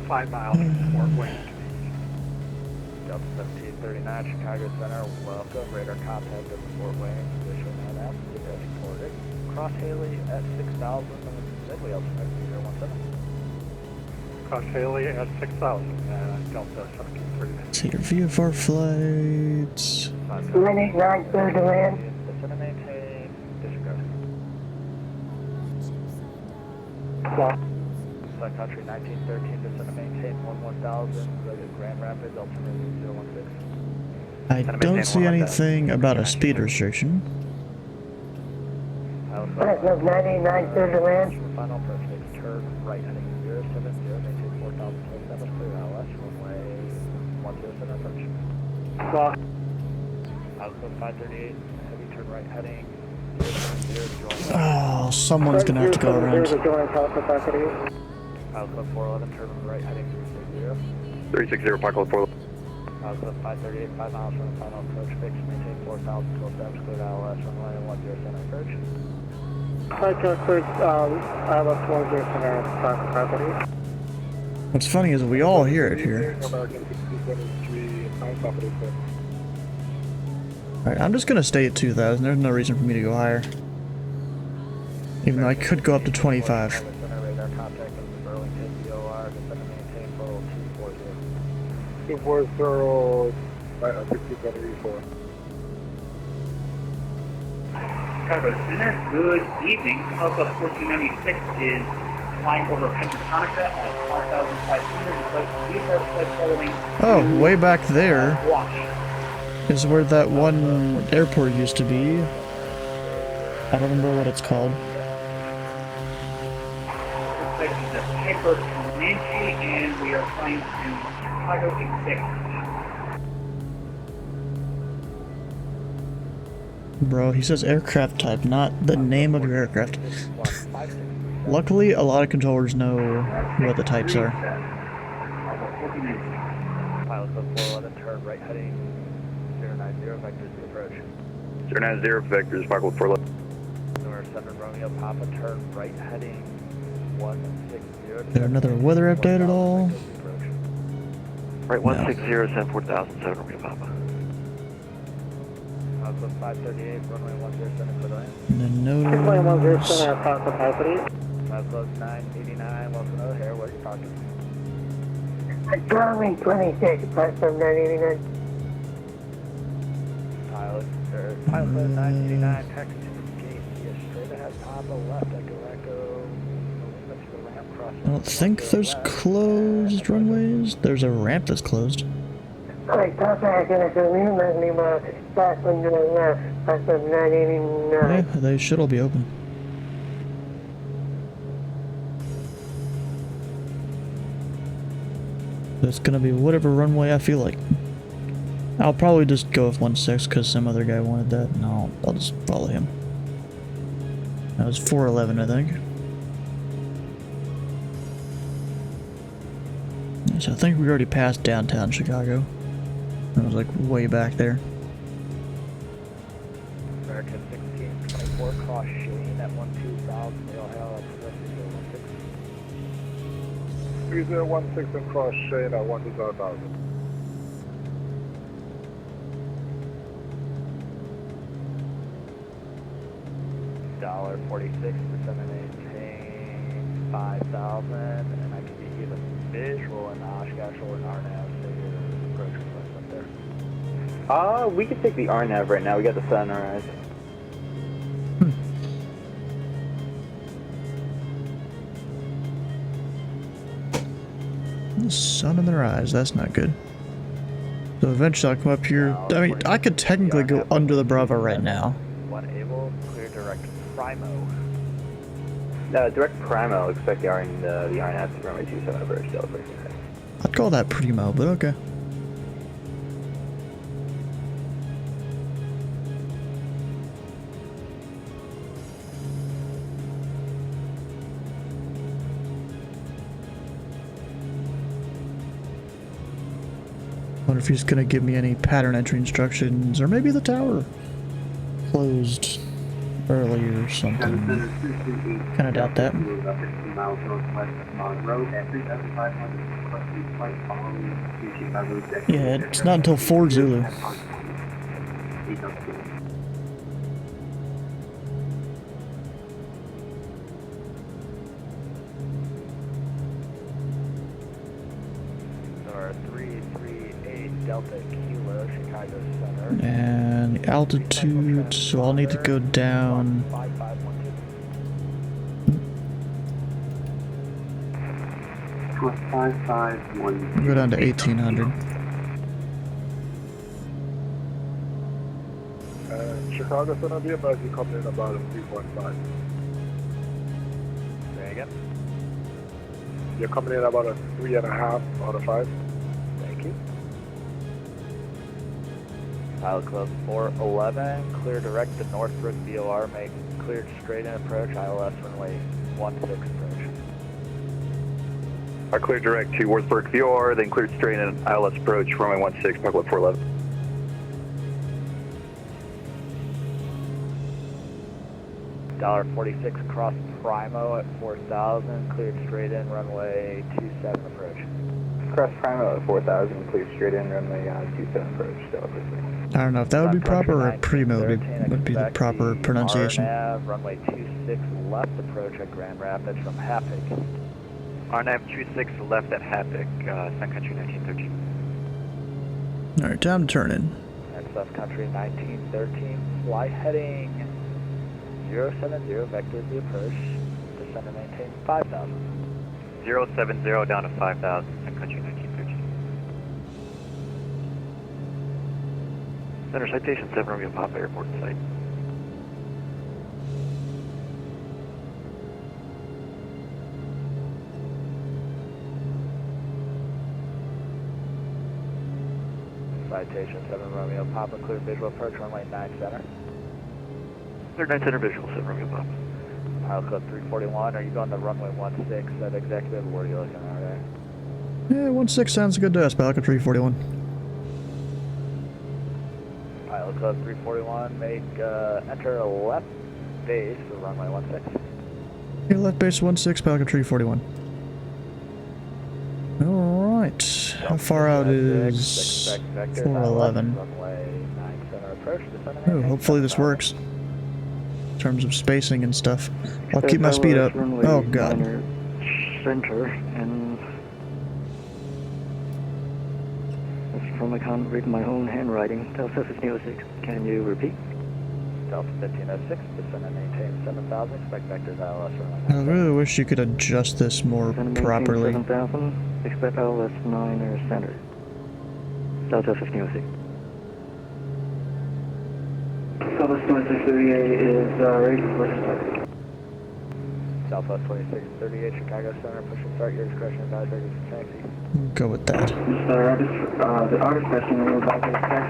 Speaker 13: 5 miles from Fort Wayne.
Speaker 12: Delta 1739, Chicago Center, welcome. Radar contact at Fort Wayne, position and altitude as reported. Cross Haley at 6,000, midway altimeter 017.
Speaker 13: Cross Haley at 6,000, Delta 1739.
Speaker 1: See your VFR flights.
Speaker 15: 189, clear to land.
Speaker 12: Descend and maintain, disregard. Sun Country 1913, descend and maintain 11,000, Grand Rapids, altimeter 016.
Speaker 1: I don't see anything about a speed restriction.
Speaker 15: Pilot 99, clear to land.
Speaker 12: Final approach, take turn right heading 070, maintain 4,027, clear ILS, runway 107 approach.
Speaker 15: Clock.
Speaker 12: Alpha 538, heavy turn right heading 070, join.
Speaker 1: Oh, someone's gonna have to go around.
Speaker 12: Alpha 411, turn right heading 360.
Speaker 3: 360, Pilot Club 411.
Speaker 12: Alpha 538, 5 miles from the final approach, fix, maintain 4,000, 12 steps, clear ILS, runway 107 approach.
Speaker 15: Flight cleared, ILS 107, 538.
Speaker 1: What's funny is we all hear it here. Alright, I'm just gonna stay at 2,000. There's no reason for me to go higher. Even though I could go up to 25.
Speaker 12: Radar contact of the Burlington DOR, descend and maintain total 240.
Speaker 13: 240, 5274.
Speaker 17: Chicago Center, good evening. Alpha 1496 is flying over Pensacola at 5,500.
Speaker 1: Oh, way back there
Speaker 17: Watch.
Speaker 1: is where that one airport used to be. I don't remember what it's called.
Speaker 17: Looks like it's a Piper Comanche, and we are flying to Chicago exact.
Speaker 1: Bro, he says aircraft type, not the name of your aircraft. Luckily, a lot of controllers know what the types are.
Speaker 12: Pilot Club 411, turn right heading 090, vectors to approach.
Speaker 3: 090, vectors, Pilot Club 411.
Speaker 12: North 7 Romeo Papa, turn right heading 160.
Speaker 1: Is there another weather update at all?
Speaker 14: Right, 160, 74000, 7 Romeo Papa.
Speaker 12: Pilot Club 538, runway 107, clear to land.
Speaker 1: And then notice...
Speaker 15: Runway 107, Papa, property.
Speaker 12: Pilot Club 989, welcome to O'Hare, what are you talking?
Speaker 15: Runway 26, platform 989.
Speaker 12: Pilot Club 989, taxi to gate, yes, straight ahead, Papa, left, Echo Echo, to the ramp crossing.
Speaker 1: I don't think there's closed runways. There's a ramp that's closed.
Speaker 15: Alright, Papa, I can assume Lima, platform to the left, platform 989.
Speaker 1: Yeah, they should all be open. It's gonna be whatever runway I feel like. I'll probably just go with 16 because some other guy wanted that, and I'll just follow him. That was 411, I think. So I think we already passed downtown Chicago. It was like way back there.
Speaker 12: American 1624, cross Shane at 12000, they'll have
Speaker 3: 3016 and cross Shane at 12000.
Speaker 12: $46 to maintain 5,000, and I can give you the visual in Oshkosh or an RNAV, so your approach request up there.
Speaker 14: We can take the RNAV right now. We got the sunrise.
Speaker 1: The sun in their eyes, that's not good. So eventually I'll come up here. I mean, I could technically go under the Bravo right now.
Speaker 12: One able, clear direct Primo.
Speaker 14: Direct Primo, expect the RNAV to runway 27 over still.
Speaker 1: I'd call that primo, but okay. Wonder if he's gonna give me any pattern entry instructions, or maybe the tower closed early or something. Kinda doubt that. Yeah, it's not until 4 Zulu.
Speaker 12: Delta Kilo, Chicago Center.
Speaker 1: And the altitude, so I'll need to go down. Go down to 1800.
Speaker 3: Chicago Center, be advised you coming in about a 3.5.
Speaker 12: Say again?
Speaker 3: You're coming in about a 3.5 out of 5.
Speaker 12: Thank you. Pilot Club 411, clear direct to Northbrook VOR, make cleared straight in approach, ILS runway 16 approach.
Speaker 3: I cleared direct to Northbrook VOR, then cleared straight in ILS approach, runway 16, Pilot Club 411.
Speaker 12: $46 across Primo at 4,000, cleared straight in runway 27 approach.
Speaker 14: Cross Primo at 4,000, cleared straight in runway 27 approach, still
Speaker 1: I don't know if that would be proper or primo would be the proper pronunciation.
Speaker 12: RNAV, runway 26 left approach at Grand Rapids from Happic.
Speaker 14: RNAV 26 left at Happic, Sun Country 1913.
Speaker 1: Alright, time to turn in.
Speaker 12: And Sun Country 1913, fly heading 070, vector the approach, descend and maintain 5,000.
Speaker 14: 070 down to 5,000, Sun Country 1913. Center Citation 7 Romeo Papa Airport site.
Speaker 12: Citation 7 Romeo Papa, clear visual approach runway 9 center.
Speaker 14: Clear 9 center visual, 7 Romeo Papa.
Speaker 12: Pilot Club 341, are you going to runway 16 at executive, or are you looking at there?
Speaker 1: Yeah, 16 sounds good to us, Pelican 341.
Speaker 12: Pilot Club 341, make enter left base for runway 16.
Speaker 1: Yeah, left base 16, Pelican 341. Alright, how far out is 411?
Speaker 12: Runway 9 center approach,
Speaker 1: Oh, hopefully this works. In terms of spacing and stuff. I'll keep my speed up. Oh god.
Speaker 16: Center, and that's from my own handwriting. Delta 1506, can you repeat?
Speaker 12: Delta 1506, descend and maintain 7000, expect vectors ILS
Speaker 1: I really wish you could adjust this more properly.
Speaker 16: 7000, expect ILS 9 or center. Delta 1506. Southwest 2638 is ready for start.
Speaker 12: Southwest 2638, Chicago Center, push and start, your discretion advisory to taxi.
Speaker 1: Go with that.
Speaker 16: The other question we're about to tax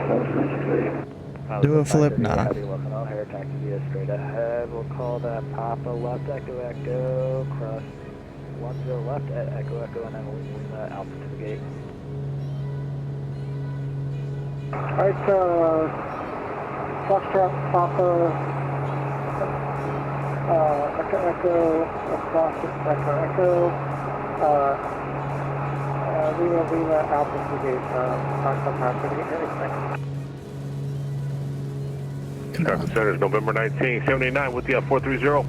Speaker 1: Do a flip, nah.
Speaker 12: Air taxi via straight ahead, we'll call that Papa left, Echo Echo, cross 10 left at Echo Echo, and then we'll move that Alpha to the gate.
Speaker 15: Alright, Foxtrot, Papa, Echo Echo, across Echo Echo, Lima Alpha to the gate, Foxtrot, to the gate,
Speaker 3: Traffic Center is November 19, 79 with the 430.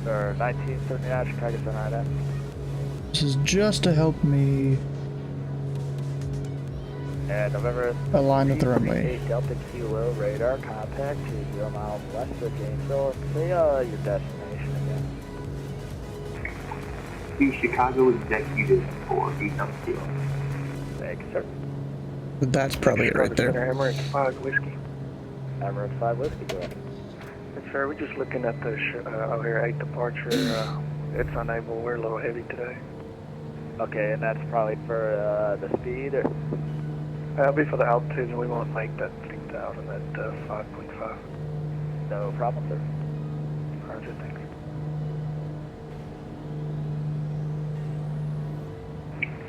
Speaker 12: Sir, 1979, Chicago Center, right.
Speaker 1: This is just to help me
Speaker 12: And November
Speaker 1: align with the runway.
Speaker 12: Delta Kilo radar contact 20 miles west of Gainesville. Say your destination again.
Speaker 14: To Chicago Executive for BW.
Speaker 12: Thank you, sir.
Speaker 1: That's probably it right there.
Speaker 15: Emirates 5 Whiskey.
Speaker 12: Emirates 5 Whiskey, go ahead.
Speaker 15: Sir, we're just looking at the O'Hare 8 departure. It's unable, we're a little heavy today.
Speaker 12: Okay, and that's probably for the speed? Or?
Speaker 15: That'll be for the altitude, and we won't make that 3,000 at 5.5.
Speaker 12: No problem, sir.
Speaker 15: Roger, thanks.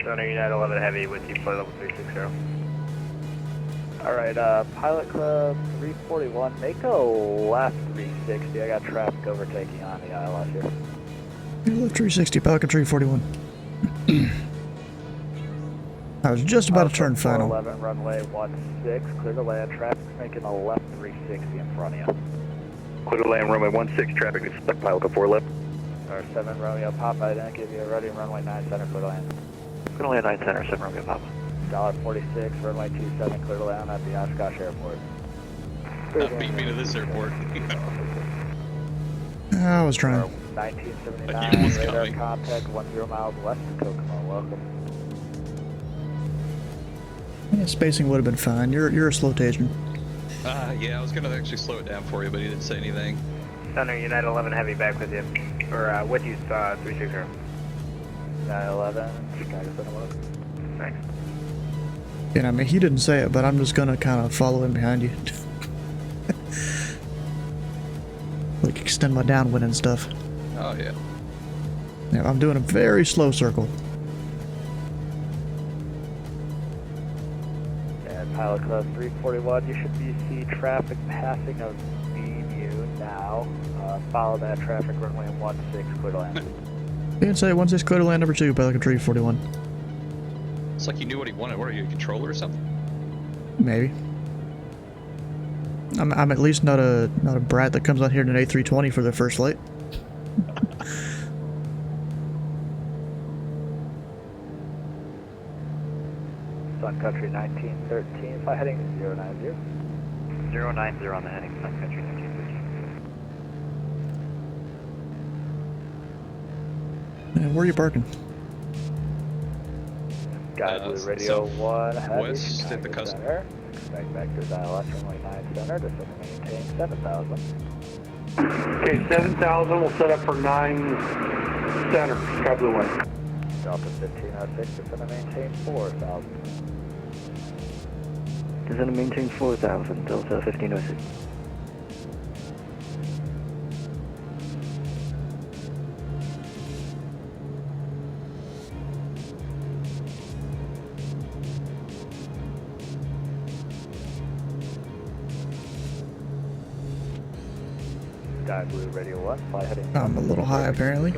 Speaker 4: Center United 11 Heavy with you, flight level 360.
Speaker 12: Alright, Pilot Club 341, make a left 360. I got traffic overtaking on the ILS here.
Speaker 1: Left 360, Pelican 341. I was just about to turn final.
Speaker 12: 11 runway 16, clear to land, traffic's making a left 360 in front of you.
Speaker 3: Clear to land, runway 16, traffic, expect Pilot Club 411.
Speaker 12: Or 7 Romeo Papa, I didn't give you a ready, runway 9 center, clear to land.
Speaker 14: Clear to land 9 center, 7 Romeo Papa.
Speaker 12: $46, runway 27, clear to land at the Oshkosh Airport.
Speaker 8: Beat me to this airport.
Speaker 1: I was trying.
Speaker 12: 1979, radar contact 10 miles west of Kokomo, welcome.
Speaker 1: Yeah, spacing would have been fine. You're a slow taser.
Speaker 8: Yeah, I was gonna actually slow it down for you, but he didn't say anything.
Speaker 4: Center United 11 Heavy back with you. Or with you, 360.
Speaker 12: 911, Chicago Center, welcome.
Speaker 4: Thanks.
Speaker 1: Yeah, I mean, he didn't say it, but I'm just gonna kind of follow him behind you. Like, extend my downwind and stuff.
Speaker 8: Oh, yeah.
Speaker 1: Yeah, I'm doing a very slow circle.
Speaker 12: And Pilot Club 341, you should see traffic passing of you now. Follow that traffic, runway 16, clear to land.
Speaker 1: Didn't say 16, clear to land number 2, Pelican 341.
Speaker 8: It's like you knew what he wanted. What are you, a controller or something?
Speaker 1: Maybe. I'm at least not a brat that comes out here in an A320 for their first flight.
Speaker 12: Sun Country 1913, fly heading 090.
Speaker 4: 090 on the heading, Sun Country 1913.
Speaker 1: Where are you parking?
Speaker 12: Sky Blue Radio 1, heavy,
Speaker 8: west
Speaker 12: Chicago
Speaker 8: at the cusp.
Speaker 12: Center. Expect vectors ILS runway 9 center, descend and maintain 7000.
Speaker 13: Okay, 7,000. We'll set up for 9 center. Sky Blue 1.
Speaker 12: Delta 1506, descend and maintain 4,000.
Speaker 11: Descend and maintain 4,000, Delta 1506.
Speaker 12: Sky Blue Radio 1, fly heading.
Speaker 1: I'm a little high apparently.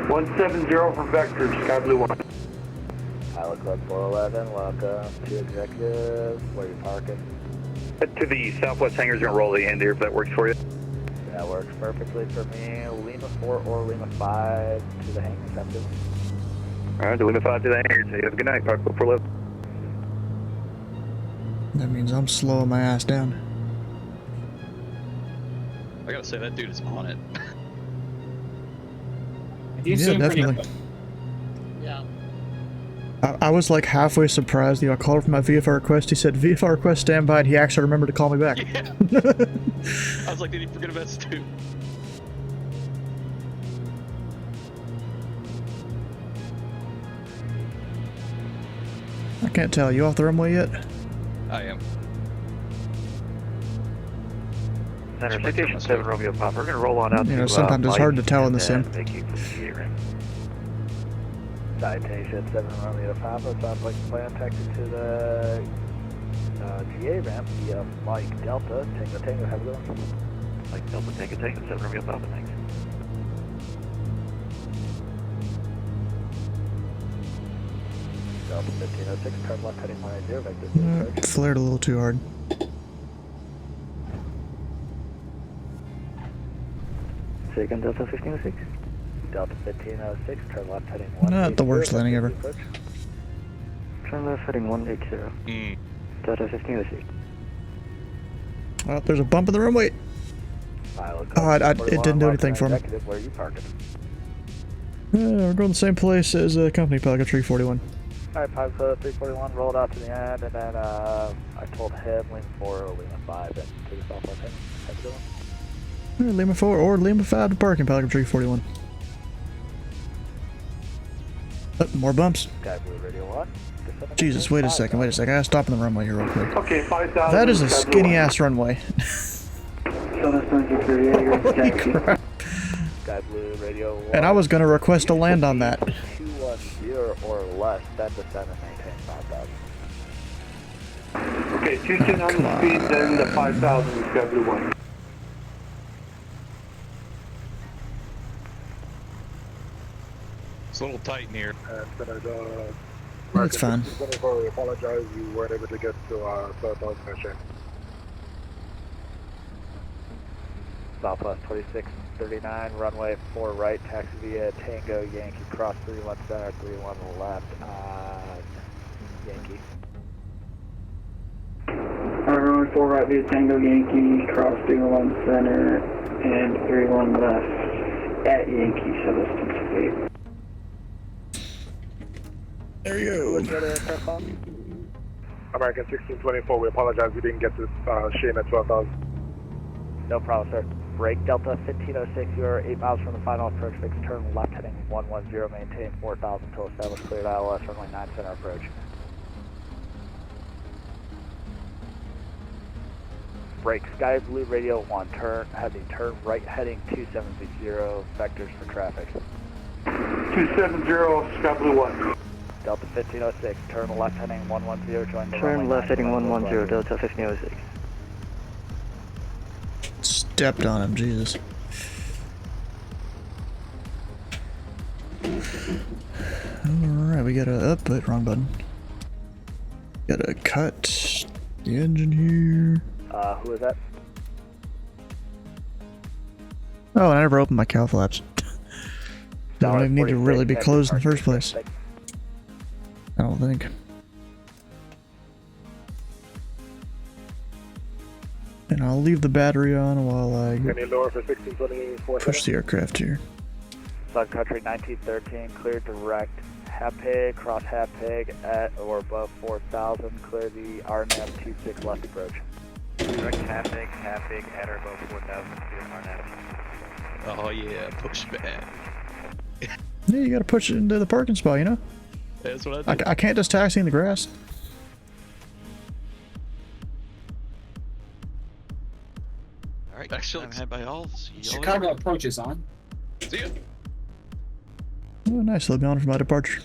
Speaker 13: 170 for Vector, Sky Blue 1.
Speaker 12: Pilot Club 411, welcome to executive. Where are you parking?
Speaker 18: To the southwest hangars, gonna roll the end here if that works for you.
Speaker 12: That works perfectly for me. Lima 4 or Lima 5 to the hangar center.
Speaker 18: Alright, Lima 5 to the hangars. Have a good night, Park 411.
Speaker 1: That means I'm slowing my ass down.
Speaker 8: I gotta say, that dude is on it.
Speaker 1: Yeah, definitely.
Speaker 7: Yeah.
Speaker 1: I was like halfway surprised. I called from my VFR request. He said VFR request standby, and he actually remembered to call me back.
Speaker 8: Yeah. I was like, did he forget about Stu?
Speaker 1: I can't tell. You off the runway yet?
Speaker 8: I am.
Speaker 18: Center, Citation 7 Romeo Pop. We're gonna roll on out
Speaker 1: You know,
Speaker 18: to
Speaker 1: sometimes it's hard to tell in the sim.
Speaker 18: vacate from the gate ramp.
Speaker 12: Citation 7 Romeo Papa, sounds like the plan taxi to the GA ramp via Mike Delta, Tango, have a good one.
Speaker 18: Mike Delta, Tango, 7 Romeo Papa, thanks.
Speaker 12: Delta 1506, turn left heading 180, vector 0.
Speaker 1: Flared a little too hard.
Speaker 11: Second Delta 1506.
Speaker 12: Delta 1506, turn left heading 180.
Speaker 1: Not the worst landing ever.
Speaker 11: Turn left heading 180. Delta 1506.
Speaker 1: Oh, there's a bump in the runway. Oh, it didn't do anything for me.
Speaker 12: Where are you parking?
Speaker 1: We're going the same place as company Pelican 341.
Speaker 12: Alright, Pilot 341 rolled out to the end, and then I told him Lima 4 or Lima 5 and to the southwest heading. Have a good one.
Speaker 1: Lima 4 or Lima 5 to parking Pelican 341. Oh, more bumps.
Speaker 12: Sky Blue Radio 1.
Speaker 1: Jesus, wait a second. I gotta stop in the runway here real quick.
Speaker 13: Okay, 5,000.
Speaker 1: That is a skinny ass runway. Holy crap.
Speaker 12: Sky Blue Radio 1.
Speaker 1: And I was gonna request to land on that.
Speaker 12: 210 or less, then descend and maintain 5,000.
Speaker 13: Okay, 210 on the speed, then the 5,000 Sky Blue 1.
Speaker 8: It's a little tight in here.
Speaker 1: That's fine.
Speaker 19: We apologize, you weren't able to get to Southwest Mission.
Speaker 12: Southwest 2639, runway 4 right, taxi via Tango Yankee, cross 31 center, 31 left on Yankee.
Speaker 16: Runway 4 right via Tango Yankee, cross 31 center, and 31 left at Yankee, so distance 8.
Speaker 1: There you go.
Speaker 19: American 1624, we apologize, we didn't get to Shane at 12,000.
Speaker 12: No problem, sir. Break Delta 1506, you are 8 miles from the final approach, fixed turn left heading 110, maintain 4,000 till established cleared ILS, runway 9 center approach. Break Sky Blue Radio 1, turn right heading 2760, vectors for traffic.
Speaker 13: 270 Sky Blue 1.
Speaker 12: Delta 1506, turn left heading 110, join the
Speaker 11: Turn left heading 110, Delta 1506.
Speaker 1: Stepped on him, Jesus. Alright, we gotta wait, wrong button. Gotta cut the engine here.
Speaker 12: Who is that?
Speaker 1: Oh, and I never opened my cow flaps. Don't even need to really be closed in the first place. I don't think. And I'll leave the battery on while I
Speaker 19: Any lower for 1624?
Speaker 1: push the aircraft here.
Speaker 12: Sun Country 1913, clear direct Hapig, cross Hapig at or above 4,000, clear the RNAV 26 left approach. direct half big at or above 4,000 feet of RNAV.
Speaker 8: Oh yeah, push back.
Speaker 1: Yeah, you gotta push it into the parking spot, you know?
Speaker 8: That's what I do.
Speaker 1: I can't just taxi in the grass.
Speaker 2: Alright,
Speaker 8: Actually,
Speaker 2: I'm had by all. See y'all
Speaker 5: Chicago approach is on.
Speaker 8: See ya.
Speaker 1: Oh, nice. They'll be on for my departure.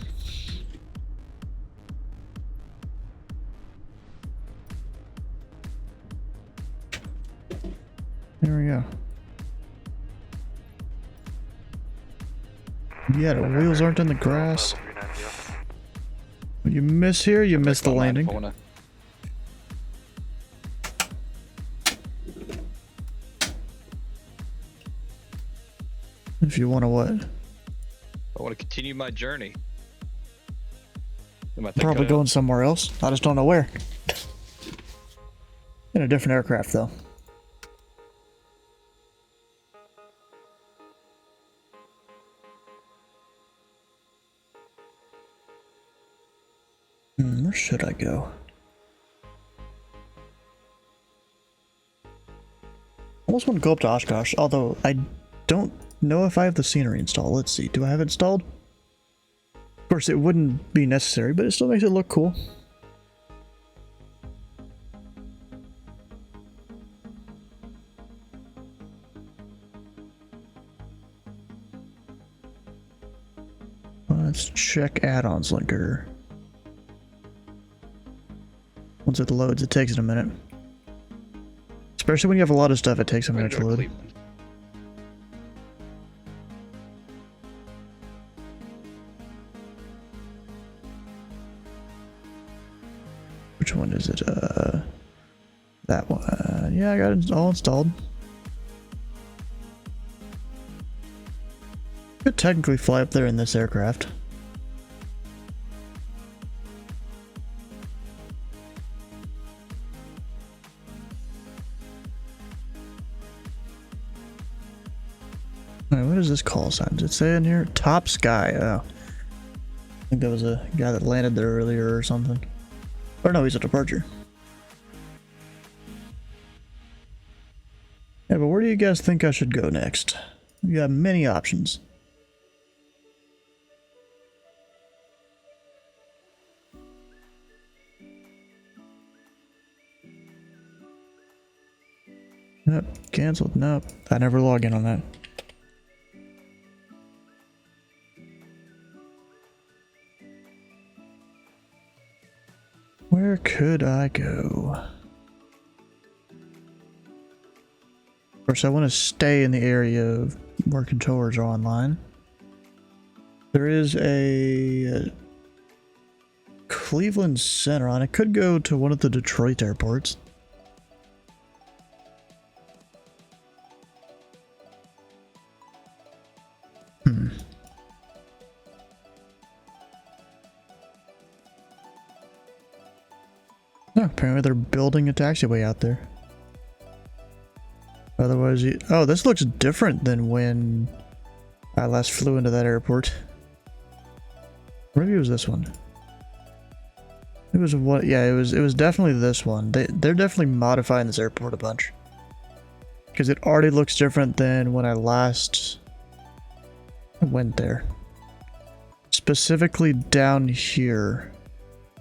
Speaker 1: There we go. Yeah, the wheels aren't in the grass. When you miss here, you miss the landing. If you want to what?
Speaker 8: I want to continue my journey.
Speaker 1: Probably going somewhere else. I just don't know where. In a different aircraft, though. Where should I go? I almost want to go up to Oshkosh, although I don't know if I have the scenery installed. Let's see. Do I have it installed? Of course, it wouldn't be necessary, but it still makes it look cool. Let's check add-ons linker. Once it loads, it takes it a minute. Especially when you have a lot of stuff, it takes a minute to load. Which one is it? That one. Yeah, I got it all installed. Could technically fly up there in this aircraft. Alright, what is this call sign? Does it say in here? Top Sky. Oh. I think that was a guy that landed there earlier or something. Or no, he's a departure. Yeah, but where do you guys think I should go next? We got many options. Nope, canceled. Nope, I never log in on that. Where could I go? Of course, I want to stay in the area where controllers are online. There is a Cleveland Center on. It could go to one of the Detroit airports. No, apparently they're building a taxiway out there. Otherwise, oh, this looks different than when I last flew into that airport. Maybe it was this one. It was what? Yeah, it was definitely this one. They're definitely modifying this airport a bunch because it already looks different than when I last went there. Specifically down here.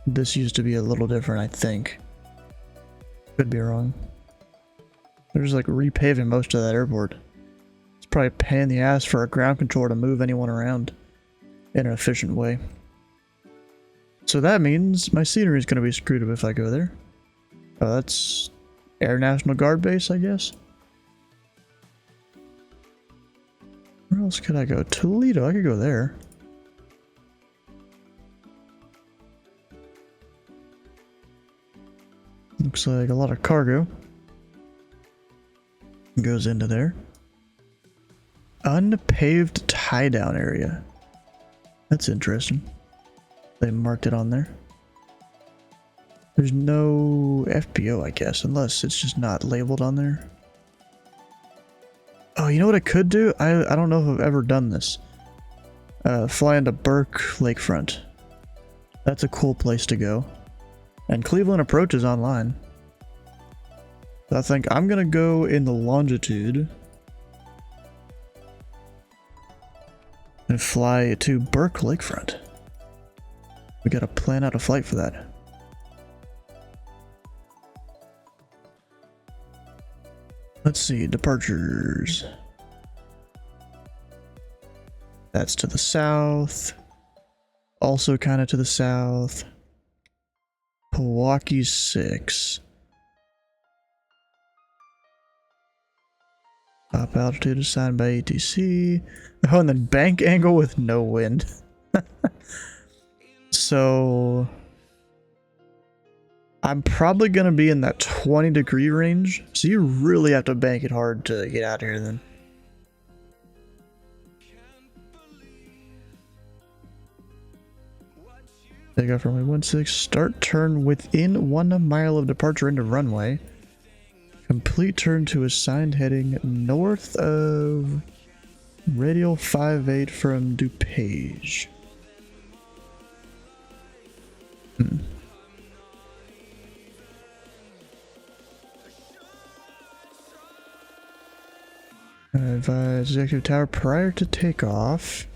Speaker 1: This used to be a little different, I think. Could be wrong. They're just like repaving most of that airport. It's probably a pain in the ass for a ground controller to move anyone around in an efficient way. So that means my scenery is going to be screwed up if I go there. Oh, that's Air National Guard base, I guess. Where else could I go? Toledo, I could go there. Looks like a lot of cargo goes into there. Unpaved tie-down area. That's interesting. They marked it on there. There's no FBO, I guess, unless it's just not labeled on there. Oh, you know what I could do? I don't know if I've ever done this. Fly into Burke lakefront. That's a cool place to go. And Cleveland approach is online. I think I'm gonna go in the longitude and fly to Burke Lakefront. We gotta plan out a flight for that. Let's see, departures. That's to the south. Also kind of to the south. Milwaukee 6. Top altitude assigned by ATC. Oh, and then bank angle with no wind. So I'm probably going to be in that 20-degree range. So you really have to bank it hard to get out of here then. Take off runway 16. Start turn within 1 mile of departure into runway. Complete turn to assigned heading north of radial 58 from DuPage. Advise executive tower prior to takeoff.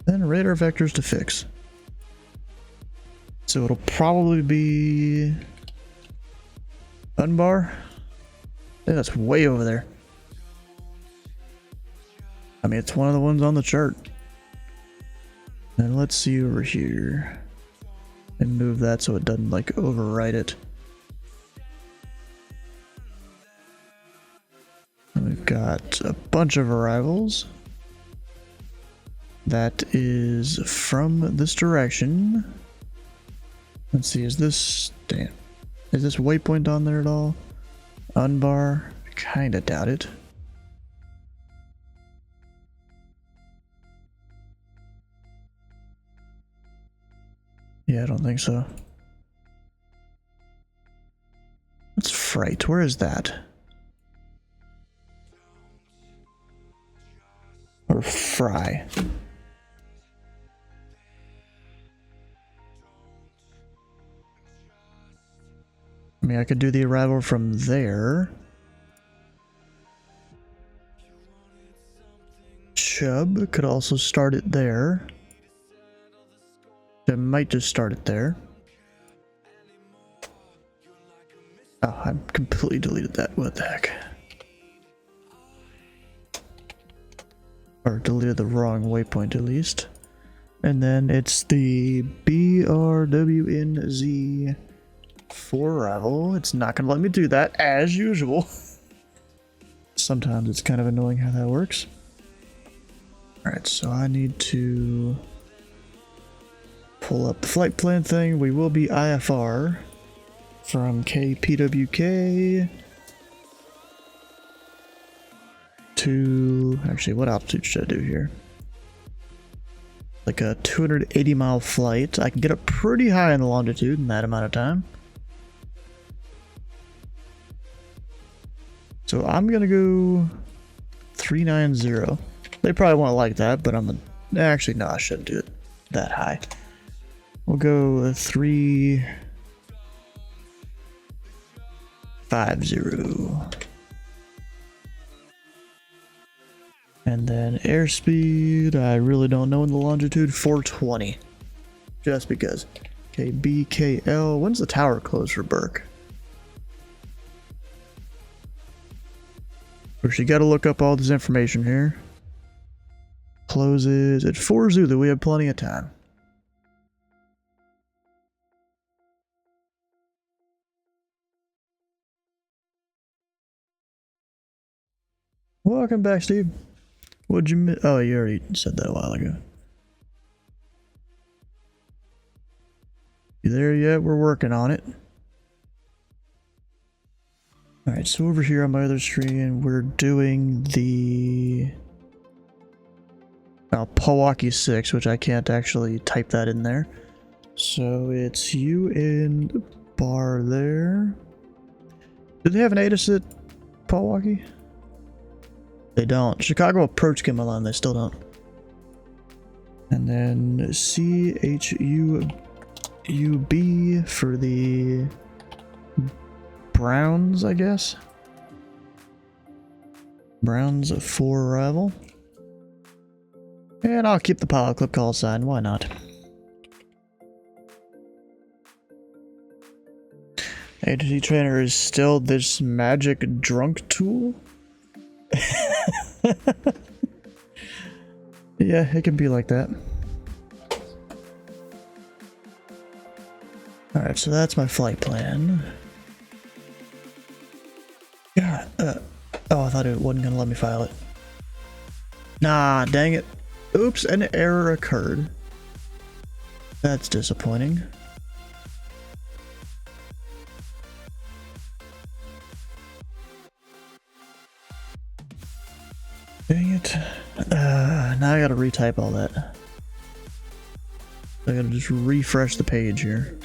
Speaker 1: Then radar vectors to fix. So it'll probably be Unbar. I think that's way over there. I mean, it's one of the ones on the chart. And let's see over here. And move that so it doesn't like overwrite it. And we've got a bunch of arrivals. That is from this direction. Let's see, is this... Damn. Is this waypoint on there at all? Unbar? Kinda doubt it. Yeah, I don't think so. What's Fright? Where is that? Or Fry? I mean, I could do the arrival from there. Chubb could also start it there. I might just start it there. Oh, I completely deleted that. What the heck? Or deleted the wrong waypoint at least. And then it's the BRWNZ 4 arrival. It's not going to let me do that as usual. Sometimes it's kind of annoying how that works. Alright, so I need to pull up the flight plan thing. We will be IFR from KPWK to... Actually, what altitude should I do here? Like a 280-mile flight. I can get up pretty high in the longitude in that amount of time. So I'm gonna go 390. They probably won't like that, but I'm gonna... Actually, no, I shouldn't do it that high. We'll go 350. And then airspeed, I really don't know in the longitude, 420. Just because. KBKL, when's the tower close for Burke? Of course, you gotta look up all this information here. Closes at 4 Zulu, we have plenty of time. Welcome back, Steve. What'd you miss? Oh, you already said that a while ago. You there yet? We're working on it. Alright, so over here on my other screen, we're doing the... Milwaukee 6, which I can't actually type that in there. So it's UN bar there. Do they have an ATIS at Milwaukee? They don't. Chicago approach came along, they still don't. And then CHUB for the Browns, I guess. Browns for arrival. And I'll keep the pilot clip call sign, why not? ATC trainer is still this magic drunk tool? Yeah, it can be like that. Alright, so that's my flight plan. Yeah, oh, I thought it wasn't gonna let me file it. Nah, dang it. Oops, an error occurred. That's disappointing. Dang it. Now I gotta retype all that. I gotta just refresh the page here.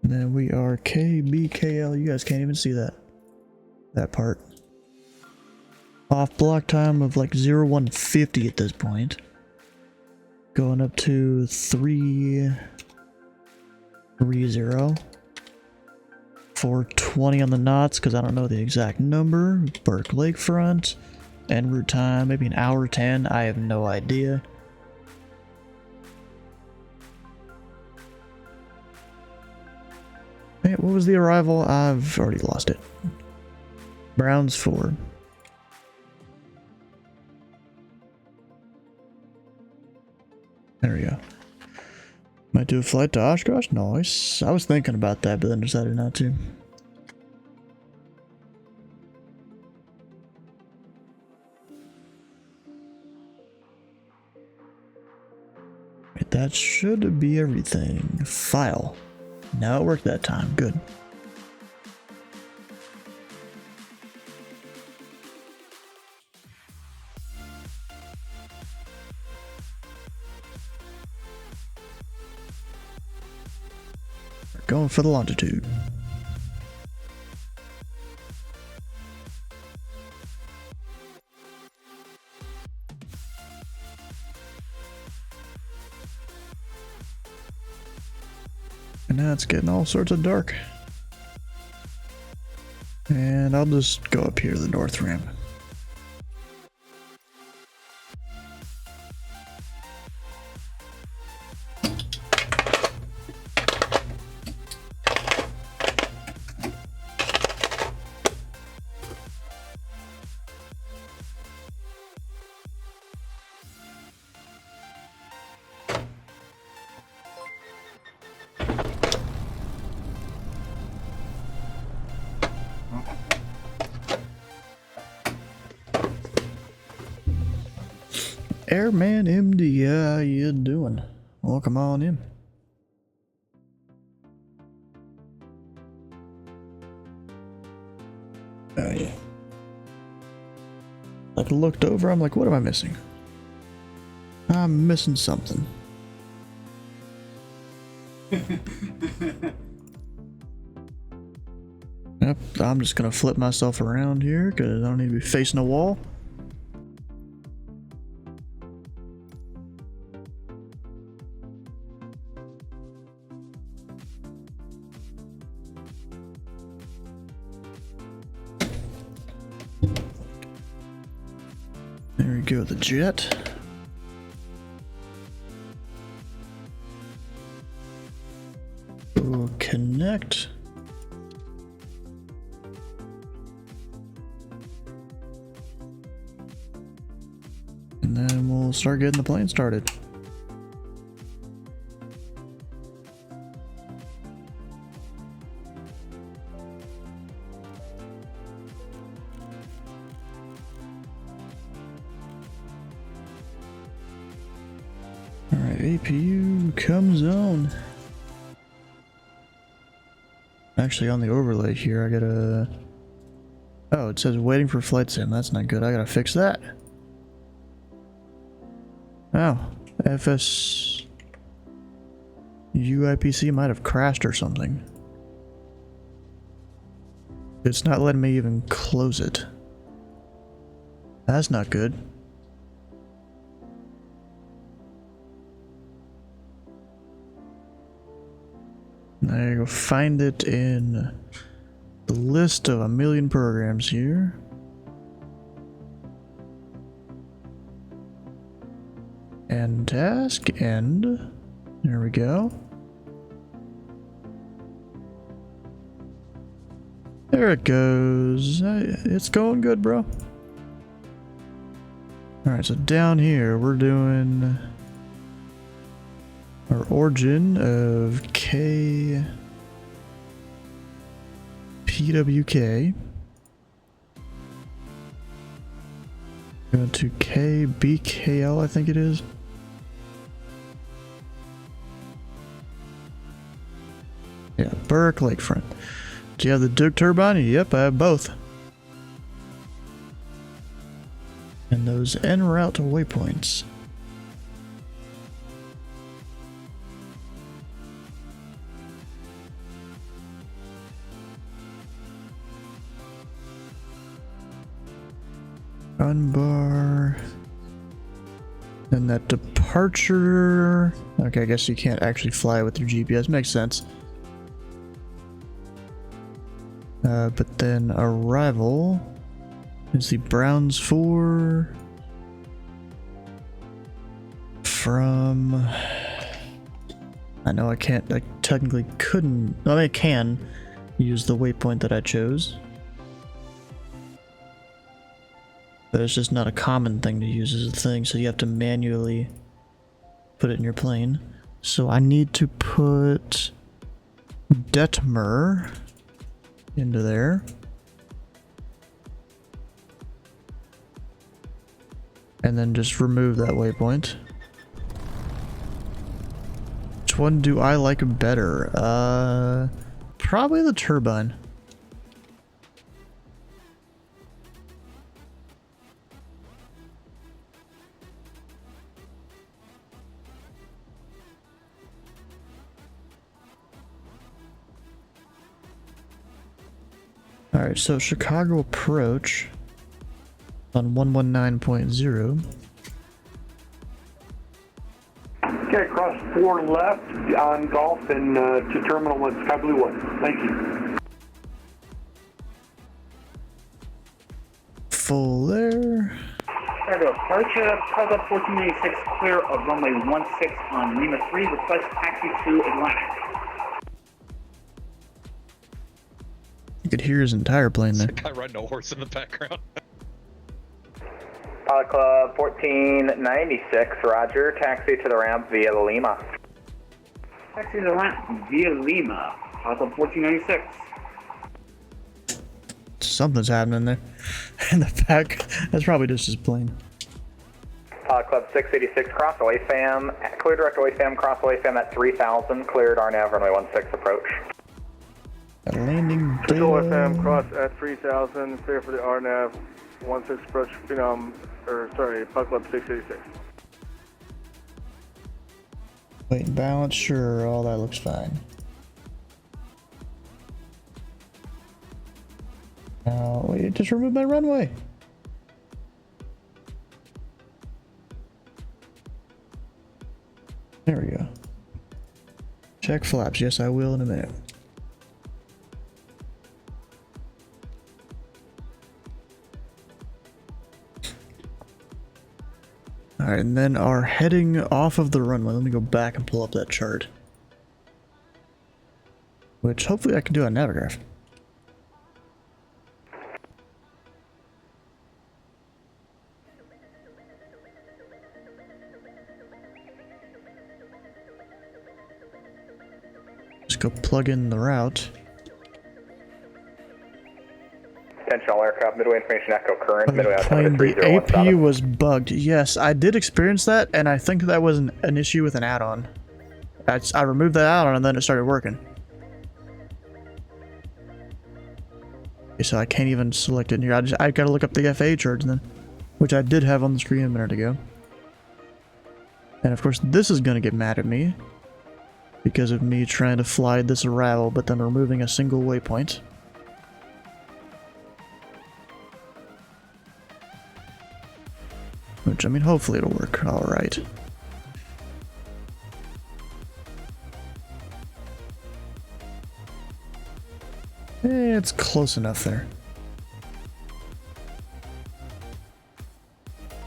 Speaker 1: And then we are KBKL. You guys can't even see that part. Off block time of like 0150 at this point. Going up to 330. 420 on the knots because I don't know the exact number. Burke lakefront. En route time, maybe an hour 10. I have no idea. Hey, what was the arrival? I've already lost it. Browns 4. There we go. Might do a flight to Oshkosh? Nice. I was thinking about that, but then decided not to. Wait, that should be everything. File. Now it worked that time. Good. Going for the longitude. And now it's getting all sorts of dark. And I'll just go up here to the north ramp. Airman MD, how you doing? Welcome on in. Oh yeah. Like I looked over, I'm like, what am I missing? I'm missing something. Yep, I'm just gonna flip myself around here because I don't need to be facing a wall. There we go, the jet. We'll connect. And then we'll start getting the plane started. Alright, APU comes on. Actually, on the overlay here, I gotta... Oh, it says waiting for flight sim. That's not good. I gotta fix that. Oh, FS UIPC might have crashed or something. It's not letting me even close it. That's not good. I go find it in the list of a million programs here. And task end. There we go. There it goes. It's going good, bro. Alright, so down here we're doing our origin of KPWK. Going to KBKL, I think it is. Yeah, Burke, lakefront. Do you have the Duke turbine? Yep, I have both. And those en route waypoints. Unbar. And that departure. Okay, I guess you can't actually fly with your GPS. Makes sense. But then arrival is the Browns 4 from. I know I can't. I technically couldn't. Well, I can use the waypoint that I chose. But it's just not a common thing to use as a thing, so you have to manually put it in your plane. So I need to put Detmer into there. And then just remove that waypoint. Which one do I like better? Probably the turbine. Alright, so Chicago approach on 119.0.
Speaker 16: Okay, cross 4 left on Golf and to terminal at Sky Blue 1. Thank you.
Speaker 1: Full there.
Speaker 17: Chicago departure, Chicago 1496 clear of runway 16 on Lima 3, request taxi to Atlantic.
Speaker 1: You could hear his entire plane there.
Speaker 8: There's a guy riding a horse in the background.
Speaker 14: Pilot Club 1496, roger. Taxi to the ramp via Lima.
Speaker 17: Taxi to the ramp via Lima, Pilot Club 1496.
Speaker 1: Something's happening there. In the back. That's probably just his plane.
Speaker 14: Pilot Club 686, cross away FAM. Clear direct away FAM, cross away FAM at 3000. Cleared RNAV runway 16 approach.
Speaker 1: A landing
Speaker 19: Go FM, cross at 3000, clear for the RNAV, 16 approach, Phenom, or sorry, Pilot Club 686.
Speaker 1: Weight and balance, sure, all that looks fine. Now, wait, just remove my runway. There we go. Check flaps, yes I will in a minute. Alright, and then our heading off of the runway. Let me go back and pull up that chart. Which hopefully I can do on Navigraph. Just go plug in the route.
Speaker 14: Intentional aircraft, midway information echo current, midway
Speaker 1: Plane, the AP was bugged. Yes, I did experience that, and I think that was an issue with an add-on. I removed that add-on and then it started working. Okay, so I can't even select it in here. I gotta look up the FAA charts then, which I did have on the screen a minute ago. And of course, this is gonna get mad at me because of me trying to fly this arrival, but then removing a single waypoint. which, I mean, hopefully it'll work alright. It's close enough there.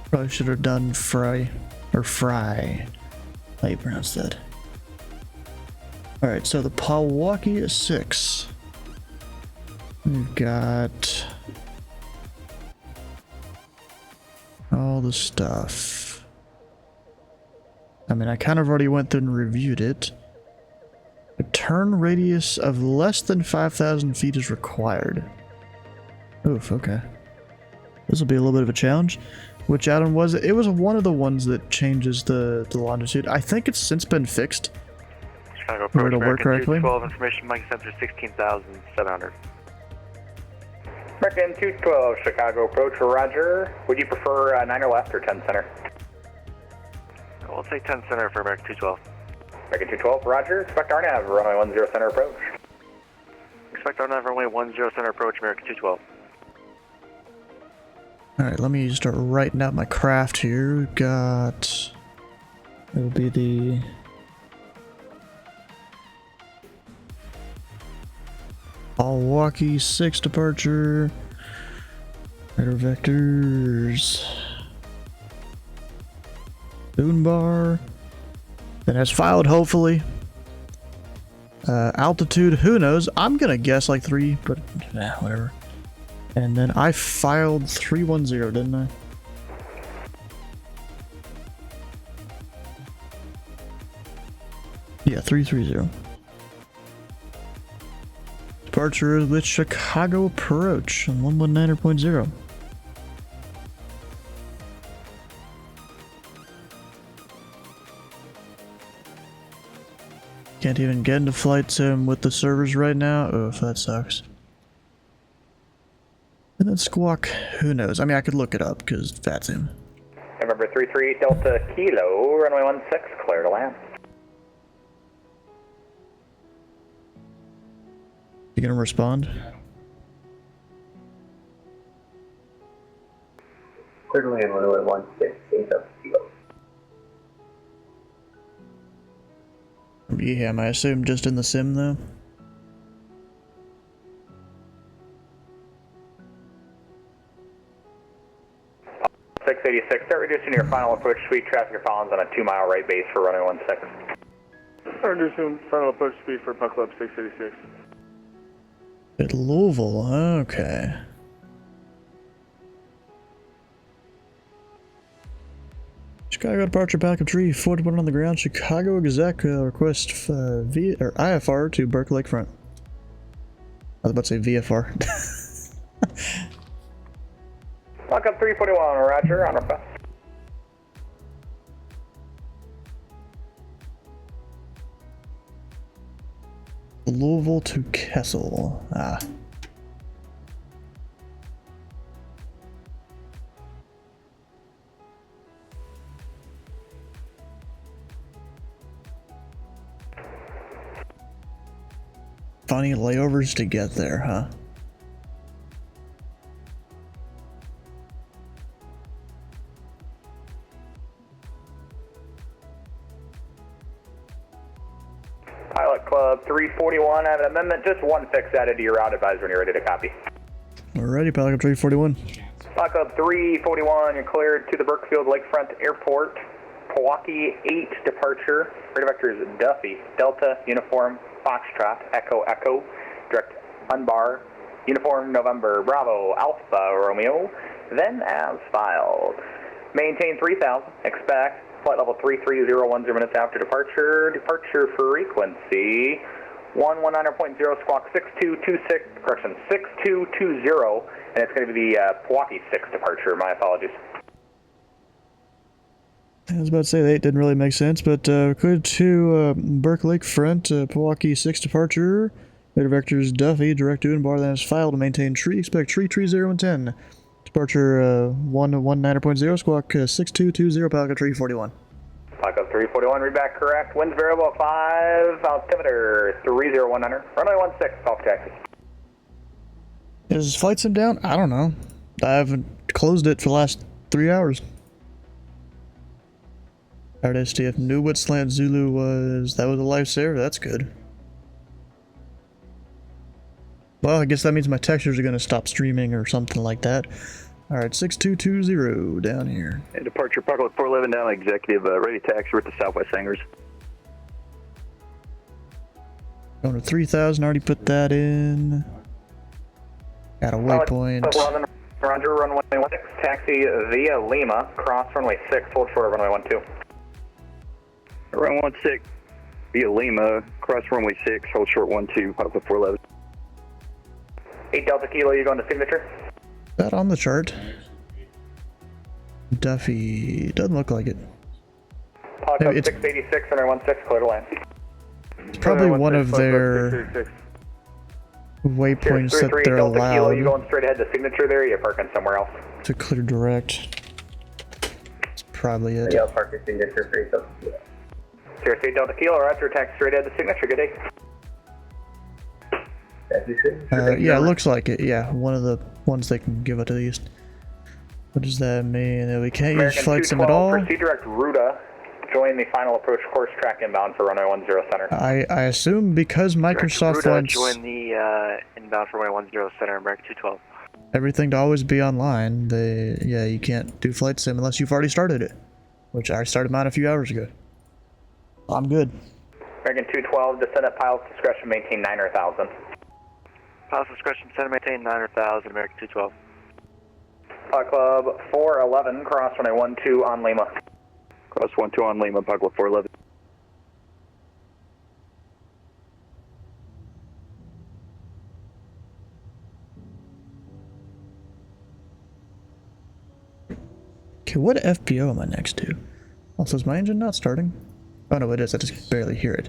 Speaker 1: Probably should have done fry. How you pronounce that? Alright, so the Milwaukee is 6. We've got all the stuff. I mean, I kind of already went through and reviewed it. A turn radius of less than 5,000 feet is required. Oof, okay. This will be a little bit of a challenge. Which add-on was it? It was one of the ones that changes the longitude. I think it's since been fixed.
Speaker 18: Chicago
Speaker 1: For it
Speaker 18: approach
Speaker 1: to work correctly.
Speaker 18: 12 information, mic sensor 16,700.
Speaker 14: American 212, Chicago approach, roger. Would you prefer 9 or left or 10 center?
Speaker 18: We'll say 10 center for American 212.
Speaker 14: American 212, roger. Expect RNAV, runway 10 center approach.
Speaker 18: Expect RNAV runway 10 center approach, American 212.
Speaker 1: Alright, let me start writing out my craft here. We've got... It'll be the... Milwaukee 6 departure. Radar vectors. Boon bar. Then has filed, hopefully. Altitude, who knows? I'm gonna guess like 3, but nah, whatever. And then I filed 310, didn't I? Yeah, 330. Departure with Chicago approach on 119.0. Can't even get into flight sim with the servers right now. Oof, that sucks. And then squawk, who knows? I mean, I could look it up because that's him.
Speaker 14: November 33 Delta Kilo, runway 16, clear to land.
Speaker 1: You gonna respond?
Speaker 14: Clear to land, runway 16, Delta Kilo.
Speaker 1: Yeah, I assume just in the sim though.
Speaker 14: Start reducing your final approach speed. Traffic follows on a 2-mile right base for runway 16.
Speaker 19: Reducing final approach speed for Puck Club 686.
Speaker 1: At Louisville, okay. Chicago departure back of tree, 41 on the ground. Chicago exec request IFR to Burke lakefront. I was about to say VFR.
Speaker 14: Lock up 341, roger, on request.
Speaker 1: Louisville to Kessel. Ah. Funny layovers to get there, huh?
Speaker 14: Pilot Club 341, I have an amendment, just one fix added to your route advisor when you're ready to copy.
Speaker 1: Alrighty, Pilot Club 341.
Speaker 14: Pilot Club 341, you're cleared to the Burkefield Lakefront Airport. Milwaukee 8 departure. Radar vector is Duffy, Delta, Uniform, Foxtrot, Echo, Echo, direct unbar, Uniform, November, Bravo, Alpha, Romeo, then as filed. Maintain 3000, expect flight level 33010 minutes after departure. Departure frequency 119.0, squawk 6226, correction, 6220, and it's going to be the Milwaukee 6 departure. My apologies.
Speaker 1: I was about to say the 8 didn't really make sense, but cleared to Burke Lakefront, Milwaukee 6 departure. Radar vectors Duffy, direct to and bar that is filed to maintain tree, expect tree 3010. Departure 119.0, squawk 6220, Pilot 341.
Speaker 14: Pilot 341, read back correct. Winds variable 5, altimeter 30100, runway 16, off taxi.
Speaker 1: Is flight sim down? I don't know. I haven't closed it for the last 3 hours. KSDF knew what slant Zulu was. That was a lifesaver. That's good. Well, I guess that means my textures are going to stop streaming or something like that. Alright, 6220 down here.
Speaker 20: And departure Parklet 411 down executive, ready taxi. We're at the Southwest Hangars.
Speaker 1: Going to 3000, already put that in. Got a waypoint.
Speaker 14: 11, Roger, runway 16, taxi via Lima, cross runway 6, hold short of runway 12.
Speaker 20: Runway 16 via Lima, cross runway 6, hold short 12, Parklet 411.
Speaker 14: 8 Delta Kilo, you going to signature?
Speaker 1: Is that on the chart? Duffy, doesn't look like it.
Speaker 14: Parklet 686, runway 16, clear to land.
Speaker 1: It's probably one of their waypoints that they're
Speaker 14: Delta Kilo,
Speaker 1: allowed
Speaker 14: you going straight ahead to signature there, or you're parking somewhere else?
Speaker 1: to clear direct. That's probably it.
Speaker 14: Yeah, park your signature for yourself. Sierra 8 Delta Kilo, roger, taxi straight ahead to signature, good day.
Speaker 1: Yeah, it looks like it. Yeah, one of the ones they can give it at least. What does that mean? We can't use flight sim at all?
Speaker 14: Proceed direct Ruta. Join the final approach course track inbound for runway 10 center.
Speaker 1: I assume because Microsoft wants
Speaker 18: join the inbound for runway 10 center, American 212.
Speaker 1: everything to always be online, yeah, you can't do flight sim unless you've already started it. Which I started mine a few hours ago. I'm good.
Speaker 14: American 212, descend at pilot's discretion, maintain 9,000.
Speaker 18: Pilot's discretion, descend, maintain 9,000, American 212.
Speaker 14: Club 411, cross runway 12 on Lima.
Speaker 20: Cross 12 on Lima, Club 411.
Speaker 1: Okay, what FPO am I next to? Also, is my engine not starting? Oh no, it is. I just barely hear it.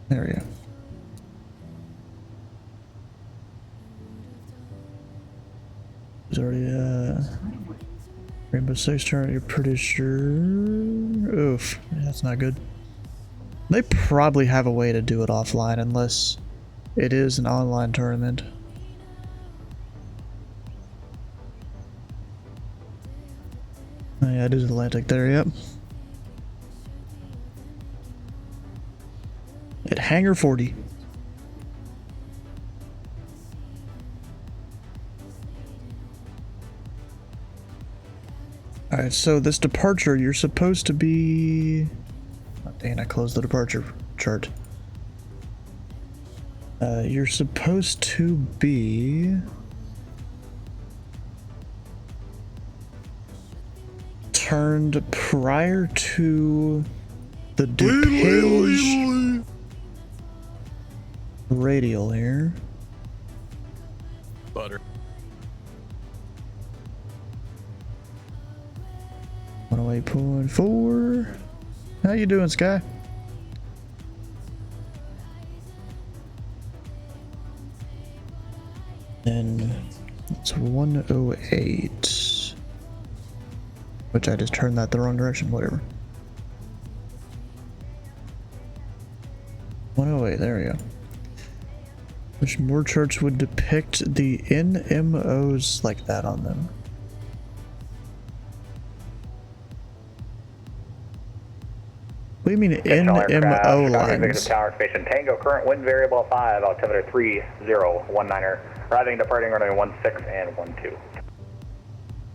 Speaker 1: There we go. There's already Rainbow Six turn, you're pretty sure. Oof, yeah, that's not good. They probably have a way to do it offline unless it is an online tournament. Oh yeah, it is Atlantic there, yep. At Hangar 40. Alright, so this departure, you're supposed to be... Oh, dang, I closed the departure chart. You're supposed to be... turned prior to the DuPage radial here.
Speaker 8: Butter.
Speaker 1: 108.4. How you doing, Sky? And it's 108. Which I just turned that the wrong direction, whatever. 108, there we go. Which more charts would depict the NMOs like that on them. What do you mean NMO lines?
Speaker 14: Tower station Tango, current wind variable 5, altimeter 3019er. Arriving departing runway 16 and 12.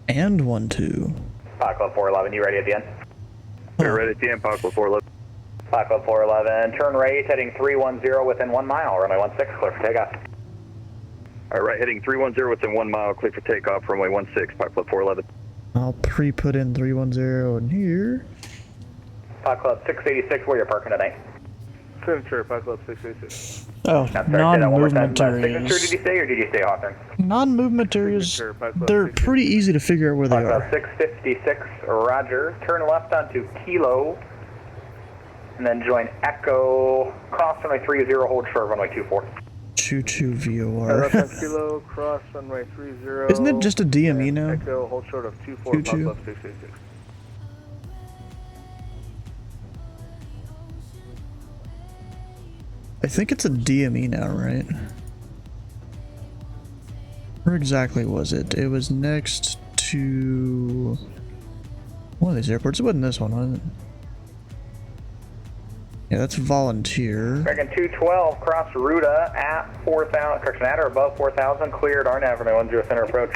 Speaker 1: And 12.
Speaker 14: Club 411, you ready at the end?
Speaker 20: We're ready at the end, Club 411.
Speaker 14: Club 411, turn right, heading 310 within 1 mile, runway 16, clear for takeoff.
Speaker 20: Alright, heading 310 within 1 mile, clear for takeoff, runway 16, Club 411.
Speaker 1: I'll pre-put in 310 in here.
Speaker 14: Club 686, where you're parking tonight?
Speaker 19: Signature, Club 686.
Speaker 1: Oh, non-movement areas.
Speaker 14: Signature, did you say, or did you say Hawthorne?
Speaker 1: Non-movement areas, they're pretty easy to figure out where they are.
Speaker 14: 656, roger. Turn left onto Kilo, and then join Echo, cross runway 30, hold short runway 24.
Speaker 1: 22 VOR.
Speaker 19: Left on Kilo, cross runway 30.
Speaker 1: Isn't it just a DME now?
Speaker 19: Echo, hold short of 24, Club 686.
Speaker 1: I think it's a DME now, right? Where exactly was it? It was next to one of these airports. It wasn't this one, was it? Yeah, that's volunteer.
Speaker 14: American 212, cross Ruta at 4,000, correction, at or above 4,000, cleared RNAV, runway 10 center approach.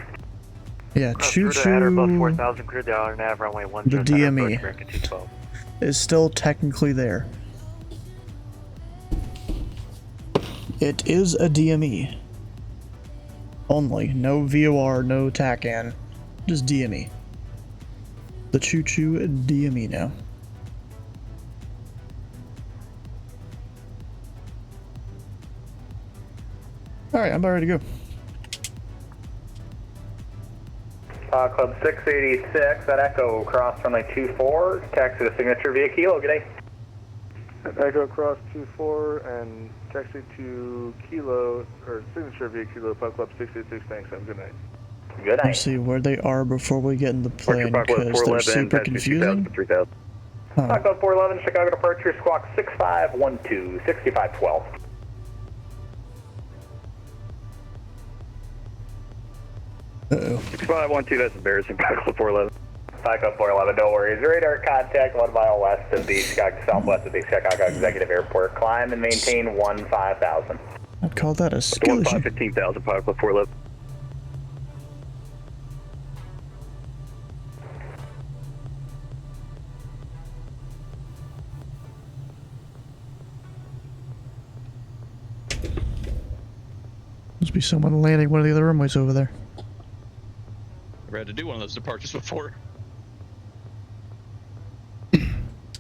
Speaker 1: Yeah, choo choo.
Speaker 12: At or above 4,000, cleared the RNAV, runway 10
Speaker 1: The
Speaker 12: center
Speaker 1: DME
Speaker 12: approach, American 212.
Speaker 1: is still technically there. It is a DME. Only. No VOR, no TACAN. Just DME. The choo choo DME now. Alright, I'm about ready to go.
Speaker 14: Club 686 at Echo, cross runway 24, taxi to signature via Kilo, good day.
Speaker 19: Echo cross 24 and taxi to Kilo, or signature via Kilo, Club 686, thanks, have a good night.
Speaker 14: Good night.
Speaker 1: Let's see where they are before we get in the plane, because they're super confusing.
Speaker 14: Club 411, Chicago departure, squawk 6512, 6512.
Speaker 1: Uh-oh.
Speaker 20: 6512, that's embarrassing. Club 411.
Speaker 14: Club 411, no worries. Radar contact 1 mile west of the Chicago, southwest of the Chicago Executive Airport. Climb and maintain 15,000.
Speaker 1: I'd call that a skill issue.
Speaker 20: 15,000, Club 411.
Speaker 1: Must be someone landing one of the other runways over there.
Speaker 8: Never had to do one of those departures before.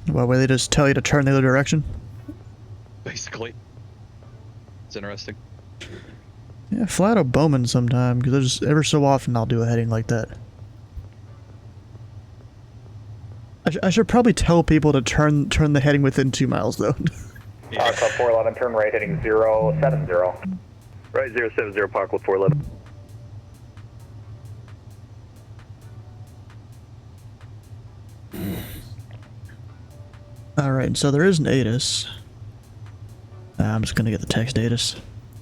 Speaker 1: Why would they just tell you to turn the other direction?
Speaker 8: Basically. It's interesting.
Speaker 1: Yeah, fly out of Bowman sometime, because there's ever so often I'll do a heading like that. I should probably tell people to turn the heading within 2 miles, though.
Speaker 14: Club 411, turn right heading 070.
Speaker 20: Right, 070, Club 411.
Speaker 1: Alright, so there is an ATIS. I'm just gonna get the text ATIS.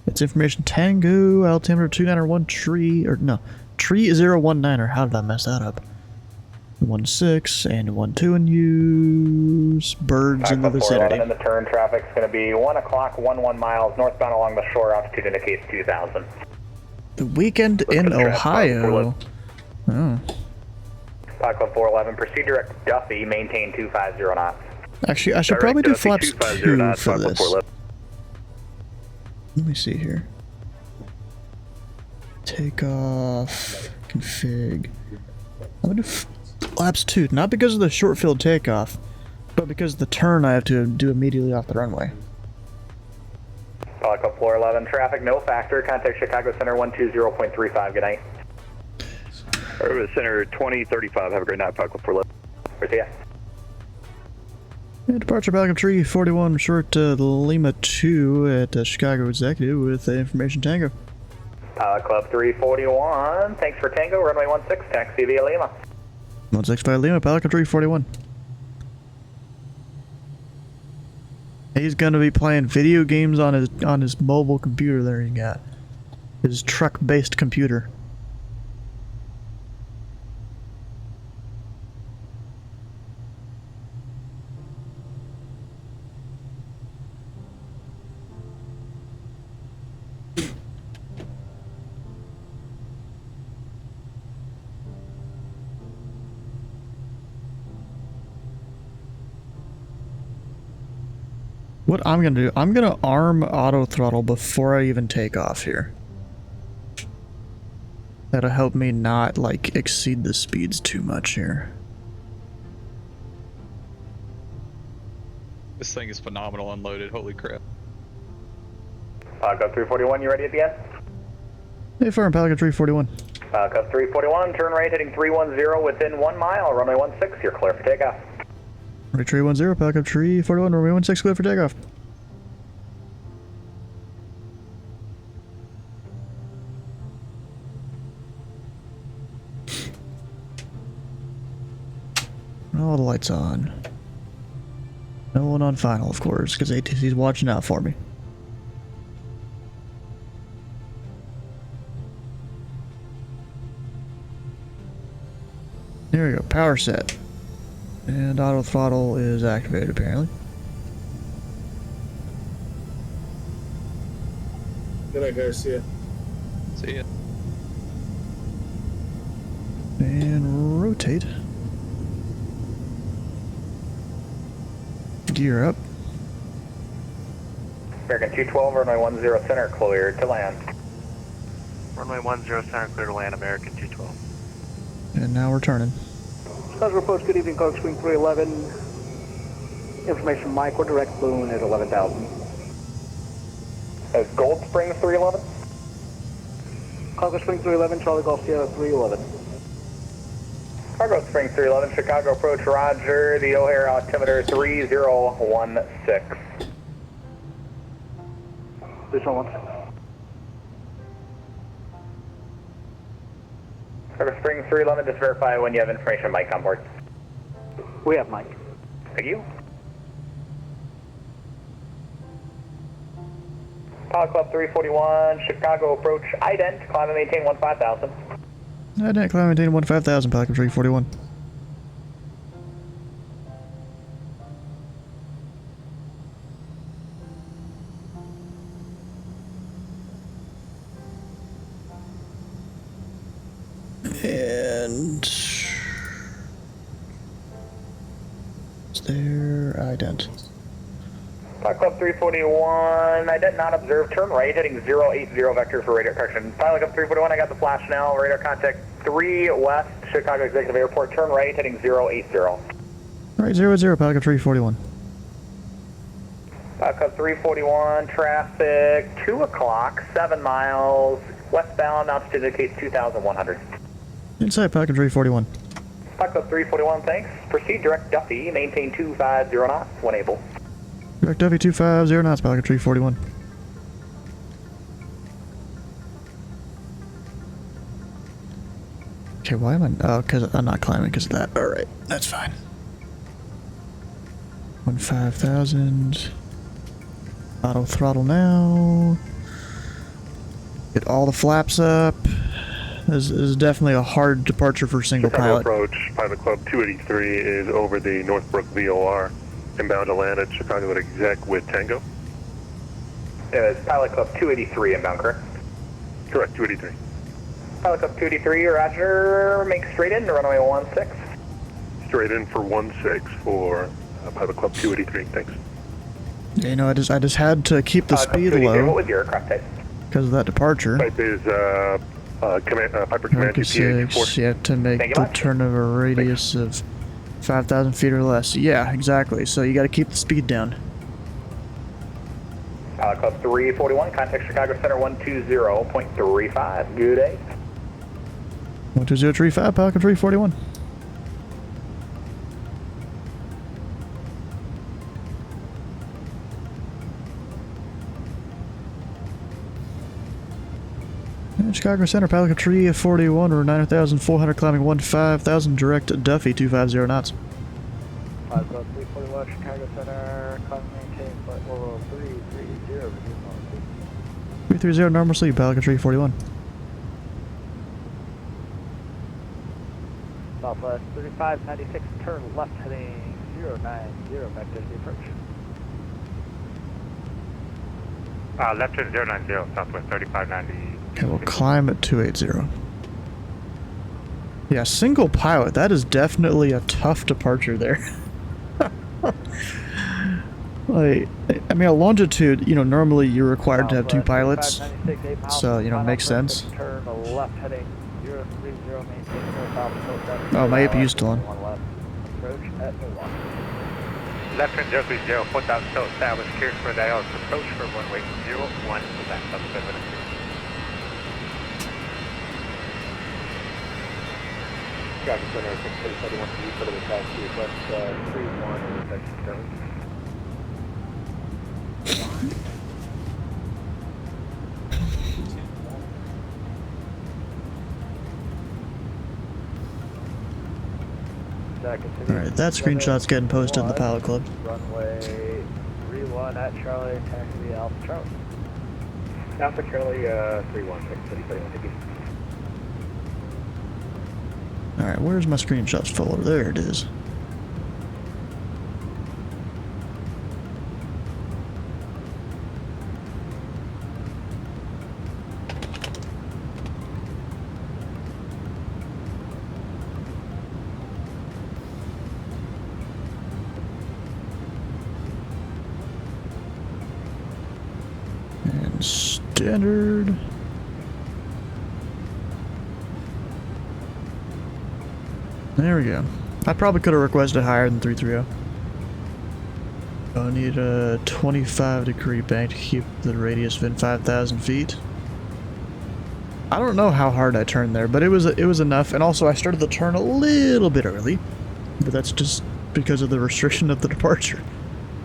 Speaker 1: It's information Tango, altimeter 291 tree, or no, tree 019, how did I mess that up? 16 and 12 in use, birds in the vicinity.
Speaker 14: And the turn traffic's going to be 1 o'clock, 11 miles, northbound along the shore, altitude indicates 2,000.
Speaker 1: The weekend in Ohio. Oh.
Speaker 14: Club 411, proceed direct Duffy, maintain 250 knots.
Speaker 1: Actually, I should probably do flaps 2 for this. Let me see here. Take off, config. I'm gonna do flaps 2, not because of the short field takeoff, but because of the turn I have to do immediately off the runway.
Speaker 14: Club 411, traffic no factor, contact Chicago Center 120.35, good night.
Speaker 20: Over Center 2035, have a great night, Club 411.
Speaker 14: Where's he at?
Speaker 1: Yeah, departure Pelican Tree 41, short Lima 2 at Chicago Executive with information Tango.
Speaker 14: Club 341, thanks for Tango, runway 16, taxi via Lima.
Speaker 1: 165 Lima, Pelican Tree 41. He's gonna be playing video games on his mobile computer there he got. His truck-based computer. What I'm gonna do, I'm gonna arm auto throttle before I even take off here. That'll help me not, like, exceed the speeds too much here.
Speaker 8: This thing is phenomenal unloaded, holy crap.
Speaker 14: Club 341, you ready at the end?
Speaker 1: Hey, Farm Pelican 341.
Speaker 14: Club 341, turn right heading 310 within 1 mile, runway 16, you're clear for takeoff.
Speaker 1: Tree 10, Pelican Tree 41, runway 16, clear for takeoff. All the lights on. No one on final, of course, because ATC's watching out for me. Here we go, power set. And auto throttle is activated apparently.
Speaker 21: Good night, guys. See ya.
Speaker 8: See ya.
Speaker 1: And rotate. Gear up.
Speaker 14: American 212, runway 10 center, cleared to land.
Speaker 4: Runway 10 center, clear to land, American 212.
Speaker 1: And now we're turning.
Speaker 15: Chicago Approach, good evening, Cox Swing 311. Information Mike, we're direct balloon at 11,000.
Speaker 14: Gold Springs 311?
Speaker 15: Chicago Spring 311, Charlie Golf Sierra 311.
Speaker 14: Chicago Spring 311, Chicago Approach, roger, the O'Hare altimeter 3016.
Speaker 15: 3016.
Speaker 14: Chicago Spring 311, just verify when you have information, Mike, on board.
Speaker 15: We have Mike.
Speaker 14: Thank you. Pilot Club 341, Chicago Approach, ident, climb and maintain 15,000.
Speaker 1: I didn't climb and maintain 15,000, Pilot Club 341. And is there ident?
Speaker 14: Pilot Club 341, ident not observed, turn right, heading 080 vector for radar correction. Pilot Club 341, I got the flash now, radar contact 3 west, Chicago Executive Airport, turn right, heading 080.
Speaker 1: Right, 00, Pilot Club 341.
Speaker 14: Pilot Club 341, traffic 2 o'clock, 7 miles, westbound, altitude indicates 2,100.
Speaker 1: Inside Pilot Club 341.
Speaker 14: Pilot Club 341, thanks. Proceed direct Duffy, maintain 250 knots when able.
Speaker 1: Direct Duffy 250 knots, Pilot Club 341. Okay, why am I? Oh, because I'm not climbing because of that. Alright, that's fine. 15,000. Auto throttle now. Get all the flaps up. This is definitely a hard departure for single
Speaker 3: Chicago
Speaker 1: pilot.
Speaker 3: Approach, Pilot Club 283 is over the Northbrook VOR. Inbound to land at Chicago at exec with Tango.
Speaker 14: It's Pilot Club 283 inbound, correct?
Speaker 3: Correct, 283.
Speaker 14: Pilot Club 283, roger, make straight in to runway 16.
Speaker 3: Straight in for 16 for Pilot Club 283, thanks.
Speaker 1: Yeah, you know, I just had to keep the speed low.
Speaker 14: What was your aircraft type?
Speaker 1: Because of that departure.
Speaker 3: Type is Piper Command 2PA24.
Speaker 1: You have to make the turn of a radius of 5,000 feet or less. Yeah, exactly. So you got to keep the speed down.
Speaker 14: Pilot Club 341, contact Chicago Center 120.35. Good day.
Speaker 1: 12035, Pilot Club 341. Chicago Center, Pilot Club 341, or 9,400, climbing 15,000, direct Duffy 250 knots.
Speaker 12: Pilot Club 341, Chicago Center, climbing maintain flight level 330.
Speaker 1: 330, normal speed, Pilot Club 341.
Speaker 12: Southwest 3596, turn left heading 090, back to the approach.
Speaker 4: Left turn 090, Southwest 3590.
Speaker 1: Okay, we'll climb at 280. Yeah, single pilot, that is definitely a tough departure there. Like, I mean, a longitude, you know, normally you're required to have 2 pilots, so, you know, it makes sense.
Speaker 12: Turn left heading 030, maintain
Speaker 1: Oh, my APU's still on.
Speaker 12: Approach at Milwaukee.
Speaker 4: Left turn 030, 4,000 still established, cleared for the ILS approach for runway 01 to that subsequent.
Speaker 19: Chicago Center, 631 to for the attack to request 31 or section 7.
Speaker 1: Alright, that screenshot's getting posted in the Pilot Club.
Speaker 12: Runway 31 at Charlie, taxi Alpha Charlie.
Speaker 19: Alpha Charlie 31, 631, thank you.
Speaker 1: Alright, where's my screenshots folder? There it is. And standard. There we go. I probably could have requested higher than 330. I need a 25-degree bank to keep the radius within 5,000 feet. I don't know how hard I turned there, but it was enough. And also, I started the turn a little bit early, but that's just because of the restriction of the departure.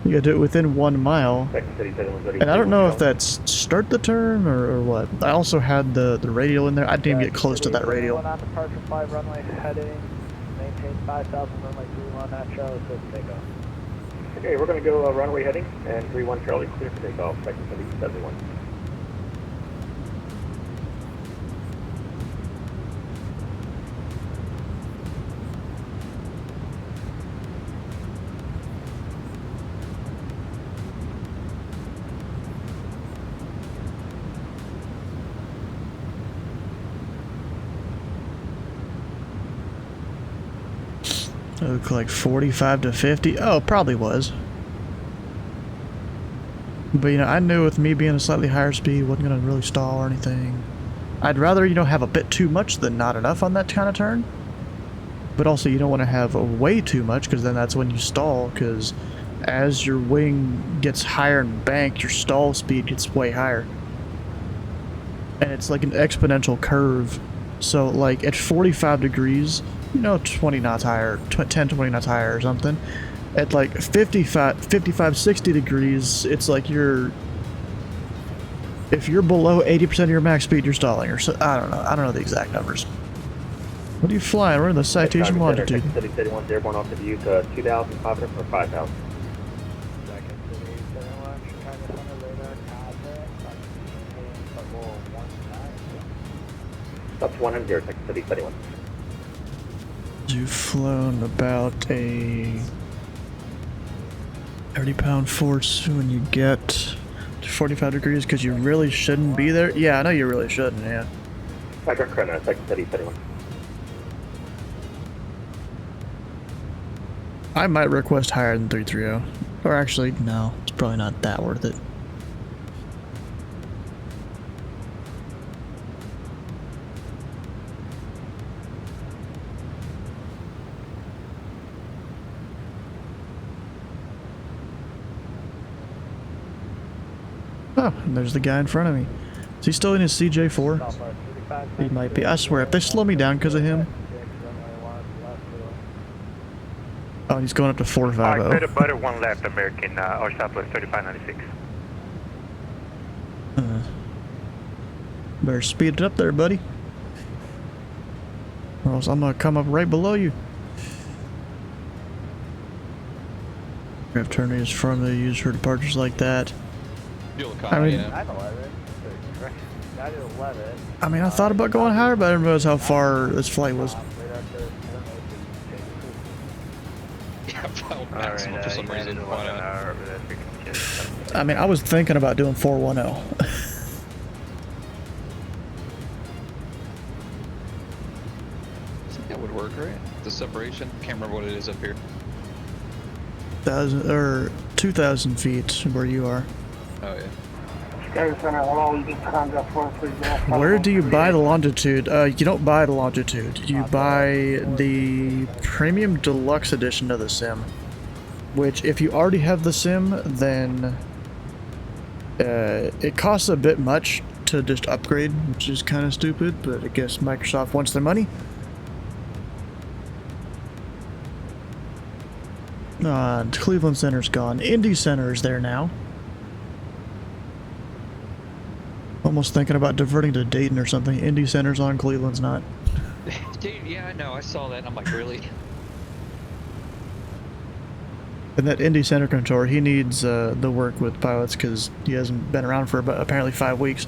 Speaker 1: You gotta do it within 1 mile. And I don't know if that's start the turn or what. I also had the radial in there. I didn't even get close to that radial.
Speaker 12: On departure 5 runway heading. Maintain 5,000 runway 31 at Charlie, clear for takeoff.
Speaker 14: Okay, we're going to go runway heading, and 31 Charlie, clear for takeoff, second 71.
Speaker 1: Look like 45 to 50. Oh, probably was. But you know, I knew with me being a slightly higher speed, wasn't gonna really stall or anything. I'd rather, you know, have a bit too much than not enough on that kind of turn. But also, you don't want to have way too much, because then that's when you stall. Because as your wing gets higher in bank, your stall speed gets way higher, and it's like an exponential curve. So, like at 45 degrees. You know, 20 knots higher, 10, 20 knots higher or something. At like 55, 60 degrees, it's like if you're below 80% of your max speed, you're stalling. Or so, I don't know the exact numbers. What are you flying? We're in the Citation Longitude.
Speaker 14: City 31's airborne off the view to 2,500 for 5,000.
Speaker 12: Second City 71, Chicago Center radar contact.
Speaker 14: Up to 100, second City 31.
Speaker 1: You've flown about a 30-pound force when you get to 45 degrees because you really shouldn't be there. Yeah, I know you really shouldn't, yeah.
Speaker 14: Roger, Chrono, second City 31.
Speaker 1: I might request higher than 330. Or actually, no, it's probably not that worth it. Oh, and there's the guy in front of me. Is he still in his CJ4? He might be. I swear, if they slow me down because of him. Oh, he's going up to 450.
Speaker 14: Clear to butter, one left, American, or Southwest 3596.
Speaker 1: Better speed it up there, buddy. Or else I'm going to come up right below you. Aircraft turning is formally used for departures like that. I mean, I thought about going higher, but I didn't realize how far this flight was.
Speaker 8: For some reason.
Speaker 1: I mean, I was thinking about doing 410.
Speaker 8: I think that would work, right? The separation. Can't remember what it is up here.
Speaker 1: 2,000 feet where you are.
Speaker 8: Oh yeah.
Speaker 1: Where do you buy the longitude? You don't buy the longitude. You buy the premium deluxe edition of the sim. Which, if you already have the sim, then it costs a bit much to just upgrade, which is kind of stupid, but I guess Microsoft wants their money. Cleveland Center's gone. Indy Center is there now. Almost thinking about diverting to Dayton or something. Indy Center's on, Cleveland's not.
Speaker 8: Dude, yeah, I know. I saw that and I'm like, really?
Speaker 1: And that Indy Center controller, he needs the work with pilots because he hasn't been around for about apparently 5 weeks.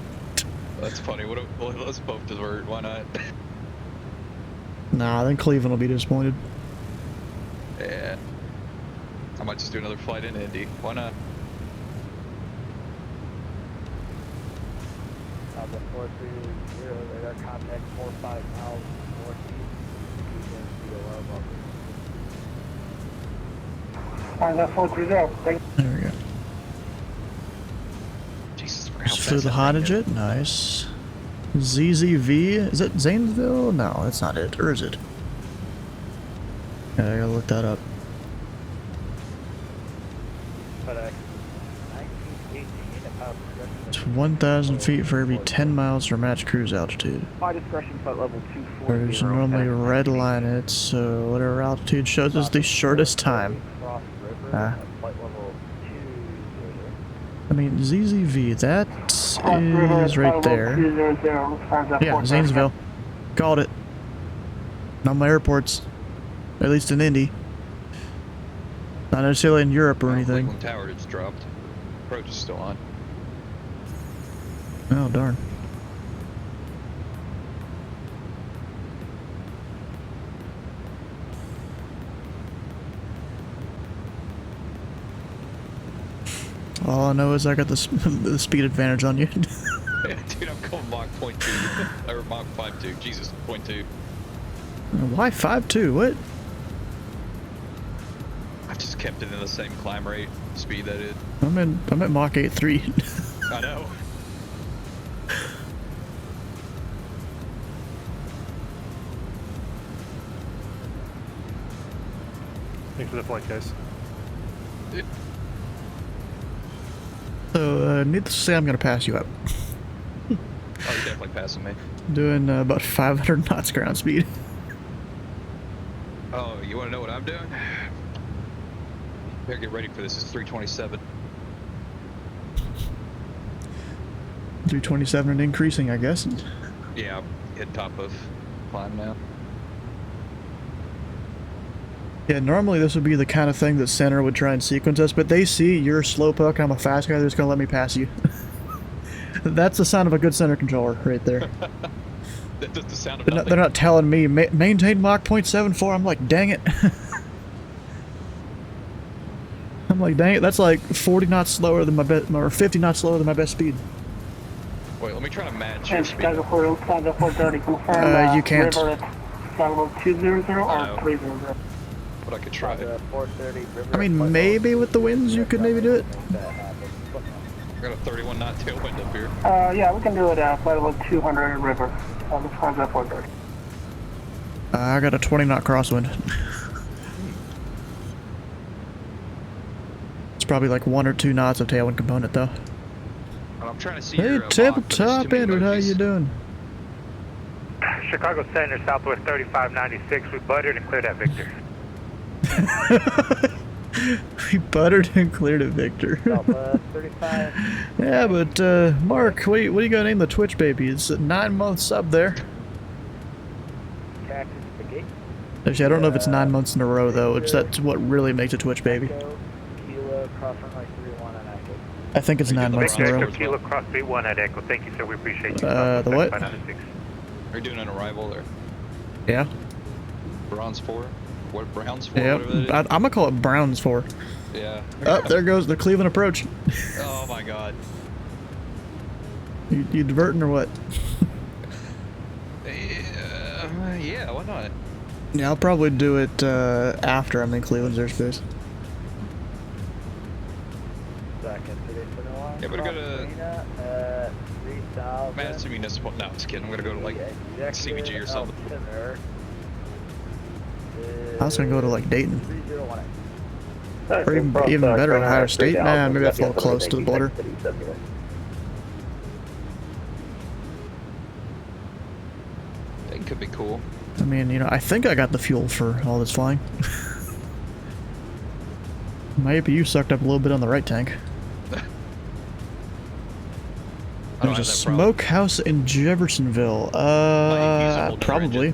Speaker 8: That's funny. Let's both divert. Why not?
Speaker 1: Nah, then Cleveland will be disappointed.
Speaker 8: Yeah. I might just do another flight in Indy. Why not?
Speaker 12: Southwest 430, radar contact 45 miles northeast.
Speaker 1: There we go.
Speaker 8: Jesus,
Speaker 1: Just flew the Hydrojet, nice. ZZV, is it Zanesville? No, that's not it, or is it? Yeah, I gotta look that up. It's 1,000 feet for every 10 miles for match cruise altitude.
Speaker 12: By discretion, flight level 240.
Speaker 1: There's normally a red line in it, so whatever altitude shows us the shortest time. I mean, ZZV, that is right there. Yeah, Zanesville. Called it. Not my airports. At least in Indy. Not necessarily in Europe or anything.
Speaker 8: Cleveland Tower is dropped. Approach is still on.
Speaker 1: Oh, darn. All I know is I got the speed advantage on you.
Speaker 8: Dude, I'm going Mach 0.2. Or Mach 5.2. Jesus, 0.2.
Speaker 1: Why 5.2? What?
Speaker 8: I just kept it in the same climb rate speed that it.
Speaker 1: I'm at Mach 8.3.
Speaker 8: I know.
Speaker 19: Thanks for the flight, guys.
Speaker 1: So, needless to say, I'm gonna pass you up.
Speaker 8: Oh, you're definitely passing me.
Speaker 1: Doing about 500 knots ground speed.
Speaker 8: Oh, you want to know what I'm doing? Better get ready for this. It's 327.
Speaker 1: 327 and increasing, I guess.
Speaker 8: Yeah, I'm at top of climb now.
Speaker 1: Yeah, normally this would be the kind of thing that center would try and sequence us, but they see you're a slowpoke, I'm a fast guy, they're just gonna let me pass you. That's the sound of a good center controller right there.
Speaker 8: That does the sound of
Speaker 1: They're not telling me maintain Mach 0.74. I'm like, dang it. I'm like, dang it. That's like 40 knots slower than my best, or 50 knots slower than my best speed.
Speaker 8: Wait, let me try to match your speed.
Speaker 1: You can't.
Speaker 15: Level 200 or 300.
Speaker 8: But I could try it.
Speaker 1: I mean, maybe with the winds you could maybe do it.
Speaker 8: I got a 31 knot tailwind up here.
Speaker 15: Yeah, we can do it at level 200 river. Lufthansa 430.
Speaker 1: I got a 20 knot crosswind. It's probably like 1 or 2 knots of tailwind component though.
Speaker 8: I'm trying to see
Speaker 1: hey,
Speaker 8: your
Speaker 1: tabletop Andrew, how you doing?
Speaker 13: Chicago Center, Southwest 3596. We buttered and cleared that Victor.
Speaker 1: We buttered and cleared it, Victor.
Speaker 12: 35.
Speaker 1: Yeah, but Mark, what are you gonna name the Twitch baby? It's a 9-month sub there.
Speaker 12: Cactus the gate.
Speaker 1: Actually, I don't know if it's 9 months in a row though. That's what really makes a Twitch baby.
Speaker 12: Kilo, cross runway 31 on Echo.
Speaker 1: I think it's 9 months in a row.
Speaker 13: Kilo cross 31 at Echo. Thank you, sir. We appreciate you.
Speaker 1: The what?
Speaker 8: Are you doing an arrival there?
Speaker 1: Yeah.
Speaker 8: Bronze 4? What, Browns 4?
Speaker 1: Yeah,
Speaker 8: Whatever that is?
Speaker 1: I'm gonna call it Browns 4.
Speaker 8: Yeah.
Speaker 1: Oh, there goes the Cleveland approach.
Speaker 8: Oh my god.
Speaker 1: You diverting or what?
Speaker 8: Yeah, why not?
Speaker 1: Yeah, I'll probably do it after I'm in Cleveland's airspace.
Speaker 8: Yeah, but I go to Madison Municipal. No, just kidding. I'm gonna go to like CBG or something.
Speaker 1: I was gonna go to like Dayton. Or even better, Ohio State. Nah, maybe that's a little close to the border.
Speaker 8: It could be cool.
Speaker 1: I mean, you know, I think I got the fuel for all this flying. My APU sucked up a little bit on the right tank. There's a smokehouse in Jeffersonville. Probably.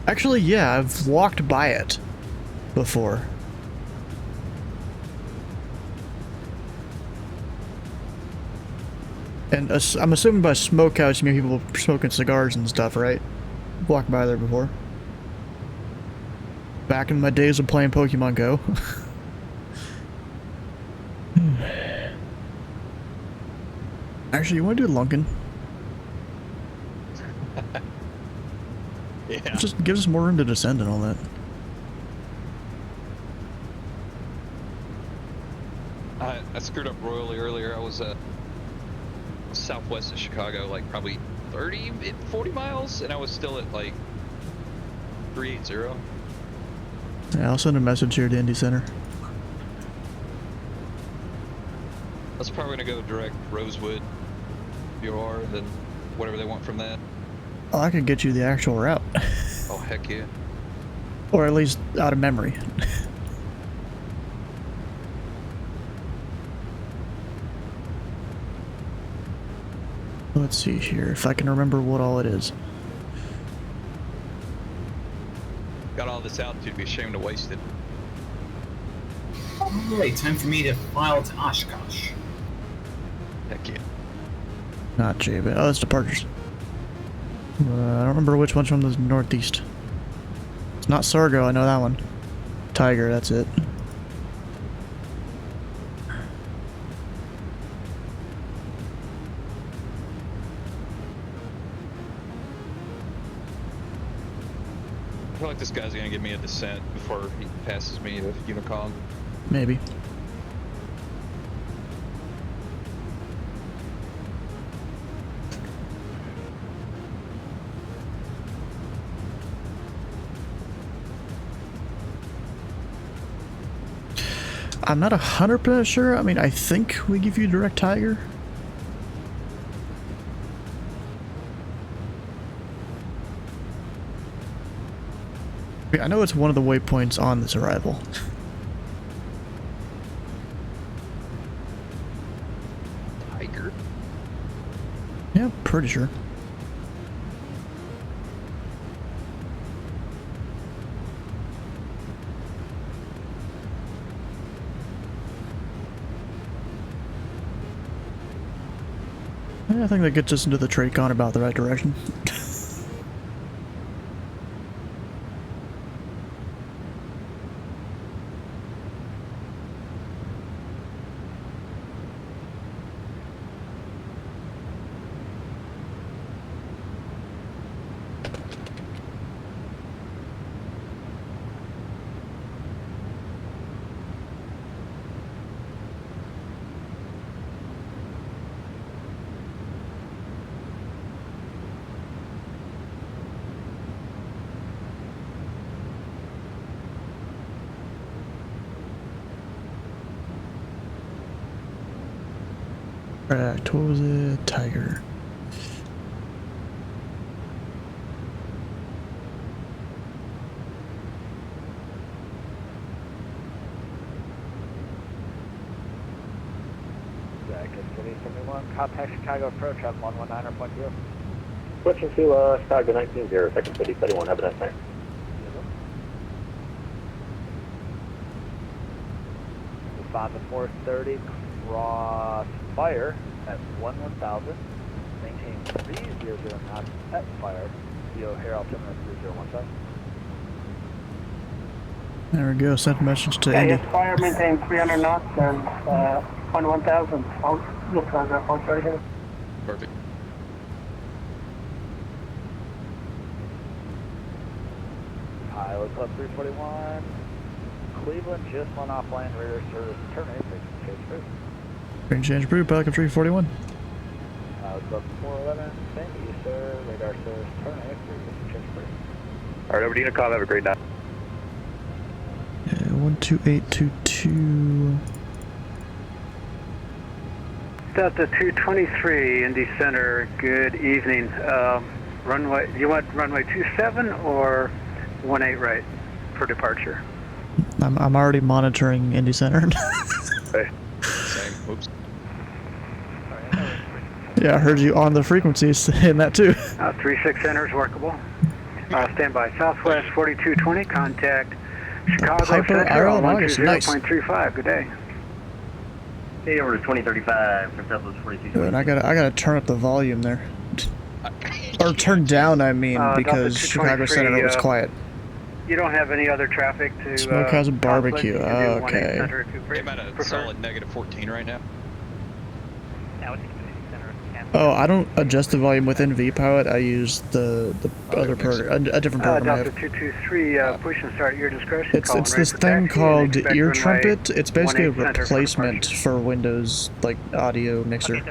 Speaker 1: Actually, yeah, I've walked by it before. And I'm assuming by smokehouse you mean people smoking cigars and stuff, right? Walked by there before. Back in my days of playing Pokemon Go. Actually, you want to do Lunkin?
Speaker 8: Yeah.
Speaker 1: It just gives us more room to descend and all that.
Speaker 8: I screwed up royally earlier. I was southwest of Chicago, like probably 40 miles, and I was still at like 380.
Speaker 1: Yeah, I'll send a message here to Indy Center.
Speaker 8: I was probably gonna go direct Rosewood, BOR, and then whatever they want from that.
Speaker 1: Oh, I could get you the actual route.
Speaker 8: Oh, heck yeah.
Speaker 1: Or at least out of memory. Let's see here, if I can remember what all it is.
Speaker 8: Got all this altitude, be ashamed to waste it.
Speaker 5: Alright, time for me to file to Oshkosh.
Speaker 8: Heck yeah.
Speaker 1: Not J, but oh, that's departures. I don't remember which one's from the northeast. It's not Sargo, I know that one. Tiger, that's it.
Speaker 8: I feel like this guy's gonna give me a descent before he passes me to Unicom.
Speaker 1: Maybe. I'm not 100% sure. I mean, I think we give you direct Tiger. I know it's one of the waypoints on this arrival.
Speaker 8: Tiger?
Speaker 1: Yeah, pretty sure. Yeah, I think that gets us into the Tracon about the right direction. Correct. What was it? Tiger.
Speaker 12: City 71, contact Chicago approach at 119.0.
Speaker 9: Switching to Chicago 19-0, second city 71, have a nice night.
Speaker 12: Respond to 430, cross fire at 1000, maintain 300 knots at fire, the O'Hare altimeter 3017.
Speaker 1: There we go, sent a message to Indy.
Speaker 15: Yes, fire maintain 300 knots and on 1000. I'll look at that point right here.
Speaker 8: Perfect.
Speaker 12: Pilot Club 341, Cleveland just went offline radar service terminate, change approved.
Speaker 1: Range change approved, Pelican 341.
Speaker 12: Pilot Club 411, thank you sir, radar service terminate, change approved.
Speaker 20: Alright, over to Unicom, have a great night.
Speaker 1: 12822.
Speaker 15: Delta 223, Indy Center, good evening. Runway, you want runway 27 or 18 right for departure?
Speaker 1: I'm already monitoring Indy Center.
Speaker 20: Hey.
Speaker 8: Same. Oops.
Speaker 1: Yeah, I heard you on the frequencies in that too.
Speaker 15: 36 center is workable. Stand by. Southwest 4220, contact Chicago
Speaker 1: Piper Arrow in August, nice.
Speaker 15: 120.35, good day.
Speaker 9: Hey, over to 2035 from Southwest 4220.
Speaker 1: Good, I gotta turn up the volume there. Or turn down, I mean, because
Speaker 15: Delta
Speaker 1: Chicago
Speaker 15: 223,
Speaker 1: Center was quiet.
Speaker 15: You don't have any other traffic to
Speaker 1: Smokehouse and barbecue.
Speaker 15: conflict. You can do 1-8
Speaker 1: Okay.
Speaker 15: center if you
Speaker 8: I'm at a solid negative 14 right now.
Speaker 12: Now it's community center.
Speaker 1: Oh, I don't adjust the volume within VPilot. I use the other program, a different program. I
Speaker 15: Delta
Speaker 1: have.
Speaker 15: 223, push and start your discretion.
Speaker 1: It's this thing called Ear Trumpet. It's basically a replacement for Windows like audio mixer.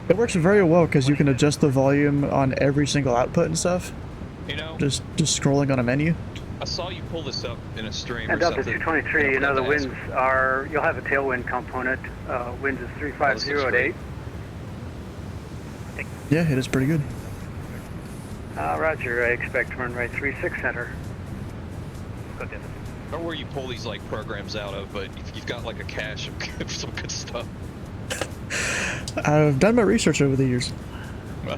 Speaker 1: It works very well because you can adjust the volume on every single output and stuff.
Speaker 8: You know,
Speaker 1: just scrolling on a menu.
Speaker 8: I saw you pull this up in a stream
Speaker 15: And
Speaker 8: or
Speaker 15: Delta
Speaker 8: something.
Speaker 15: 223, you know the winds are, you'll have a tailwind component. Winds is 350 at 8.
Speaker 1: Yeah, it is pretty good.
Speaker 15: Roger, I expect runway 36 center.
Speaker 8: I don't know where you pull these like programs out of, but you've got like a cache of some good stuff.
Speaker 1: I've done my research over the years.
Speaker 8: Well,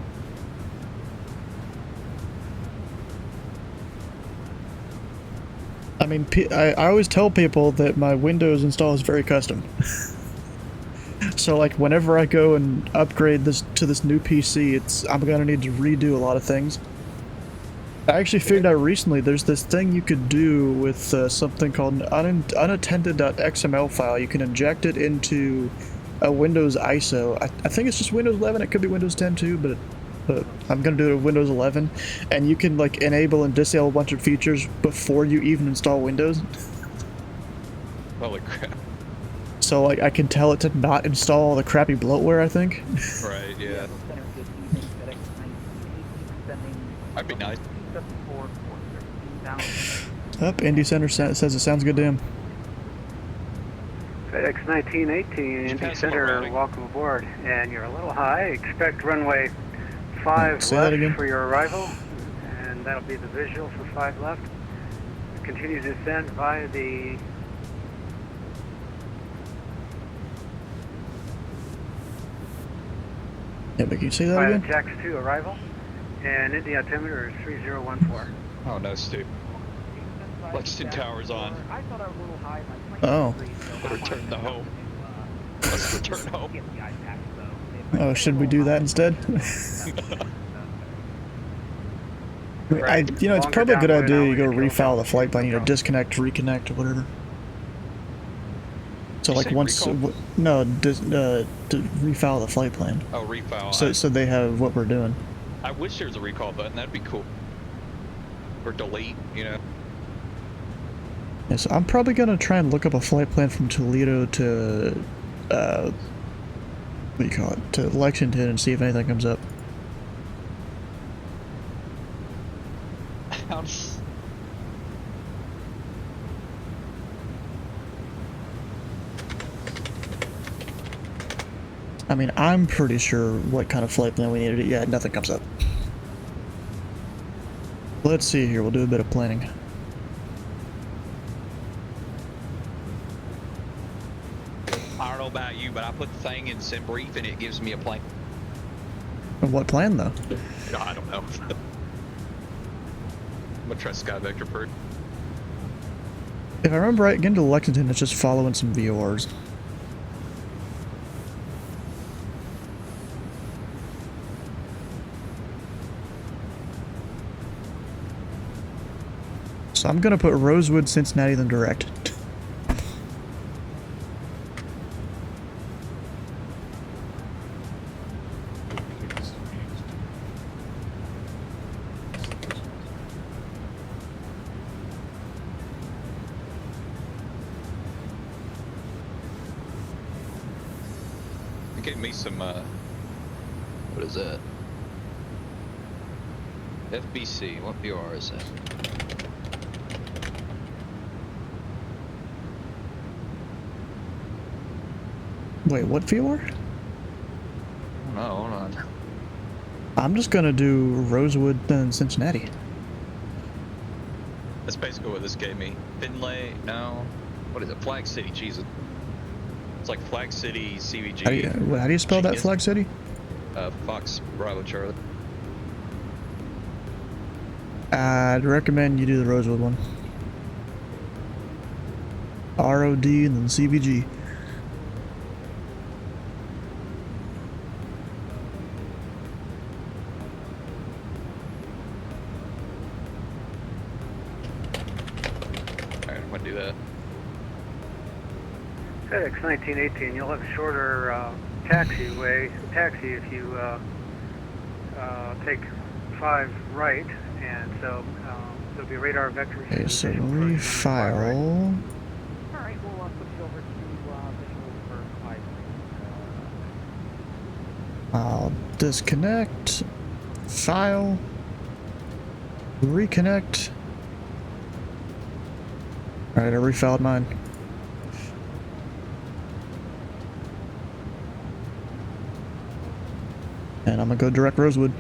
Speaker 1: I mean, I always tell people that my Windows install is very custom. So like whenever I go and upgrade this to this new PC, I'm gonna need to redo a lot of things. I actually figured out recently there's this thing you could do with something called an unattended.xml file. You can inject it into a Windows ISO. I think it's just Windows 11. It could be Windows 10 too, but I'm gonna do it with Windows 11, and you can like enable and disable a bunch of features before you even install Windows.
Speaker 8: holy crap.
Speaker 1: So like I can tell it to not install all the crappy bloatware, I think.
Speaker 8: Right, yeah. That'd be nice.
Speaker 1: Up, Indy Center says it sounds good to him.
Speaker 15: FedEx 1918, Indy Center, welcome aboard. And you're a little high. Expect runway 5
Speaker 1: Say that again.
Speaker 15: left for your arrival. And that'll be the visual for 5 left. Continue to descend via the...
Speaker 1: Yeah, but can you say that
Speaker 15: via
Speaker 1: again?
Speaker 15: Jax 2 arrival. And Indy altimeter is 3014.
Speaker 8: Oh no, Stu. Lexington Tower's on.
Speaker 12: I thought I was a little high.
Speaker 1: Oh.
Speaker 8: Return to home. Let's return home.
Speaker 1: Oh, should we do that instead? You know, it's probably a good idea you go refoul the flight plan, you know, disconnect, reconnect, or whatever. So like once, no, to refoul the flight plan.
Speaker 8: Oh, refoul.
Speaker 1: So they have what we're doing.
Speaker 8: I wish there was a recall button. That'd be cool. Or delete, you know.
Speaker 1: Yeah, so I'm probably gonna try and look up a flight plan from Toledo to, what do you call it, to Lexington and see if anything comes up. I mean, I'm pretty sure what kind of flight plan we needed. Yeah, nothing comes up. Let's see here. We'll do a bit of planning.
Speaker 8: I don't know about you, but I put the thing in sim brief and it gives me a plane.
Speaker 1: And what plan though?
Speaker 8: No, I don't know. I'm gonna try Sky Vector first.
Speaker 1: If I remember right, getting to Lexington, it's just following some VORs. So I'm gonna put Rosewood, Cincinnati, then direct.
Speaker 8: It gave me some, what is that? FBC, what BR is that?
Speaker 1: Wait, what VOR?
Speaker 8: No, hold on.
Speaker 1: I'm just gonna do Rosewood, then Cincinnati.
Speaker 8: That's basically what this gave me. Finlay, no. What is it? Flag City, Jesus. It's like Flag City, CVG.
Speaker 1: How do you spell that, Flag City?
Speaker 8: Fox, Bravo, Charlie.
Speaker 1: I'd recommend you do the Rosewood one. ROD and then CVG.
Speaker 15: FedEx 1918, you'll have a shorter taxi if you take 5 right, and so there'll be radar vector.
Speaker 1: Okay, so refile.
Speaker 12: Alright, we'll put you over to visual for 5.
Speaker 1: I'll disconnect, file, reconnect. Alright, I refiled mine. And I'm gonna go direct Rosewood.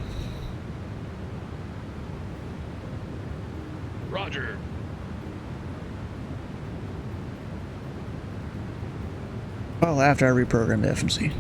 Speaker 8: Roger.
Speaker 1: Well, after I reprogram the FMC.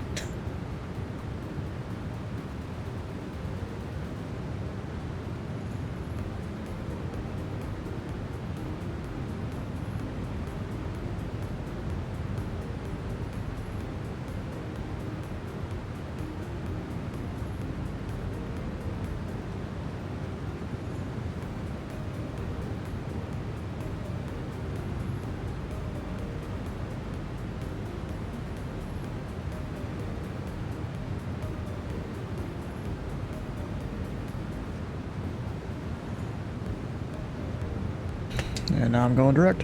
Speaker 1: And now I'm going direct.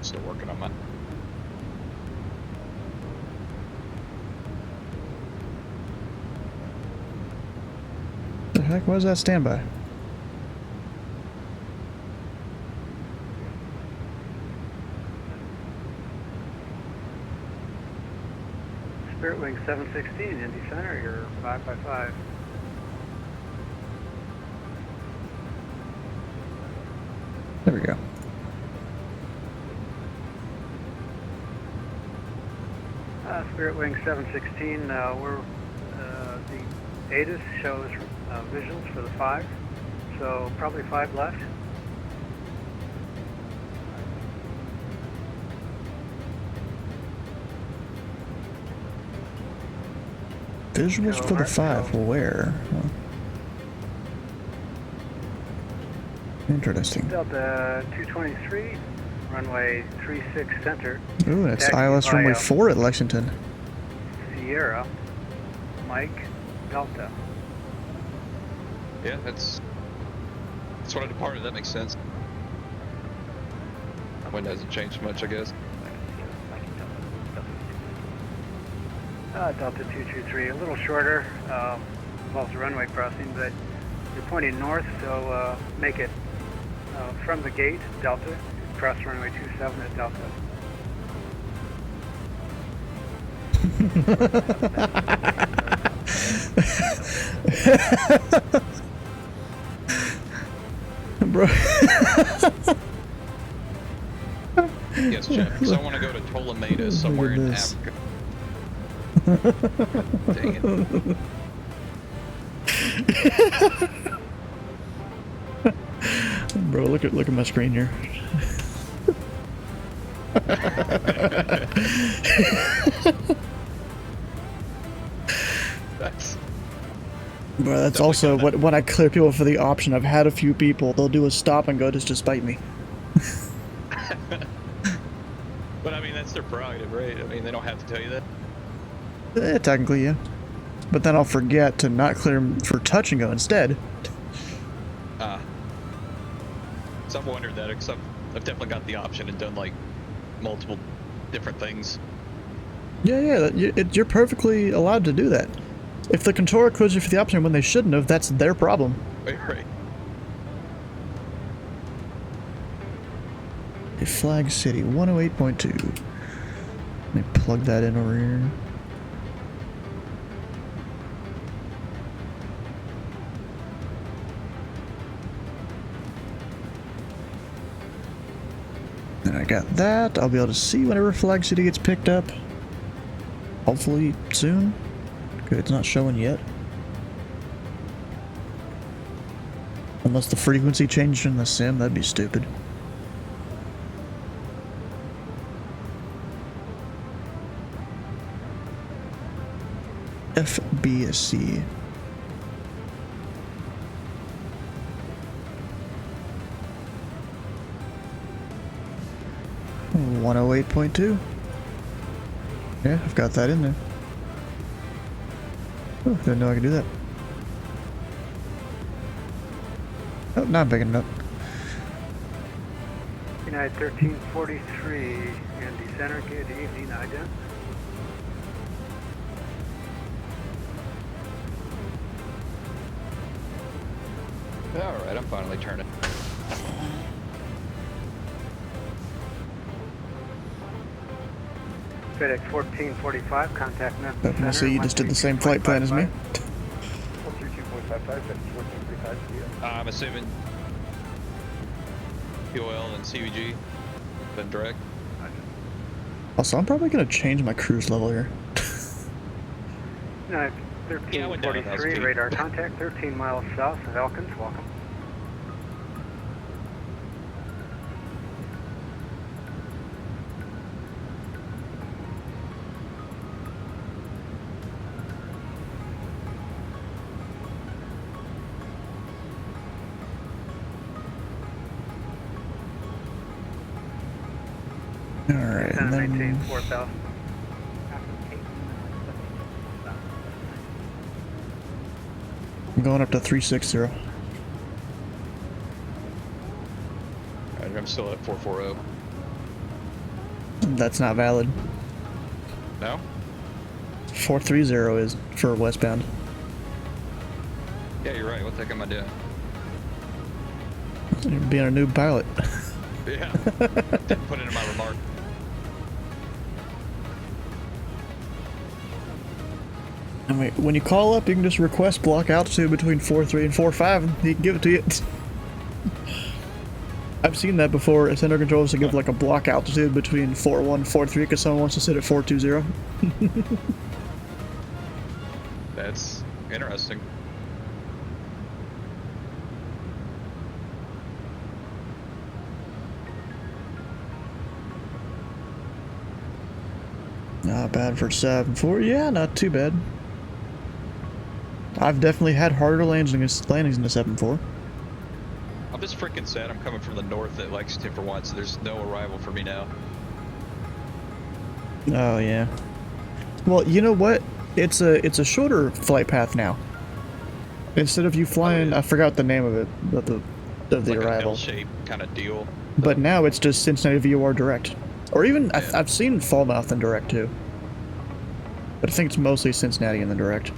Speaker 8: Still working on mine.
Speaker 1: The heck was that standby?
Speaker 15: Spirit Wing 716, Indy Center, you're 555.
Speaker 1: There we go.
Speaker 15: Spirit Wing 716, we're the ATIS shows visuals for the 5, so probably 5 left.
Speaker 1: Visuals for the 5, where? Huh. Interesting.
Speaker 15: Delta 223, runway 36 center.
Speaker 1: Ooh, that's
Speaker 15: Taxi
Speaker 1: ILS runway
Speaker 15: via
Speaker 1: 4 at Lexington.
Speaker 15: Sierra, Mike, Delta.
Speaker 8: Yeah, that's what I departed. That makes sense. Wind hasn't changed much, I guess.
Speaker 15: Delta 223, a little shorter, involves a runway crossing, but you're pointing north, so make it from the gate, Delta, cross runway 27 at Delta.
Speaker 1: Bro.
Speaker 8: Yes, Jeff, because I want to go to Ptolemaida somewhere in Africa. Dang it.
Speaker 1: Bro, look at my screen here. Bro, that's also when I clear people for the option. I've had a few people, they'll do a stop and go just to spite me.
Speaker 8: But I mean, that's their prerogative, right? I mean, they don't have to tell you that.
Speaker 1: Technically, yeah. But then I'll forget to not clear them for touch and go instead.
Speaker 8: So I've wondered that, because I've definitely got the option and done like multiple different things.
Speaker 1: Yeah, you're perfectly allowed to do that. If the controller codes you for the option when they shouldn't have, that's their problem.
Speaker 8: Right.
Speaker 1: A Flag City 108.2. Let me plug that in over here. And I got that. I'll be able to see whenever Flag City gets picked up. Hopefully soon. Good, it's not showing yet. Unless the frequency changed in the sim, that'd be stupid. FBC. 108.2. Yeah, I've got that in there. Oh, didn't know I could do that. Oh, not big enough.
Speaker 15: United 1343, Indy Center, good evening, ident.
Speaker 8: Alright, I'm finally turning.
Speaker 15: FedEx 1445, contact Memphis Center.
Speaker 1: So you just did the same flight plan as me?
Speaker 14: 432.55,
Speaker 8: I'm assuming QL and CVG been direct.
Speaker 1: Also, I'm probably gonna change my cruise level here.
Speaker 15: United 1343, radar contact 13 miles south of Elkins, welcome.
Speaker 1: Alright, and then...
Speaker 15: maintain 4,000.
Speaker 1: I'm going up to 360.
Speaker 8: Alright, I'm still at 440.
Speaker 1: That's not valid.
Speaker 8: No?
Speaker 1: 430 is for westbound.
Speaker 8: Yeah, you're right. What the heck am I doing?
Speaker 1: You're being a noob pilot.
Speaker 8: Yeah. Didn't put it in my remark.
Speaker 1: I mean, when you call up, you can just request block altitude between 4.3 and 4.5, and he can give it to you. I've seen that before. Center controls to give like a block altitude between 4.1 and 4.3 because someone wants to sit at 4.20.
Speaker 8: That's interesting.
Speaker 1: Not bad for 7.4. Yeah, not too bad. I've definitely had harder landings in the 7.4.
Speaker 8: I'm just freaking sad I'm coming from the north at Lexington for once. There's no arrival for me now.
Speaker 1: Oh yeah. Well, you know what? It's a shorter flight path now. Instead of you flying, I forgot the name of it, of the
Speaker 8: like
Speaker 1: arrival.
Speaker 8: A L-shaped kind of deal.
Speaker 1: But now it's just Cincinnati VOR direct, or even I've seen Falmouth in direct too. But I think it's mostly Cincinnati in the direct.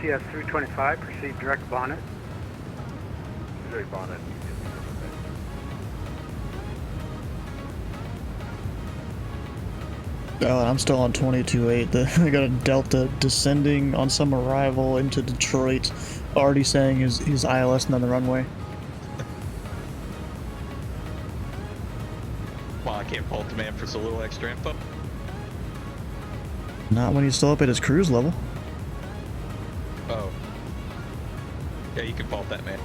Speaker 15: TS 325, proceed direct bonnet.
Speaker 19: Direct bonnet.
Speaker 1: Oh, and I'm still on 22.8. I got a Delta descending on some arrival into Detroit, already saying his ILS on the runway.
Speaker 8: Well, I can't fault the man for a little extra info.
Speaker 1: Not when he's still up at his cruise level.
Speaker 8: Oh. Yeah, you can fault that man.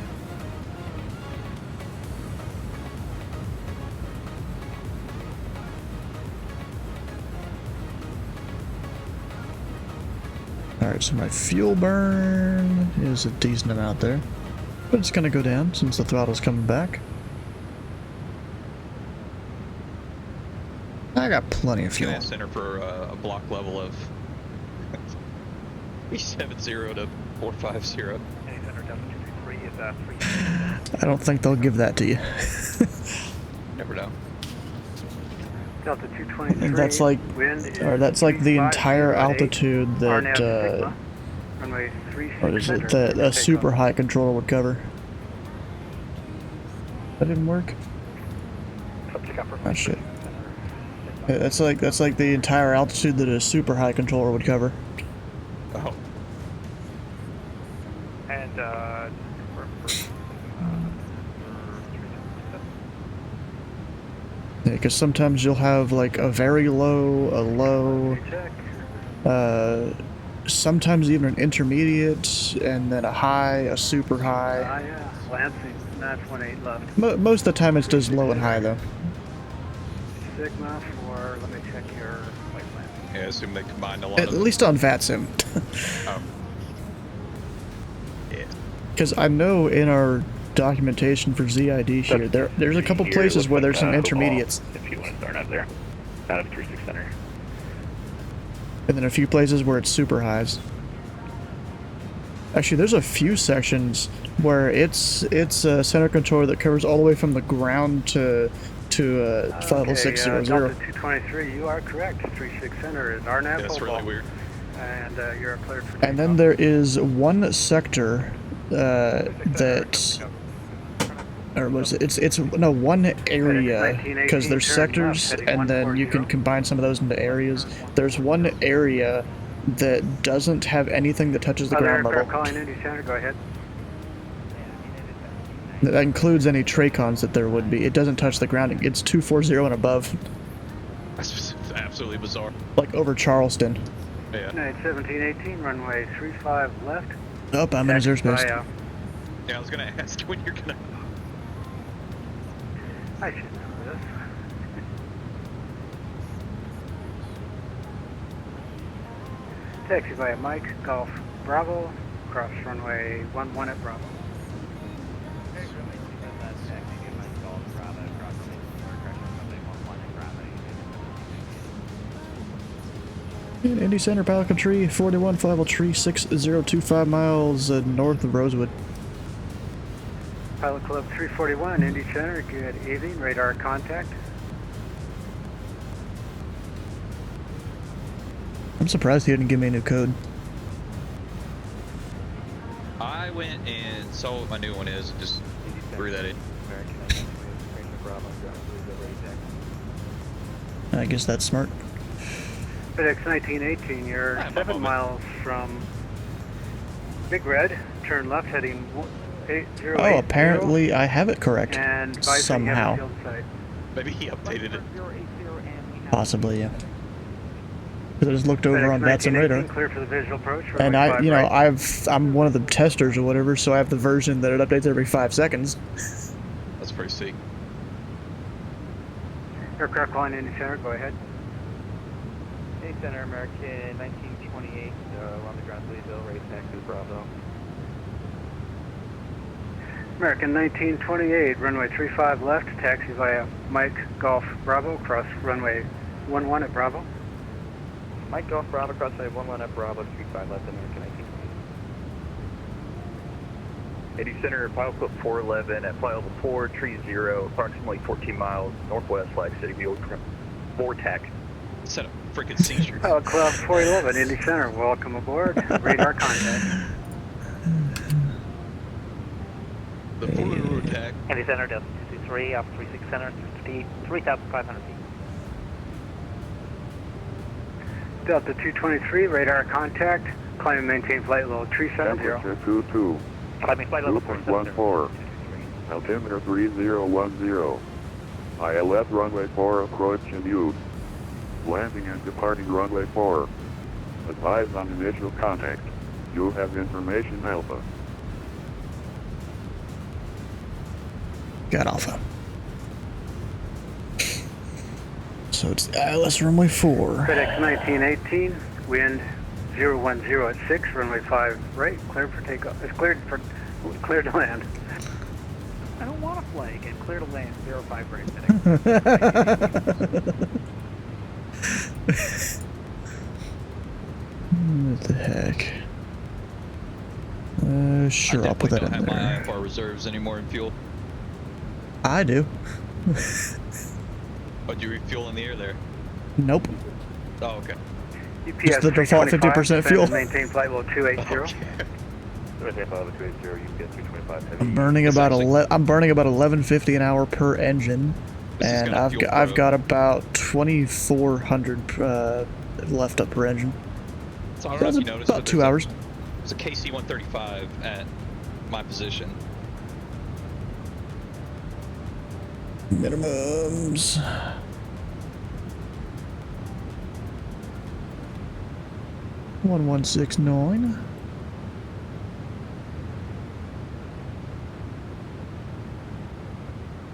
Speaker 1: Alright, so my fuel burn is a decent amount there. But it's gonna go down since the throttle's coming back. I got plenty of fuel.
Speaker 8: Gonna center for a block level of 370 to 450.
Speaker 1: I don't think they'll give that to you.
Speaker 8: Never know.
Speaker 15: Delta 223.
Speaker 1: That's like, or that's like the entire altitude that,
Speaker 15: runway 36
Speaker 1: what is it, that a super high controller would cover. That didn't work? Oh shit. Yeah, that's like the entire altitude that a super high controller would cover.
Speaker 8: Oh.
Speaker 4: And
Speaker 1: Yeah, because sometimes you'll have like a very low, a low, sometimes even an intermediate, and then a high, a super high.
Speaker 15: Yeah, Lansing, 9.8 left.
Speaker 1: Most of the time it's just low and high though.
Speaker 15: Sigma for, let me check your flight plan.
Speaker 8: Yeah, I assume they combined a lot
Speaker 1: At
Speaker 8: of...
Speaker 1: least on VATSIM.
Speaker 8: Oh. Yeah.
Speaker 1: Because I know in our documentation for ZID here, there's a couple places where there's some intermediates.
Speaker 20: If you want to start up there, out of 36 center.
Speaker 1: And then a few places where it's super highs. Actually, there's a few sections where it's a center control that covers all the way from the ground to 50600.
Speaker 15: Delta 223, you are correct. 36 center is RNAV.
Speaker 8: That's really weird.
Speaker 15: And you're cleared for
Speaker 1: And then there is one sector that, or was it? It's no one area, because there's sectors, and then you can combine some of those into areas. There's one area that doesn't have anything that touches the ground level.
Speaker 15: Calling Indy Center, go ahead.
Speaker 1: That includes any Tracons that there would be. It doesn't touch the ground. It's 240 and above.
Speaker 8: That's absolutely bizarre.
Speaker 1: Like over Charleston.
Speaker 8: Yeah.
Speaker 15: 1718, runway 35 left.
Speaker 1: Oh, I'm in his airspace.
Speaker 8: Yeah, I was gonna ask when you're gonna...
Speaker 15: I should know this. Taxi via Mike, Golf, Bravo, cross runway 11 at Bravo.
Speaker 1: Indy Center, Pelican Tree, 41 Flyable Tree, 6025 miles north of Rosewood.
Speaker 15: Pilot Club 341, Indy Center, good evening, radar contact.
Speaker 1: I'm surprised he didn't give me a new code.
Speaker 8: I went and saw what my new one is and just threw that in.
Speaker 1: I guess that's smart.
Speaker 15: FedEx 1918, you're 7 miles from Big Red, turn left heading 8080.
Speaker 1: Oh, apparently I have it correct.
Speaker 15: And
Speaker 1: somehow.
Speaker 15: Field site.
Speaker 8: Maybe he updated it.
Speaker 1: Possibly, yeah. Because I just looked over on VATSIM radar.
Speaker 15: Clear for the visual approach.
Speaker 1: And I'm one of the testers or whatever, so I have the version that it updates every 5 seconds.
Speaker 8: That's pretty sick.
Speaker 15: Aircraft calling Indy Center, go ahead.
Speaker 12: Indy Center, American 1928, on the ground, Louisville, ready taxi Bravo.
Speaker 15: American 1928, runway 35 left, taxi via Mike Golf Bravo, cross runway 11 at Bravo.
Speaker 12: Mike Golf Bravo, cross runway 11 at Bravo, 35 left, American 1928.
Speaker 20: Indy Center, Pilot Club 411 at flight level 4, tree 0, approximately 14 miles northwest Flag City View, Vortex.
Speaker 8: Set up freaking seizure.
Speaker 15: Pilot Club 411, Indy Center, welcome aboard. Radar contact.
Speaker 8: The forward attack.
Speaker 12: Indy Center, Delta 223, Alpha 36 Center, 3,500 feet.
Speaker 15: Delta 223, radar contact. Climb and maintain flight level 370.
Speaker 3: Temperature 22.
Speaker 12: Climbing flight level
Speaker 3: 2.14. Altimeter 3010. ILS runway 4 approach and use. Landing and departing runway 4. Advise on initial contact. You have information Alpha.
Speaker 1: Got Alpha. So it's ILS runway 4.
Speaker 15: FedEx 1918, wind 010 at 6, runway 5 right, cleared for takeoff. It's cleared to land.
Speaker 12: I don't want to fly again. Clear to land, 05 right,
Speaker 1: What the heck? Sure, I'll put that in
Speaker 8: there. I don't have my IFR reserves anymore in fuel.
Speaker 1: I do.
Speaker 8: But you refuel in the air there?
Speaker 1: Nope.
Speaker 8: Oh, okay.
Speaker 1: Just the default 50% fuel.
Speaker 15: Maintain flight level 280.
Speaker 8: Okay.
Speaker 1: I'm burning about 1150 an hour per engine, and I've got about 2400 left up per engine.
Speaker 8: So I don't know if you noticed,
Speaker 1: about 2 hours.
Speaker 8: There's a KC-135 at my position.
Speaker 1: Minimums. $1169.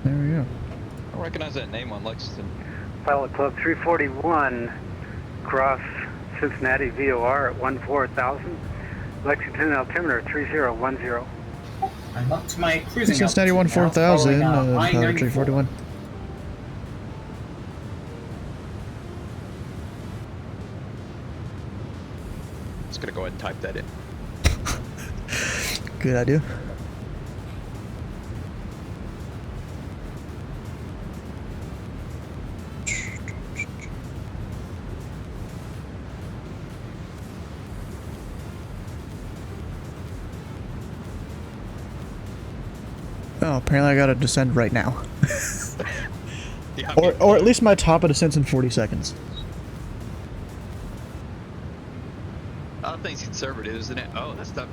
Speaker 1: There we go.
Speaker 8: I recognize that name on Lexington.
Speaker 15: Pilot Club 341, cross Cincinnati VOR at 14,000. Lexington altimeter 3010.
Speaker 5: I'm up to my cruising
Speaker 1: Cincinnati
Speaker 5: altitude now,
Speaker 1: 14,000,
Speaker 5: following,
Speaker 1: Pilot
Speaker 5: I-94.
Speaker 1: 341.
Speaker 8: Just gonna go ahead and type that in.
Speaker 1: Good idea. Oh, apparently I gotta descend right now.
Speaker 8: Yeah,
Speaker 1: or at least my top of descent's in 40 seconds.
Speaker 8: I don't think it's conservative, isn't it? Oh, that's not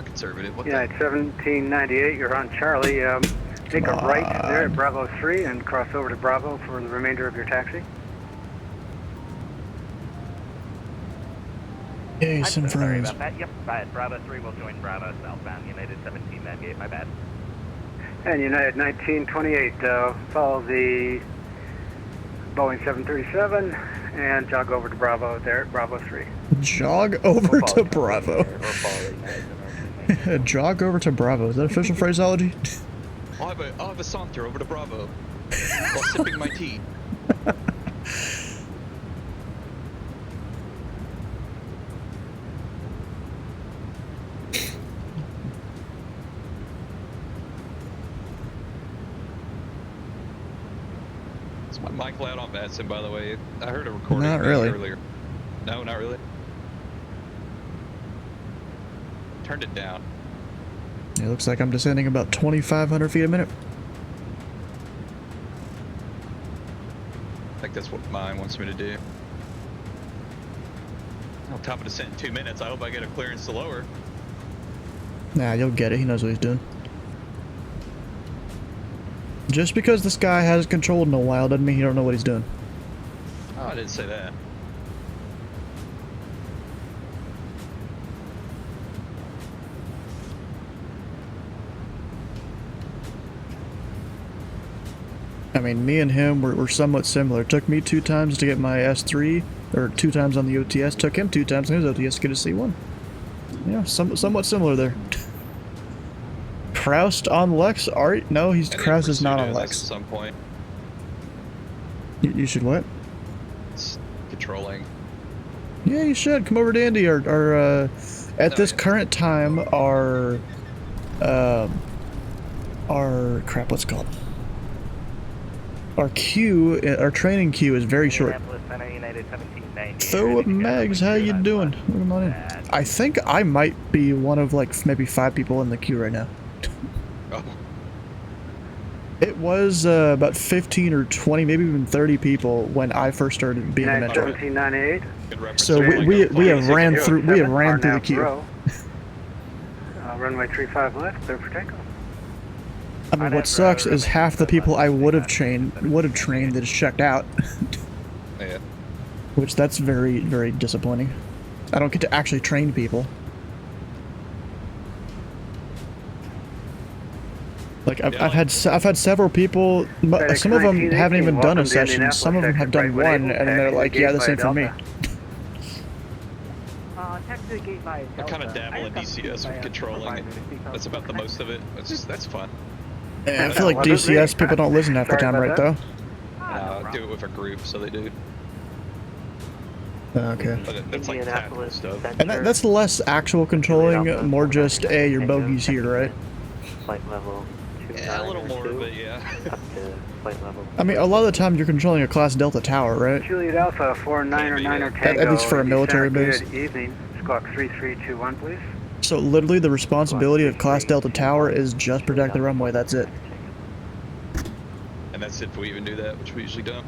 Speaker 8: conservative. What
Speaker 15: Yeah,
Speaker 8: the?
Speaker 15: at 1798, you're on Charlie. Take a right there at Bravo 3 and cross over to Bravo for the remainder of your taxi.
Speaker 1: Yay, some
Speaker 12: Sorry
Speaker 1: friends.
Speaker 12: about that. Yep, Bravo 3 will join Bravo southbound United 1798. My bad.
Speaker 15: And United 1928, follow the Boeing 737 and jog over to Bravo there at Bravo 3.
Speaker 1: Jog over to Bravo. Jog over to Bravo. Is that official phraseology?
Speaker 8: I'll have a saunter over to Bravo while sipping my tea. Is my mic loud on Madsen, by the way? I heard a recording
Speaker 1: Not really.
Speaker 8: earlier. No, not really. Turned it down.
Speaker 1: It looks like I'm descending about 2,500 feet a minute.
Speaker 8: I think that's what mine wants me to do. I'll top of descent in 2 minutes. I hope I get a clearance to lower.
Speaker 1: Nah, you'll get it. He knows what he's doing. Just because this guy hasn't controlled in a while doesn't mean he don't know what he's doing.
Speaker 8: Oh, I didn't say that.
Speaker 1: I mean, me and him were somewhat similar. It took me 2 times to get my S3, or 2 times on the OTS. Took him 2 times on his OTS to get a C1. Yeah, somewhat similar there. Kraust on Lex? No, Kraust is not on Lex.
Speaker 8: At some point.
Speaker 1: You should what?
Speaker 8: It's controlling.
Speaker 1: Yeah, you should. Come over to Indy. At this current time, our crap, what's it called? Our training queue is very short. So, Megs, how you doing? Welcome on in. I think I might be one of like maybe 5 people in the queue right now.
Speaker 8: Oh.
Speaker 1: It was about 15 or 20, maybe even 30 people when I first started being a mentor.
Speaker 15: 1798.
Speaker 1: So we have ran through the queue.
Speaker 15: Runway 35 left, clear for takeoff.
Speaker 1: I mean, what sucks is half the people I would have trained that just checked out.
Speaker 8: Yeah.
Speaker 1: Which that's very, very disappointing. I don't get to actually train people. Like I've had several people. Some of them haven't even done a session. Some of them have done one, and they're like, "Yeah, this ain't for me."
Speaker 8: I kind of dabble in DCS with controlling. That's about the most of it. That's fun.
Speaker 1: Yeah, I feel like DCS people don't listen half the time, right? Though.
Speaker 8: I do it with a group, so they do.
Speaker 1: Okay.
Speaker 8: But it's like tactical stuff.
Speaker 1: And that's less actual controlling, more just, hey, your bogey's here, right?
Speaker 11: Flight level.
Speaker 8: Yeah, a little more, but yeah.
Speaker 11: Up to flight level.
Speaker 1: I mean, a lot of the time you're controlling a Class Delta tower, right?
Speaker 15: Juliet Alpha 49er Tango.
Speaker 1: At least for a military base.
Speaker 15: Good evening. Squawk 3321, please.
Speaker 1: So literally the responsibility of Class Delta Tower is just protect the runway, that's it.
Speaker 8: And that's if we even do that, which we usually don't.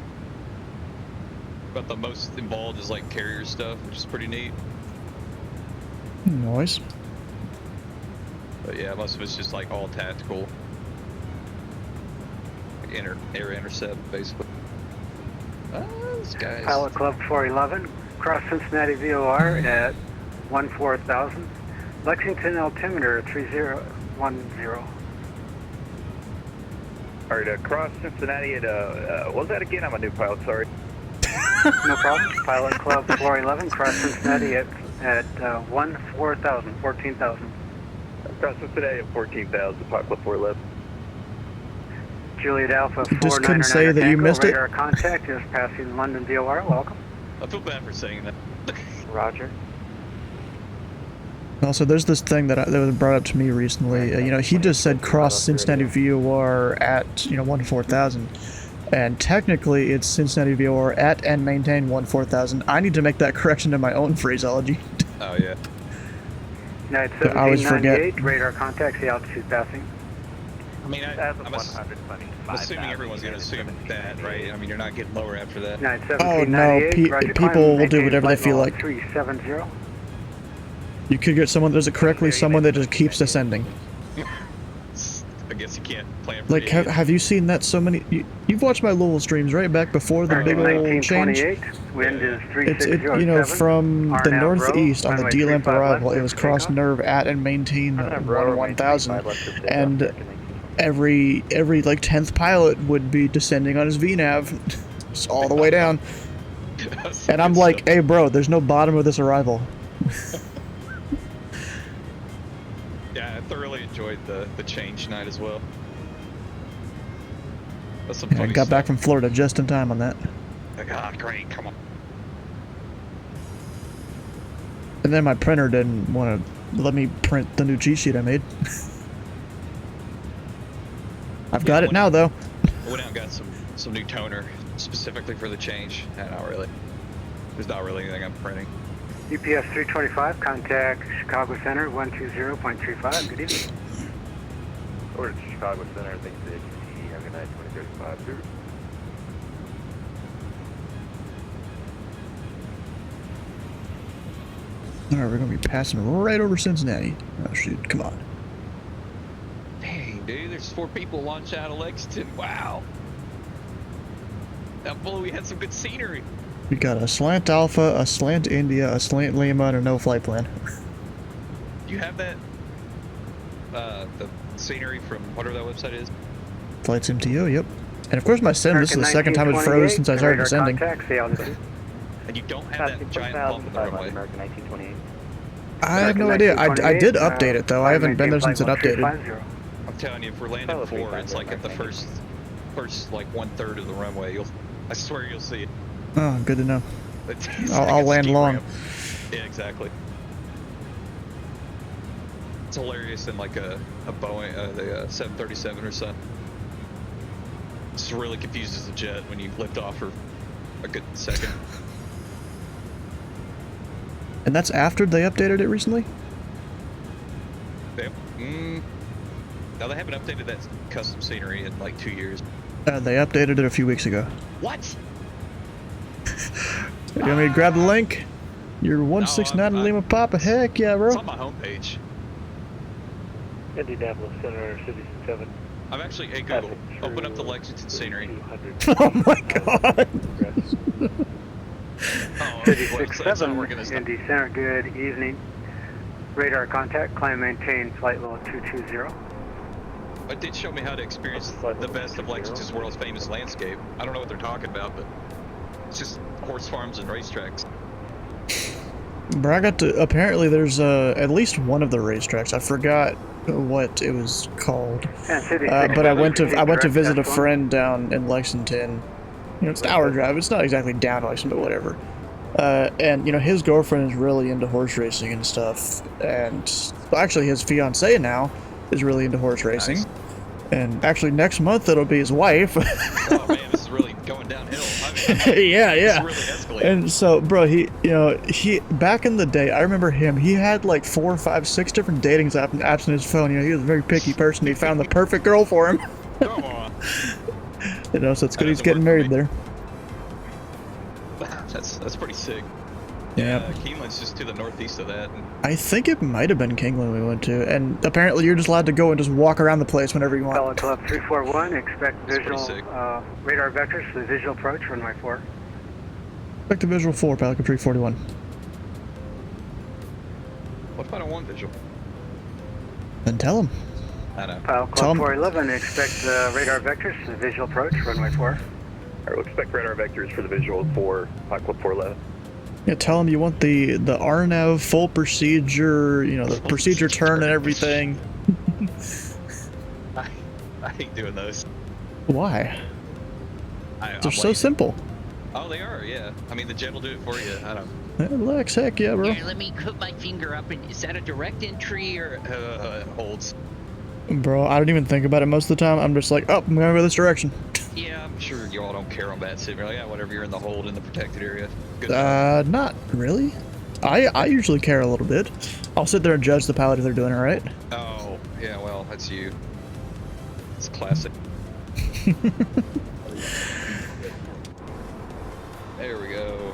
Speaker 8: But the most involved is like carrier stuff, which is pretty neat.
Speaker 1: Nice.
Speaker 8: But yeah, most of it's just like all tactical. Like air intercept, basically. This guy's...
Speaker 15: Pilot Club 411, cross Cincinnati VOR at 14,000. Lexington altimeter 3010.
Speaker 20: Alright, cross Cincinnati at, what was that again? I'm a new pilot, sorry.
Speaker 15: No problem. Pilot Club Floor 11, cross Cincinnati at 14,000.
Speaker 20: Across Cincinnati at 14,000, Pilot Club 411.
Speaker 15: Juliet Alpha
Speaker 1: You just couldn't say that you missed it?
Speaker 15: Radar contact is passing London VOR. Welcome.
Speaker 8: I feel bad for saying that.
Speaker 18: Roger.
Speaker 1: Also, there's this thing that was brought up to me recently. You know, he just said cross Cincinnati VOR at 14,000, and technically it's Cincinnati VOR at and maintain 14,000. I need to make that correction in my own phraseology.
Speaker 8: Oh yeah.
Speaker 15: United
Speaker 1: I always forget.
Speaker 15: 1798, radar contact, the altitude passing.
Speaker 8: I mean, I'm assuming everyone's going to assume that, right? I mean, you're not getting lower after that.
Speaker 1: Oh no, people will do whatever they feel like.
Speaker 15: 370.
Speaker 1: You could get someone that does it correctly, someone that just keeps descending.
Speaker 8: I guess you can't plan for
Speaker 1: Like, have you seen that so many... You've watched my Louisville streams, right? Back before the big old change?
Speaker 15: Wind is
Speaker 1: It's, you know, from the northeast on the D-Lamp arrival, it was cross nerve at and maintain 1,000. And every like 10th pilot would be descending on his VNav just all the way down. And I'm like, hey bro, there's no bottom of this arrival.
Speaker 8: Yeah, I thoroughly enjoyed the change night as well. That's some
Speaker 1: I
Speaker 8: funny
Speaker 1: got
Speaker 8: stuff.
Speaker 1: back from Florida just in time on that.
Speaker 8: Like, ah, great, come on.
Speaker 1: And then my printer didn't want to let me print the new cheat sheet I made. I've got it now though.
Speaker 8: I went out and got some new toner specifically for the change. And not really. There's not really anything I'm printing.
Speaker 15: UPS 325, contact Chicago Center 120.35. Good evening.
Speaker 3: Order to Chicago Center, thanks to ATC, have a good night, 2035, sir.
Speaker 1: Alright, we're gonna be passing right over Cincinnati. Oh shoot, come on.
Speaker 8: Dang, dude, there's 4 people launched out of Lexington. Wow. That boy, we had some good scenery.
Speaker 1: We got a slant Alpha, a slant India, a slant Lima, and a no flight plan.
Speaker 8: You have that, the scenery from whatever that website is?
Speaker 1: Flights MTO, yep. And of course my sim, this is the second time it froze since I started descending.
Speaker 8: And you don't have that giant bump in the runway.
Speaker 9: American 1928.
Speaker 1: I have no idea. I did update it though. I haven't been there since it updated.
Speaker 8: I'm telling you, if we're landing 4, it's like at the first like 1/3 of the runway. I swear you'll see it.
Speaker 1: Oh, good to know.
Speaker 8: It's
Speaker 1: I'll
Speaker 8: like a
Speaker 1: land
Speaker 8: ski
Speaker 1: long.
Speaker 8: ramp. Yeah, exactly. It's hilarious in like a Boeing, the 737 or something. It's really confuses the jet when you lift off for a good second.
Speaker 1: And that's after they updated it recently?
Speaker 8: Yeah. Now they haven't updated that custom scenery in like 2 years.
Speaker 1: They updated it a few weeks ago.
Speaker 8: What?
Speaker 1: You want me to grab the link? You're 169 Lima Papa. Heck yeah, bro.
Speaker 8: It's on my homepage.
Speaker 6: Indianapolis Center, City 7.
Speaker 8: I'm actually, hey Google, open up the Lexington scenery.
Speaker 1: Oh my god.
Speaker 15: 56-7, Indy Center, good evening. Radar contact, climb maintain, flight level 220.
Speaker 8: It did show me how to experience the best of Lexington's world's famous landscape. I don't know what they're talking about, but it's just horse farms and racetracks.
Speaker 1: But I got to, apparently there's at least one of the racetracks. I forgot what it was called. But I went to visit a friend down in Lexington. You know, it's an hour drive. It's not exactly down to Lexington, but whatever. And, you know, his girlfriend is really into horse racing and stuff. And well, actually his fiancée now is really into horse racing.
Speaker 8: Nice.
Speaker 1: And actually next month it'll be his wife.
Speaker 8: Oh man, this is really going downhill.
Speaker 1: Yeah.
Speaker 8: It's really escalating.
Speaker 1: And so, bro, he back in the day, I remember him. He had like 4, 5, 6 different dating apps on his phone. You know, he was a very picky person. He found the perfect girl for him.
Speaker 8: Come on.
Speaker 1: You know, so it's good he's getting married there.
Speaker 8: That's pretty sick.
Speaker 1: Yeah.
Speaker 8: Keeneland's just to the northeast of that. And
Speaker 1: I think it might have been Kingland we went to, and apparently you're just allowed to go and just walk around the place whenever you want.
Speaker 15: Pilot Club 341, expect visual radar vectors for the visual approach, runway 4.
Speaker 1: Expect the visual 4, Pilot Club 341.
Speaker 8: what if I don't want visual?
Speaker 1: Then tell him.
Speaker 8: I know.
Speaker 15: Pilot Club 411, expect radar vectors for the visual approach, runway 4.
Speaker 20: Alright, we'll expect radar vectors for the visual for Hot Club 411.
Speaker 1: Yeah, tell them you want the RNAV full procedure, you know, the procedure turn and everything.
Speaker 8: I hate doing those.
Speaker 1: Why? They're
Speaker 8: I'm
Speaker 1: so
Speaker 8: lazy.
Speaker 1: simple.
Speaker 8: Oh, they are, yeah. I mean, the jet will do it for you. I don't.
Speaker 1: Lex, heck yeah, bro.
Speaker 10: Here, let me put my finger up. And is that a direct entry or?
Speaker 8: It holds.
Speaker 1: Bro, I don't even think about it most of the time. I'm just like, oh, I'm gonna go this direction.
Speaker 8: Yeah, I'm sure you all don't care on bad sim. You're like, yeah, whatever. You're in the hold in the protected area. Good.
Speaker 1: Not really. I usually care a little bit. I'll sit there and judge the pilot if they're doing it right.
Speaker 8: Oh, yeah. Well, that's you. It's classic. There we go.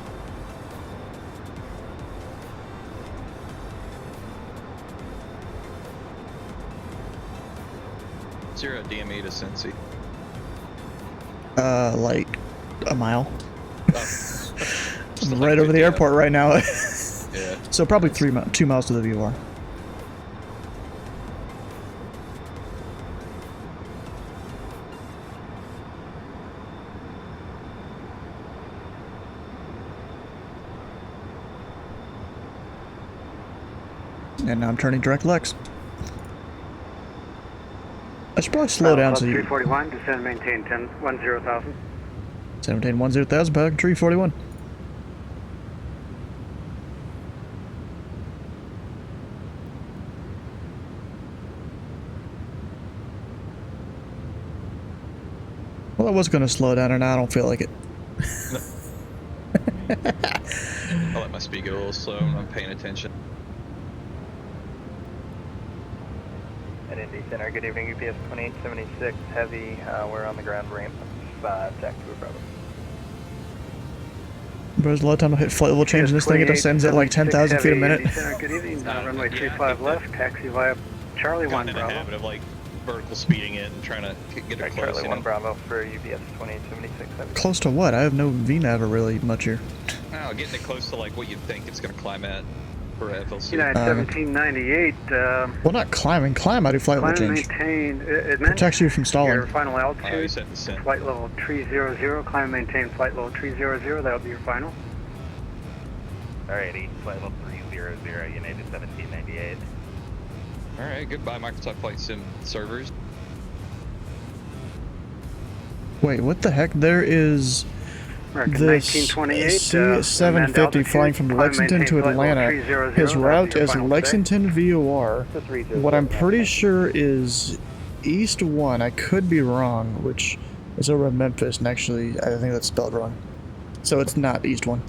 Speaker 8: What's your DME to Cincy?
Speaker 1: Like a mile.
Speaker 8: Oh.
Speaker 1: I'm right over the airport right now.
Speaker 8: Yeah.
Speaker 1: So probably 2 miles to the VOR. And now I'm turning direct Lex. I should probably slow down so you...
Speaker 15: 341, descend and maintain 10,000.
Speaker 1: 1710,000, pilot control 41. Well, I was going to slow down and now I don't feel like it.
Speaker 8: I'll let my speed go a little slow when I'm paying attention.
Speaker 12: At Indy Center, good evening, UPS 2876 Heavy. We're on the ground ramp 5, taxi to Bravo.
Speaker 1: Bro, there's a lot of time to hit flight level change in this thing. It descends at like 10,000 feet a minute.
Speaker 15: Indy Center, good evening, runway 35 left, taxi via Charlie 1
Speaker 8: in a
Speaker 15: Bravo.
Speaker 8: habit of like vertical speeding it and trying to get it close.
Speaker 12: Charlie 1 Bravo for UPS 2876 Heavy.
Speaker 1: Close to what? I have no VNAV or really much here.
Speaker 8: No, getting it close to like what you think it's going to climb at for FLC.
Speaker 15: United 1798.
Speaker 1: Well, not climbing. Climb, I do flight level
Speaker 15: Climb and
Speaker 1: change.
Speaker 15: maintain. It
Speaker 1: Protects you from stalling.
Speaker 15: Your final altitude.
Speaker 8: you said descent.
Speaker 15: Flight level 300. Climb and maintain flight level 300. That'll be your final.
Speaker 12: Alrighty, flight level 300, United 1798.
Speaker 8: Alright, goodbye Microsoft Flight Sim servers.
Speaker 1: Wait, what the heck? There is
Speaker 15: American
Speaker 1: this
Speaker 15: 1928.
Speaker 1: C-750 flying from Lexington to Atlanta. His route is Lexington VOR. What I'm pretty sure is East 1. I could be wrong, which is over in Memphis, and actually, I think that's spelled wrong. So it's not East 1.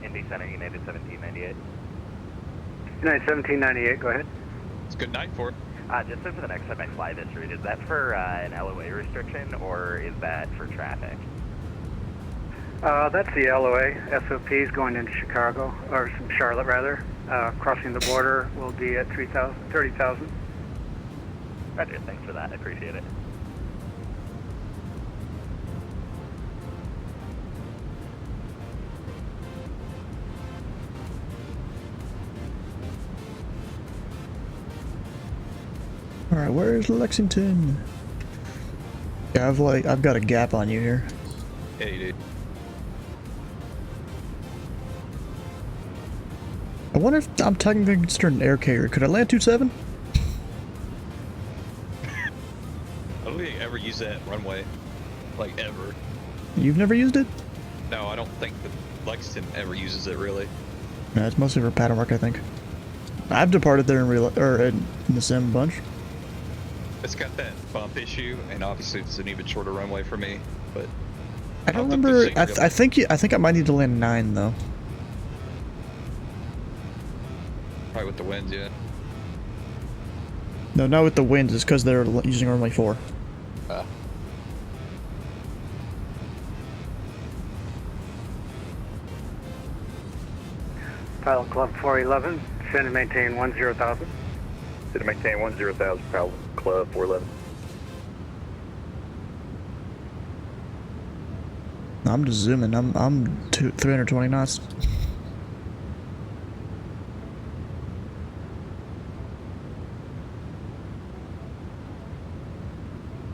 Speaker 12: Indy Center, United 1798.
Speaker 15: United 1798, go ahead.
Speaker 8: It's good night for it.
Speaker 12: Just so for the next time I fly this route, is that for an LOA restriction or is that for traffic?
Speaker 15: That's the LOA. SOPs going into Chicago, or Charlotte rather. Crossing the border will be at 30,000.
Speaker 12: Roger, thanks for that. I appreciate it.
Speaker 1: Alright, where's Lexington? Yeah, I've got a gap on you here.
Speaker 8: Yeah, you do.
Speaker 1: I wonder if I'm technically considered an air carrier. Could I land 27?
Speaker 8: I don't think I ever use that runway. Like, ever.
Speaker 1: You've never used it?
Speaker 8: No, I don't think that Lexington ever uses it, really.
Speaker 1: No, it's mostly for pattern work, I think. I've departed there in the sim a bunch.
Speaker 8: It's got that bump issue, and obviously it's an even shorter runway for me, but...
Speaker 1: I don't remember... I think I might need to land 9, though.
Speaker 8: Probably with the winds, yeah.
Speaker 1: No, not with the winds. It's because they're using runway 4.
Speaker 15: Pilot Club 411, send and maintain 10,000.
Speaker 20: To maintain 10,000, Pilot Club 411.
Speaker 1: I'm just zooming. I'm 320 knots.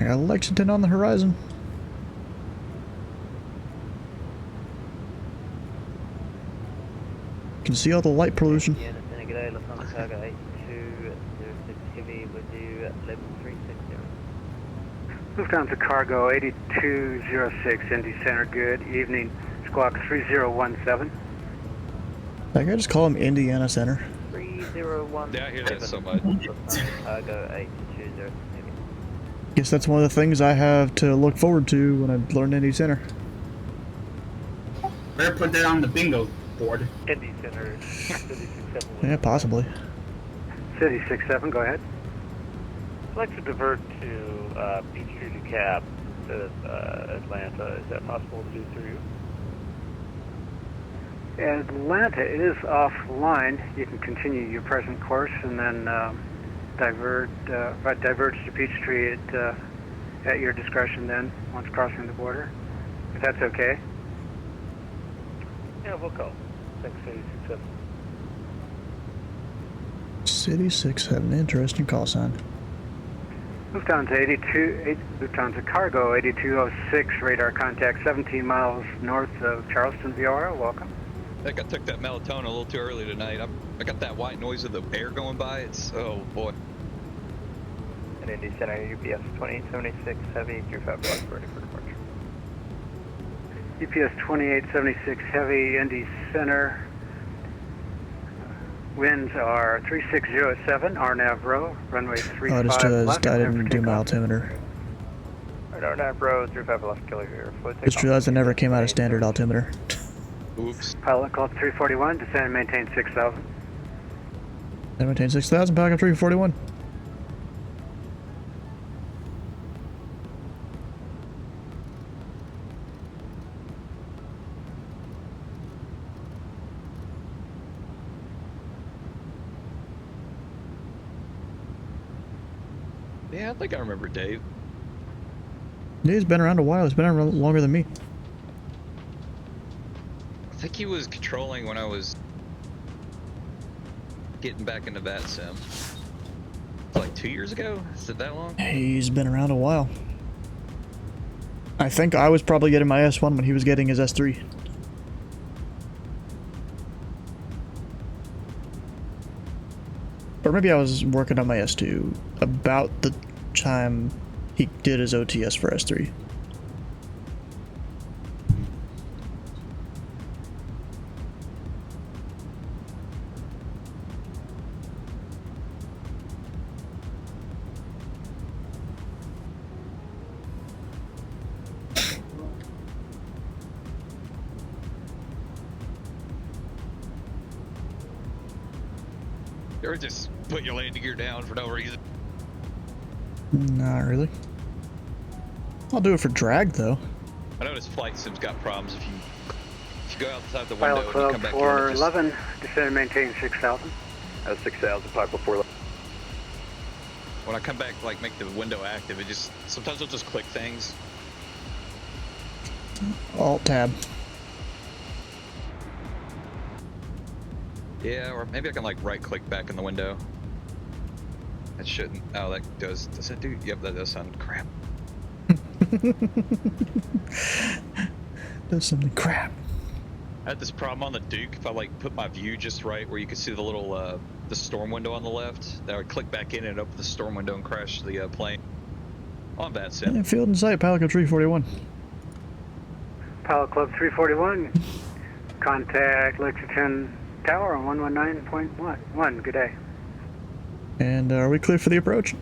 Speaker 1: I got Lexington on the horizon. Can see all the light pollution.
Speaker 15: Move down to cargo 8206 Indy Center. Good evening. Squawk 3017.
Speaker 1: I gotta just call him Indiana Center.
Speaker 14: 301.
Speaker 8: Yeah, I hear that so much.
Speaker 14: Cargo 8206.
Speaker 1: Guess that's one of the things I have to look forward to when I learn Indy Center.
Speaker 5: Better put that on the bingo board.
Speaker 12: Indy Center, City 67.
Speaker 1: Yeah, possibly.
Speaker 15: City 67, go ahead.
Speaker 12: I'd like to divert to Peachtree to Cab instead of Atlanta. Is that possible to do through you?
Speaker 15: Atlanta is offline. You can continue your present course and then diverge to Peachtree at your discretion then, once crossing the border, if that's okay.
Speaker 12: Yeah, we'll go. Thanks, City 67.
Speaker 1: City 67, interesting call sign.
Speaker 15: Move down to move down to cargo 8206, radar contact 17 miles north of Charleston, VOR. Welcome.
Speaker 8: I think I took that melatonin a little too early tonight. I got that white noise of the air going by. It's, oh boy.
Speaker 14: And Indy Center, UPS 2876 Heavy, 35 Black ready for departure.
Speaker 15: UPS 2876 Heavy, Indy Center. Winds are 3607, RNAV row, runway 35
Speaker 1: Oh, I just
Speaker 15: left.
Speaker 1: I didn't do my altimeter.
Speaker 14: Right, RNAV row, 35 left, killer here.
Speaker 1: Just realized I never came out of standard altimeter.
Speaker 8: Oops.
Speaker 15: Pilot call 341, descend and maintain 6000.
Speaker 1: And maintain 6000, Pelican 341.
Speaker 8: Yeah, I think I remember Dave.
Speaker 1: Yeah, he's been around a while. He's been around longer than me.
Speaker 8: I think he was controlling when I was getting back into that sim. Like 2 years ago? Is it that long?
Speaker 1: He's been around a while. I think I was probably getting my S1 when he was getting his S3. Or maybe I was working on my S2 about the time he did his OTS for S3.
Speaker 8: Or just put your landing gear down for no reason.
Speaker 1: Not really. I'll do it for drag though.
Speaker 8: I noticed flight sim's got problems if you go outside the
Speaker 15: Pilot
Speaker 8: window and you
Speaker 15: club
Speaker 8: come back
Speaker 15: 411, descend and maintain 6000.
Speaker 20: That's 6000, pilot club 411.
Speaker 8: When I come back, like make the window active, it just sometimes it'll just click things.
Speaker 1: Alt tab.
Speaker 8: Yeah, or maybe I can like right click back in the window. It shouldn't. Oh, that does it do? Yep, that does sound crap.
Speaker 1: Does something crap.
Speaker 8: I had this problem on the Duke. If I like put my view just right where you can see the little the storm window on the left, that I would click back in and open the storm window and crash the plane. On bad sim.
Speaker 1: Yeah, field in sight, Pelican 341.
Speaker 15: Pilot club 341, contact Lexington Tower on 119.1. Good day.
Speaker 1: And are we clear for the approach?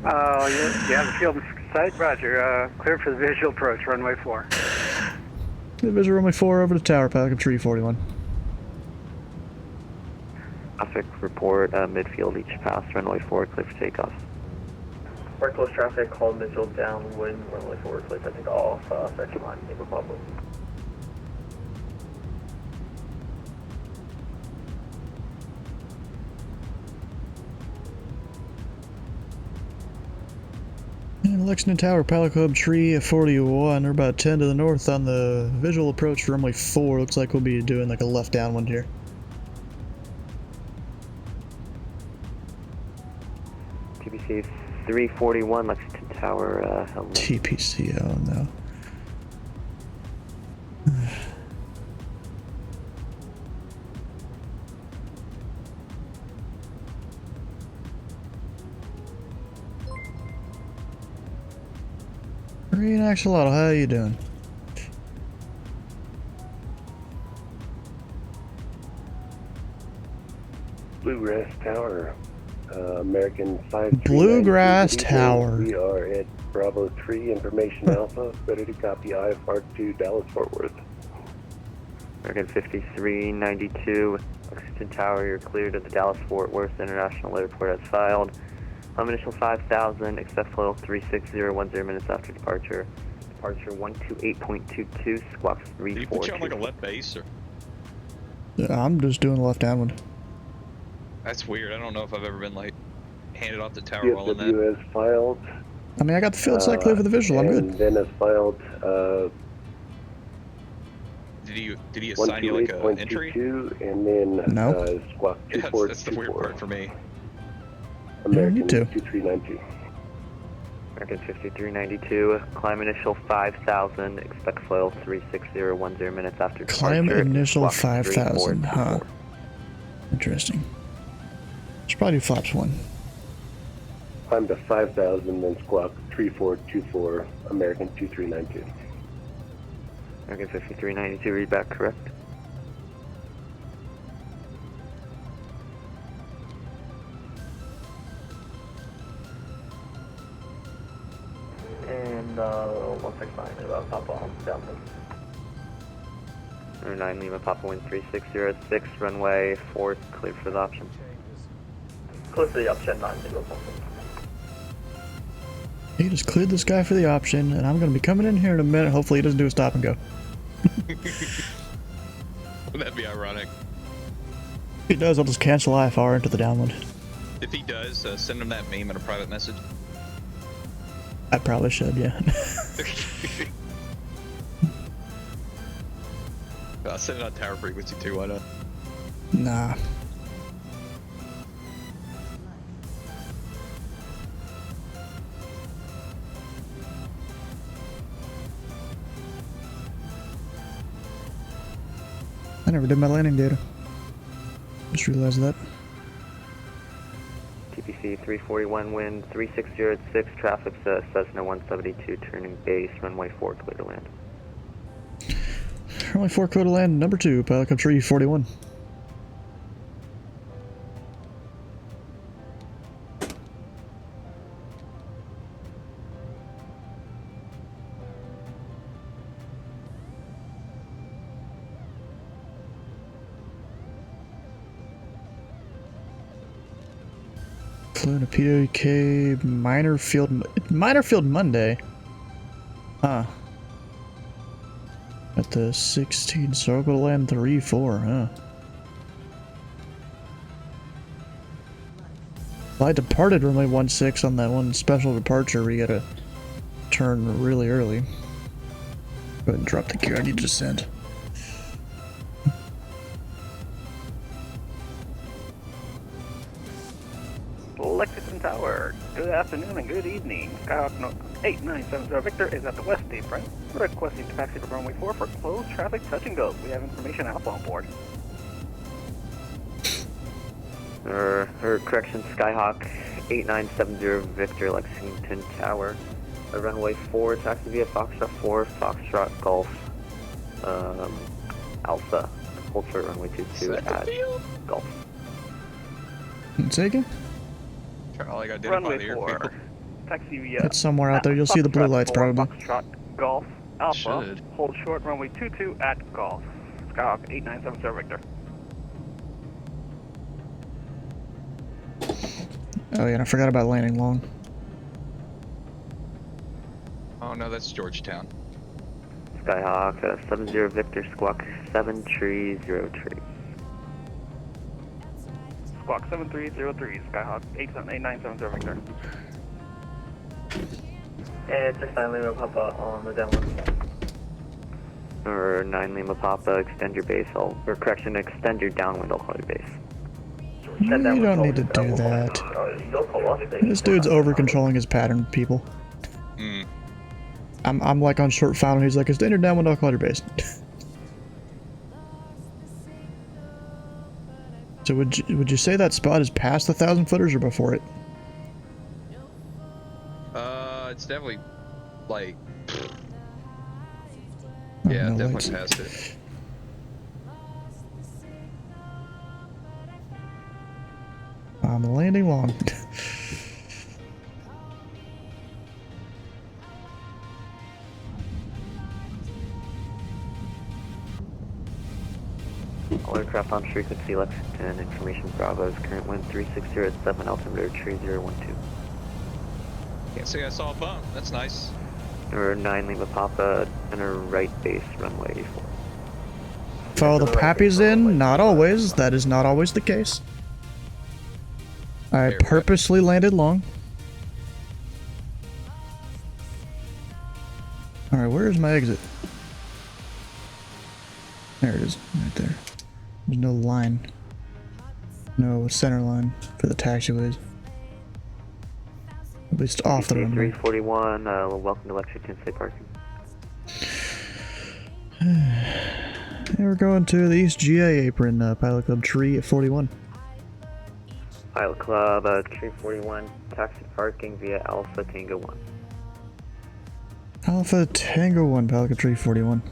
Speaker 15: Yeah, the field in sight, roger. Clear for the visual approach, runway 4.
Speaker 1: The visual runway 4 over the tower, Pelican 341.
Speaker 14: Traffic report, midfield each pass, runway 4, clear for takeoff. Very close traffic, call visual downwind, runway 4, clear for takeoff, section line, Neighbor Pablo.
Speaker 1: And Lexington Tower, Pilot Club Tree 41. We're about 10 to the north on the visual approach to runway 4. Looks like we'll be doing like a left downwind here.
Speaker 14: TBC 341, Lexington
Speaker 11: Tower, helmet.
Speaker 1: TPCO, no. Green Axolotl, how you doing?
Speaker 7: Bluegrass Tower, American 539.
Speaker 1: Bluegrass Tower.
Speaker 7: We are at Bravo 3, Information Alpha, ready to copy IFR to Dallas Fort Worth.
Speaker 11: American 5392, Lexington Tower, you're cleared at the Dallas Fort Worth International Airport as filed. Initial 5000, expect flow 360, 10 minutes after departure. Departure 128.22, squawk 34.
Speaker 8: Did you put you on like a left base or?
Speaker 1: Yeah, I'm just doing left downwind.
Speaker 8: That's weird. I don't know if I've ever been like handed off the tower while in that.
Speaker 7: PSW has filed.
Speaker 1: I mean, I got the field site clear for the visual. I'm good.
Speaker 7: And then has filed.
Speaker 8: Did he assign you like an entry?
Speaker 7: And then
Speaker 1: no.
Speaker 7: Squawk
Speaker 8: Yeah, that's the weird part for me.
Speaker 7: American
Speaker 1: 22.
Speaker 7: 2392.
Speaker 11: American 5392, climb initial 5000, expect flow 360, 10 minutes after departure.
Speaker 1: Climb initial
Speaker 11: squawk
Speaker 1: 5000, huh?
Speaker 11: 3424.
Speaker 1: Interesting. Should probably do flaps 1.
Speaker 7: Climb to 5000, then squawk 3424, American 2392.
Speaker 11: American 5392, read back correct.
Speaker 14: And 169, about Papa on downwind.
Speaker 11: 9 Lima Papa wind 3606, runway 4, cleared for the option.
Speaker 14: Close to the option, 9 Lima Papa.
Speaker 1: He just cleared this guy for the option, and I'm going to be coming in here in a minute. Hopefully he doesn't do a stop and go.
Speaker 8: Wouldn't that be ironic?
Speaker 1: If he does, I'll just cancel IFR into the downwind.
Speaker 8: If he does, send him that meme in a private message.
Speaker 1: I probably should, yeah.
Speaker 8: I'll send it on tower frequency too, why not?
Speaker 1: Nah. I never did my landing data. Just realized that.
Speaker 11: TPC 341 wind 3606, traffic's Cessna 172, turning base, runway 4, clear to land.
Speaker 1: Runway 4, clear to land, number 2, pilot come 341. Clear to PWK, minor field Monday. Huh. At the 16 circle land 3-4, huh? Well, I departed runway 16 on that one special departure where you gotta turn really early. Go ahead and drop the gear, I need to descend.
Speaker 15: Lexington Tower, good afternoon and good evening. Skyhawk 8970 Victor is at the West apron, requesting to taxi to runway 4 for closed traffic touch and go. We have information Alpha on board.
Speaker 11: Correction, Skyhawk 8970 Victor, Lexington Tower. Runway 4, taxi via Foxtrot 4, Foxtrot Golf, Alpha. Hold short runway 22 at Golf.
Speaker 1: Say again?
Speaker 8: All I got to
Speaker 15: Runway 4, taxi via...
Speaker 1: It's somewhere out there, you'll see the blue lights probably.
Speaker 15: Foxtrot Golf, Alpha,
Speaker 8: Should.
Speaker 15: hold short runway 22 at Golf. Skyhawk 8970 Victor.
Speaker 1: Oh yeah, and I forgot about landing long.
Speaker 8: Oh no, that's Georgetown.
Speaker 11: Skyhawk 70 Victor, squawk 7303.
Speaker 15: Squawk 7303, Skyhawk 89770 Victor.
Speaker 14: And 69 Lima Papa on the downwind.
Speaker 11: Or 9 Lima Papa, extend your base, extend your downwind, I'll call your base.
Speaker 1: You don't need to do that. This dude's over controlling his pattern, people. I'm like on short final, and he's like, it's standard downwind all color base. So would you say that spot is past the 1,000 footers or before it?
Speaker 8: It's definitely like,
Speaker 1: Oh,
Speaker 8: yeah,
Speaker 1: no
Speaker 8: definitely
Speaker 1: lights.
Speaker 8: past it.
Speaker 1: I'm landing long.
Speaker 11: All aircraft on frequency Lexington, information Bravo's current wind 360 at 7, altimeter 3012.
Speaker 8: Can't say I saw a bump. That's nice.
Speaker 11: Number 9 Lima Papa, center right base, runway 84.
Speaker 1: Follow the pappies in? Not always. That is not always the case. I purposely landed long. Alright, where is my exit? There it is, right there. There's no line. No center line for the taxiways. At least off the runway.
Speaker 11: 341, welcome to Lexington State Parking.
Speaker 1: Yeah, we're going to the East GA apron, Pilot Club Tree at 41.
Speaker 11: Pilot Club, Tree 41, taxi parking via Alpha Tango 1.
Speaker 1: Alpha Tango 1, Pilot Club Tree 41.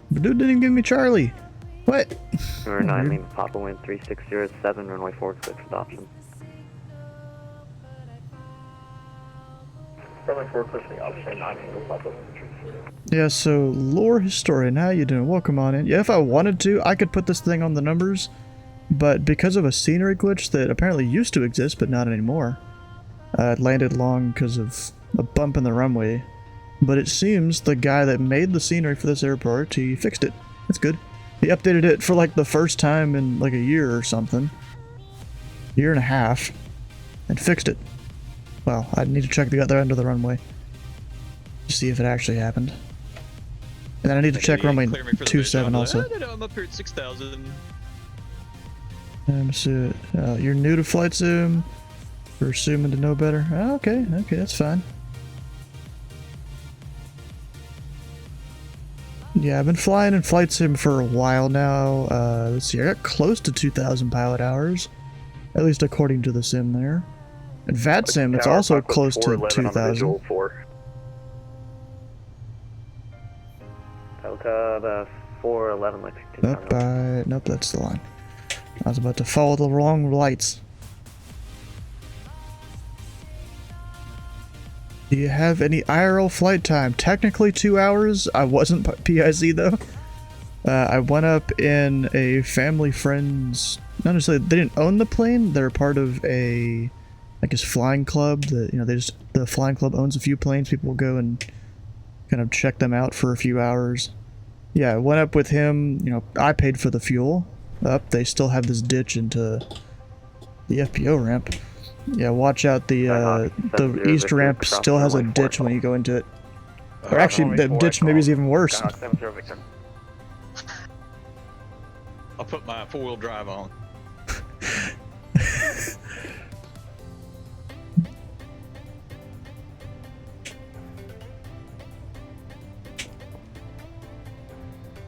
Speaker 1: But dude didn't give me Charlie. What?
Speaker 11: Number 9 Lima Papa, wind 360 at 7, runway 4, clear for adoption.
Speaker 9: Runway 4, clear for the option, 9 Tango Papa, wind 360.
Speaker 1: Yeah, so lore historian, how you doing? Welcome on in. Yeah, if I wanted to, I could put this thing on the numbers, but because of a scenery glitch that apparently used to exist but not anymore, it landed long because of a bump in the runway. But it seems the guy that made the scenery for this airport, he fixed it. That's good. He updated it for like the first time in like a year or something. Year and a half. And fixed it. Well, I need to check the other end of the runway to see if it actually happened. And then I need to check runway 27 also.
Speaker 8: No, I'm up here at 6,000.
Speaker 1: So, you're new to flight sim. We're assuming to know better. Oh, okay, that's fine. Yeah, I've been flying in flight sim for a while now. Let's see, I got close to 2,000 pilot hours, at least according to the sim there. And VAT sim, it's also close to 2,000.
Speaker 11: Delta 411 Lexington.
Speaker 1: Nope, that's the line. I was about to follow the wrong lights. Do you have any IRL flight time? Technically 2 hours. I wasn't PIC though. I went up in a family friend's. Not necessarily. They didn't own the plane. They're part of a, I guess, flying club. That the flying club owns a few planes. People will go and kind of check them out for a few hours. Yeah, I went up with him. I paid for the fuel. They still have this ditch into the FPO ramp. Yeah, watch out, the east ramp still has a ditch when you go into it. Or actually, the ditch maybe is even worse.
Speaker 8: I'll put my 4-wheel drive on.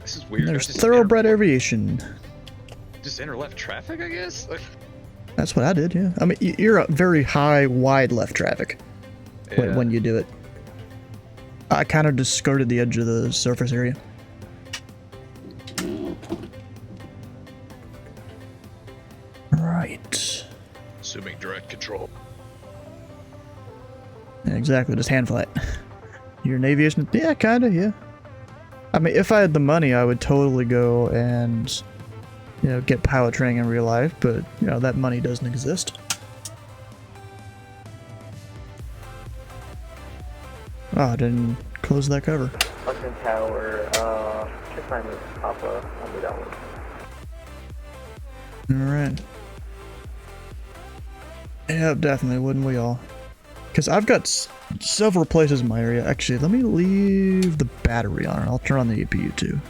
Speaker 8: This is weird.
Speaker 1: There's thoroughbred aviation.
Speaker 8: Just enter left traffic, I guess?
Speaker 1: That's what I did, yeah. I mean, you're a very high, wide left traffic when you do it. I kind of just skirted the edge of the surface area. Right.
Speaker 8: Assuming direct control.
Speaker 1: Yeah, exactly, just hand flight. You're an aviation? Yeah, kind of, yeah. I mean, if I had the money, I would totally go and, get pilot training in real life, but, that money doesn't exist. Oh, I didn't close that cover.
Speaker 9: London Tower, check my move, Papa, on the downward.
Speaker 1: Alright. Yeah, definitely, wouldn't we all? Because I've got several places in my area. Actually, let me leave the battery on. I'll turn on the APU too,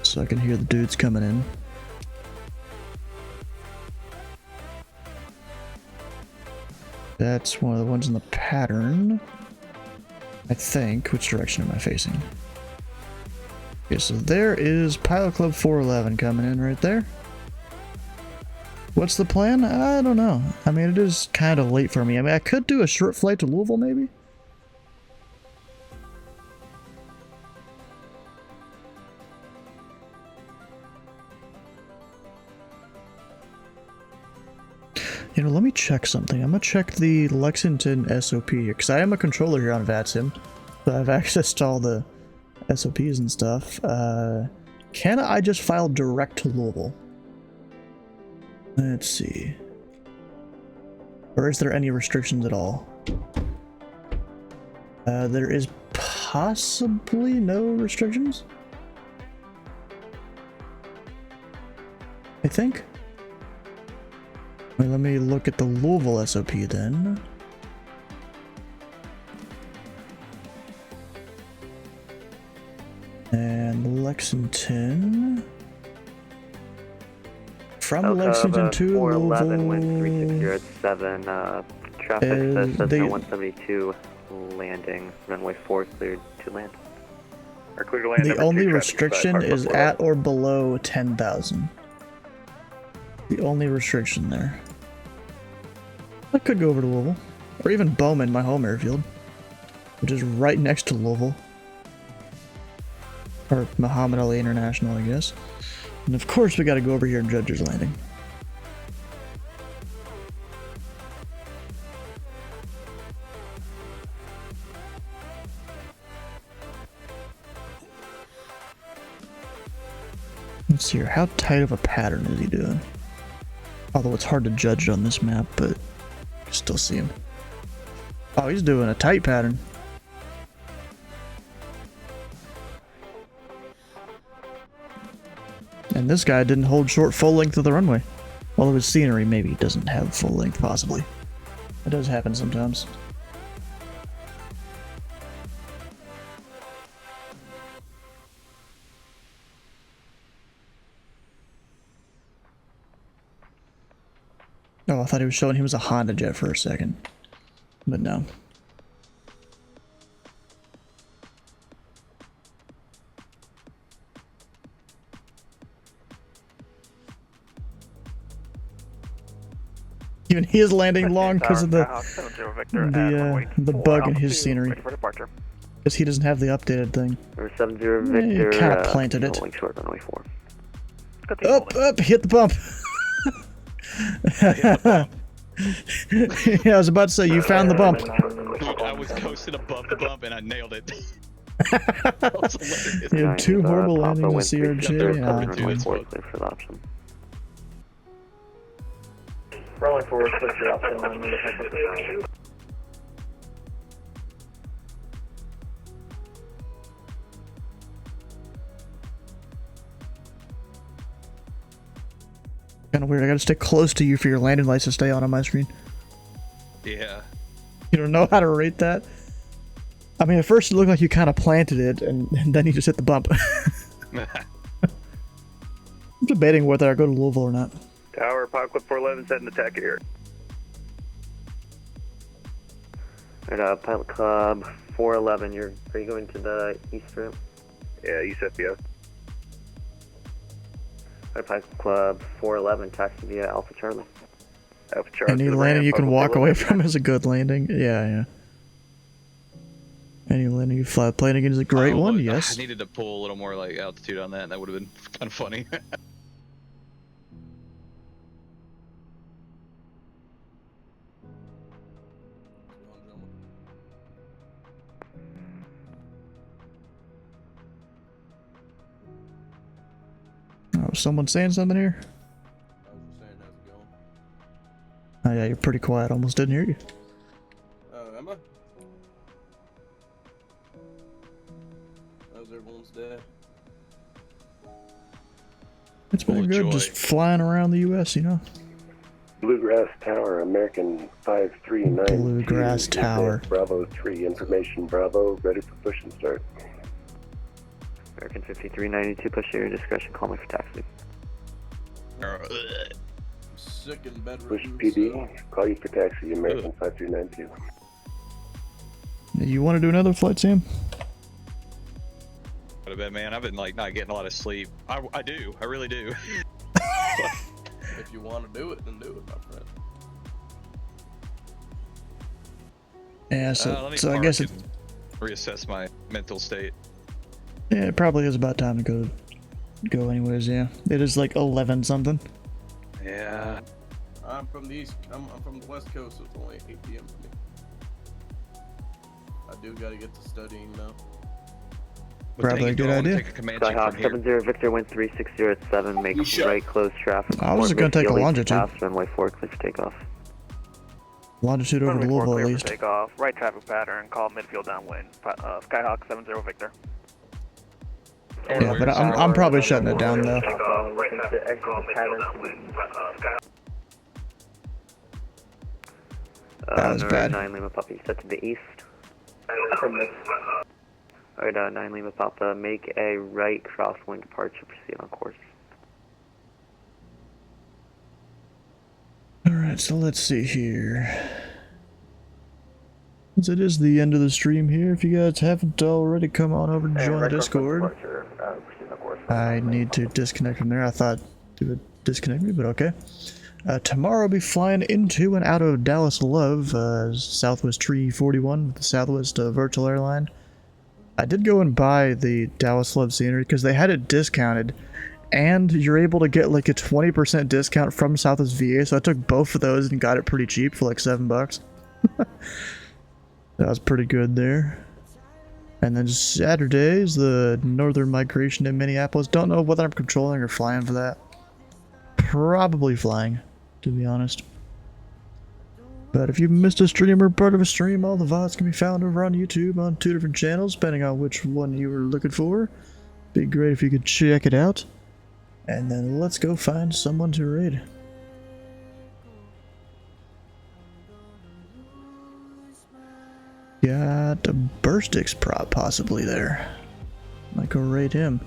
Speaker 1: so I can hear the dudes coming in. That's one of the ones in the pattern. I think. Which direction am I facing? Okay, so there is Pilot Club 411 coming in right there. What's the plan? I don't know. I mean, it is kind of late for me. I mean, I could do a short flight to Louisville, maybe? You know, let me check something. I'm gonna check the Lexington SOP here, because I am a controller here on VATSIM, so I have access to all the SOPs and stuff. Can I just file direct to Louisville? Let's see. Or is there any restrictions at all? There is possibly no restrictions? I think. Wait, let me look at the Louisville SOP then. And Lexington. From Lexington to
Speaker 11: 411, wind
Speaker 1: Louisville.
Speaker 11: 3607, traffic says Cessna 172 landing, runway 4 cleared to land.
Speaker 20: Or clear to land.
Speaker 1: The
Speaker 20: number
Speaker 1: only
Speaker 20: 2,
Speaker 1: restriction is at or below 10,000. The only restriction there. I could go over to Louisville. Or even Bowman, my home airfield. Which is right next to Louisville. Or Muhammad Ali International, I guess. And of course we gotta go over here in Judge's Landing. Let's see here, how tight of a pattern is he doing? Although it's hard to judge on this map, but you can still see him. Oh, he's doing a tight pattern. And this guy didn't hold short full length of the runway. Well, it was scenery, maybe he doesn't have full length, possibly. It does happen sometimes. Oh, I thought he was showing he was a Honda jet for a second. But no. Even he is landing long because of the bug in his scenery. Because he doesn't have the updated thing.
Speaker 11: Number 70 Victor,
Speaker 1: kind of planted it.
Speaker 11: holding short runway 4.
Speaker 1: Up, hit the bump. Yeah, I was about to say, you found the bump.
Speaker 8: I was coasting above the bump and I nailed it.
Speaker 1: You had 2 horrible landings in CRJ.
Speaker 9: Rolling forward, switch your option on the
Speaker 1: Kind of weird. I gotta stay close to you for your landing lights to stay on my screen.
Speaker 8: Yeah.
Speaker 1: You don't know how to rate that? I mean, at first it looked like you kind of planted it, and then you just hit the bump. I'm debating whether I go to Louisville or not.
Speaker 20: Tower, Pilot Club 411, setting attack here.
Speaker 11: Alright, Pilot Club 411, are you going to the east route?
Speaker 20: Yeah, east FBO.
Speaker 11: Alright, Pilot Club 411, taxi via Alpha Charlie.
Speaker 20: Alpha Charlie.
Speaker 1: Any landing you can walk away from is a good landing. Yeah. Any landing you fly plane again is a great one, yes.
Speaker 8: I needed to pull a little more like altitude on that, and that would have been kind of funny.
Speaker 1: Oh, someone saying something here? Oh yeah, you're pretty quiet. Almost didn't hear you.
Speaker 21: Oh, am I? How's everyone's day?
Speaker 1: It's been good, just flying around the U.S., you know.
Speaker 7: Bluegrass Tower, American 539.
Speaker 1: Bluegrass Tower.
Speaker 7: Bravo 3, information Bravo, ready for push and start.
Speaker 11: American 5392, push your discretion, call me for taxi.
Speaker 21: Sick in bed.
Speaker 7: Push PD, call you for taxi, American 5392.
Speaker 1: You want to do another flight, Sam?
Speaker 8: Would have been, man. I've been like not getting a lot of sleep. I do. I really do.
Speaker 21: If you want to do it, then do it, my friend.
Speaker 1: Yeah, so,
Speaker 8: let me
Speaker 1: so I
Speaker 8: park
Speaker 1: guess
Speaker 8: and reassess my mental state.
Speaker 1: yeah, it probably is about time to go anyways, yeah. It is like 11 something.
Speaker 8: Yeah.
Speaker 21: I'm from the east. I'm from the west coast, so it's only 8 p.m. for me. I do gotta get to studying now.
Speaker 1: Probably a good idea.
Speaker 11: Skyhawk 70 Victor, wind 360 at 7, make right close traffic.
Speaker 1: I was going to take a longitude.
Speaker 11: Pass, runway 4, clear for takeoff.
Speaker 1: Longitude over to Louisville at least.
Speaker 12: Takeoff, right traffic pattern, call midfield downwind. Skyhawk 70 Victor.
Speaker 1: Yeah, but I'm probably shutting it down though. That was bad.
Speaker 11: 9 Lima Papa, set to the east. Alright, 9 Lima Papa, make a right crosswind departure, proceed on course.
Speaker 1: Alright, so let's see here. Since it is the end of the stream here, if you guys haven't already, come on over and join the Discord. I need to disconnect from there. I thought it would disconnect me, but okay. Tomorrow I'll be flying into and out of Dallas Love, Southwest Tree 41 with the Southwest Virtual Airline. I did go and buy the Dallas Love scenery because they had it discounted, and you're able to get like a 20% discount from Southwest VA, so I took both of those and got it pretty cheap for like $7. That was pretty good there. And then Saturday is the Northern Migration in Minneapolis. Don't know whether I'm controlling or flying for that. Probably flying, to be honest. But if you missed a stream or part of a stream, all the VODs can be found over on YouTube on 2 different channels, depending on which one you were looking for. Be great if you could check it out. And then let's go find someone to raid. Got a Burstix prop possibly there. Might go raid him.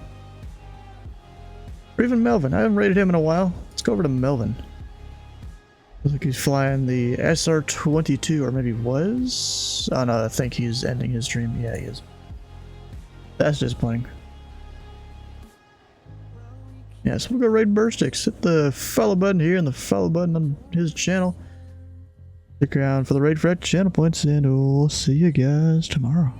Speaker 1: Or even Melvin. I haven't raided him in a while. Let's go over to Melvin. Looks like he's flying the SR-22, or maybe was? Oh no, I think he's ending his stream. Yeah, he is. That's disappointing. Yeah, so we'll go raid Burstix. Hit the follow button here and the follow button on his channel. Stick around for the raid for channel points, and we'll see you guys tomorrow.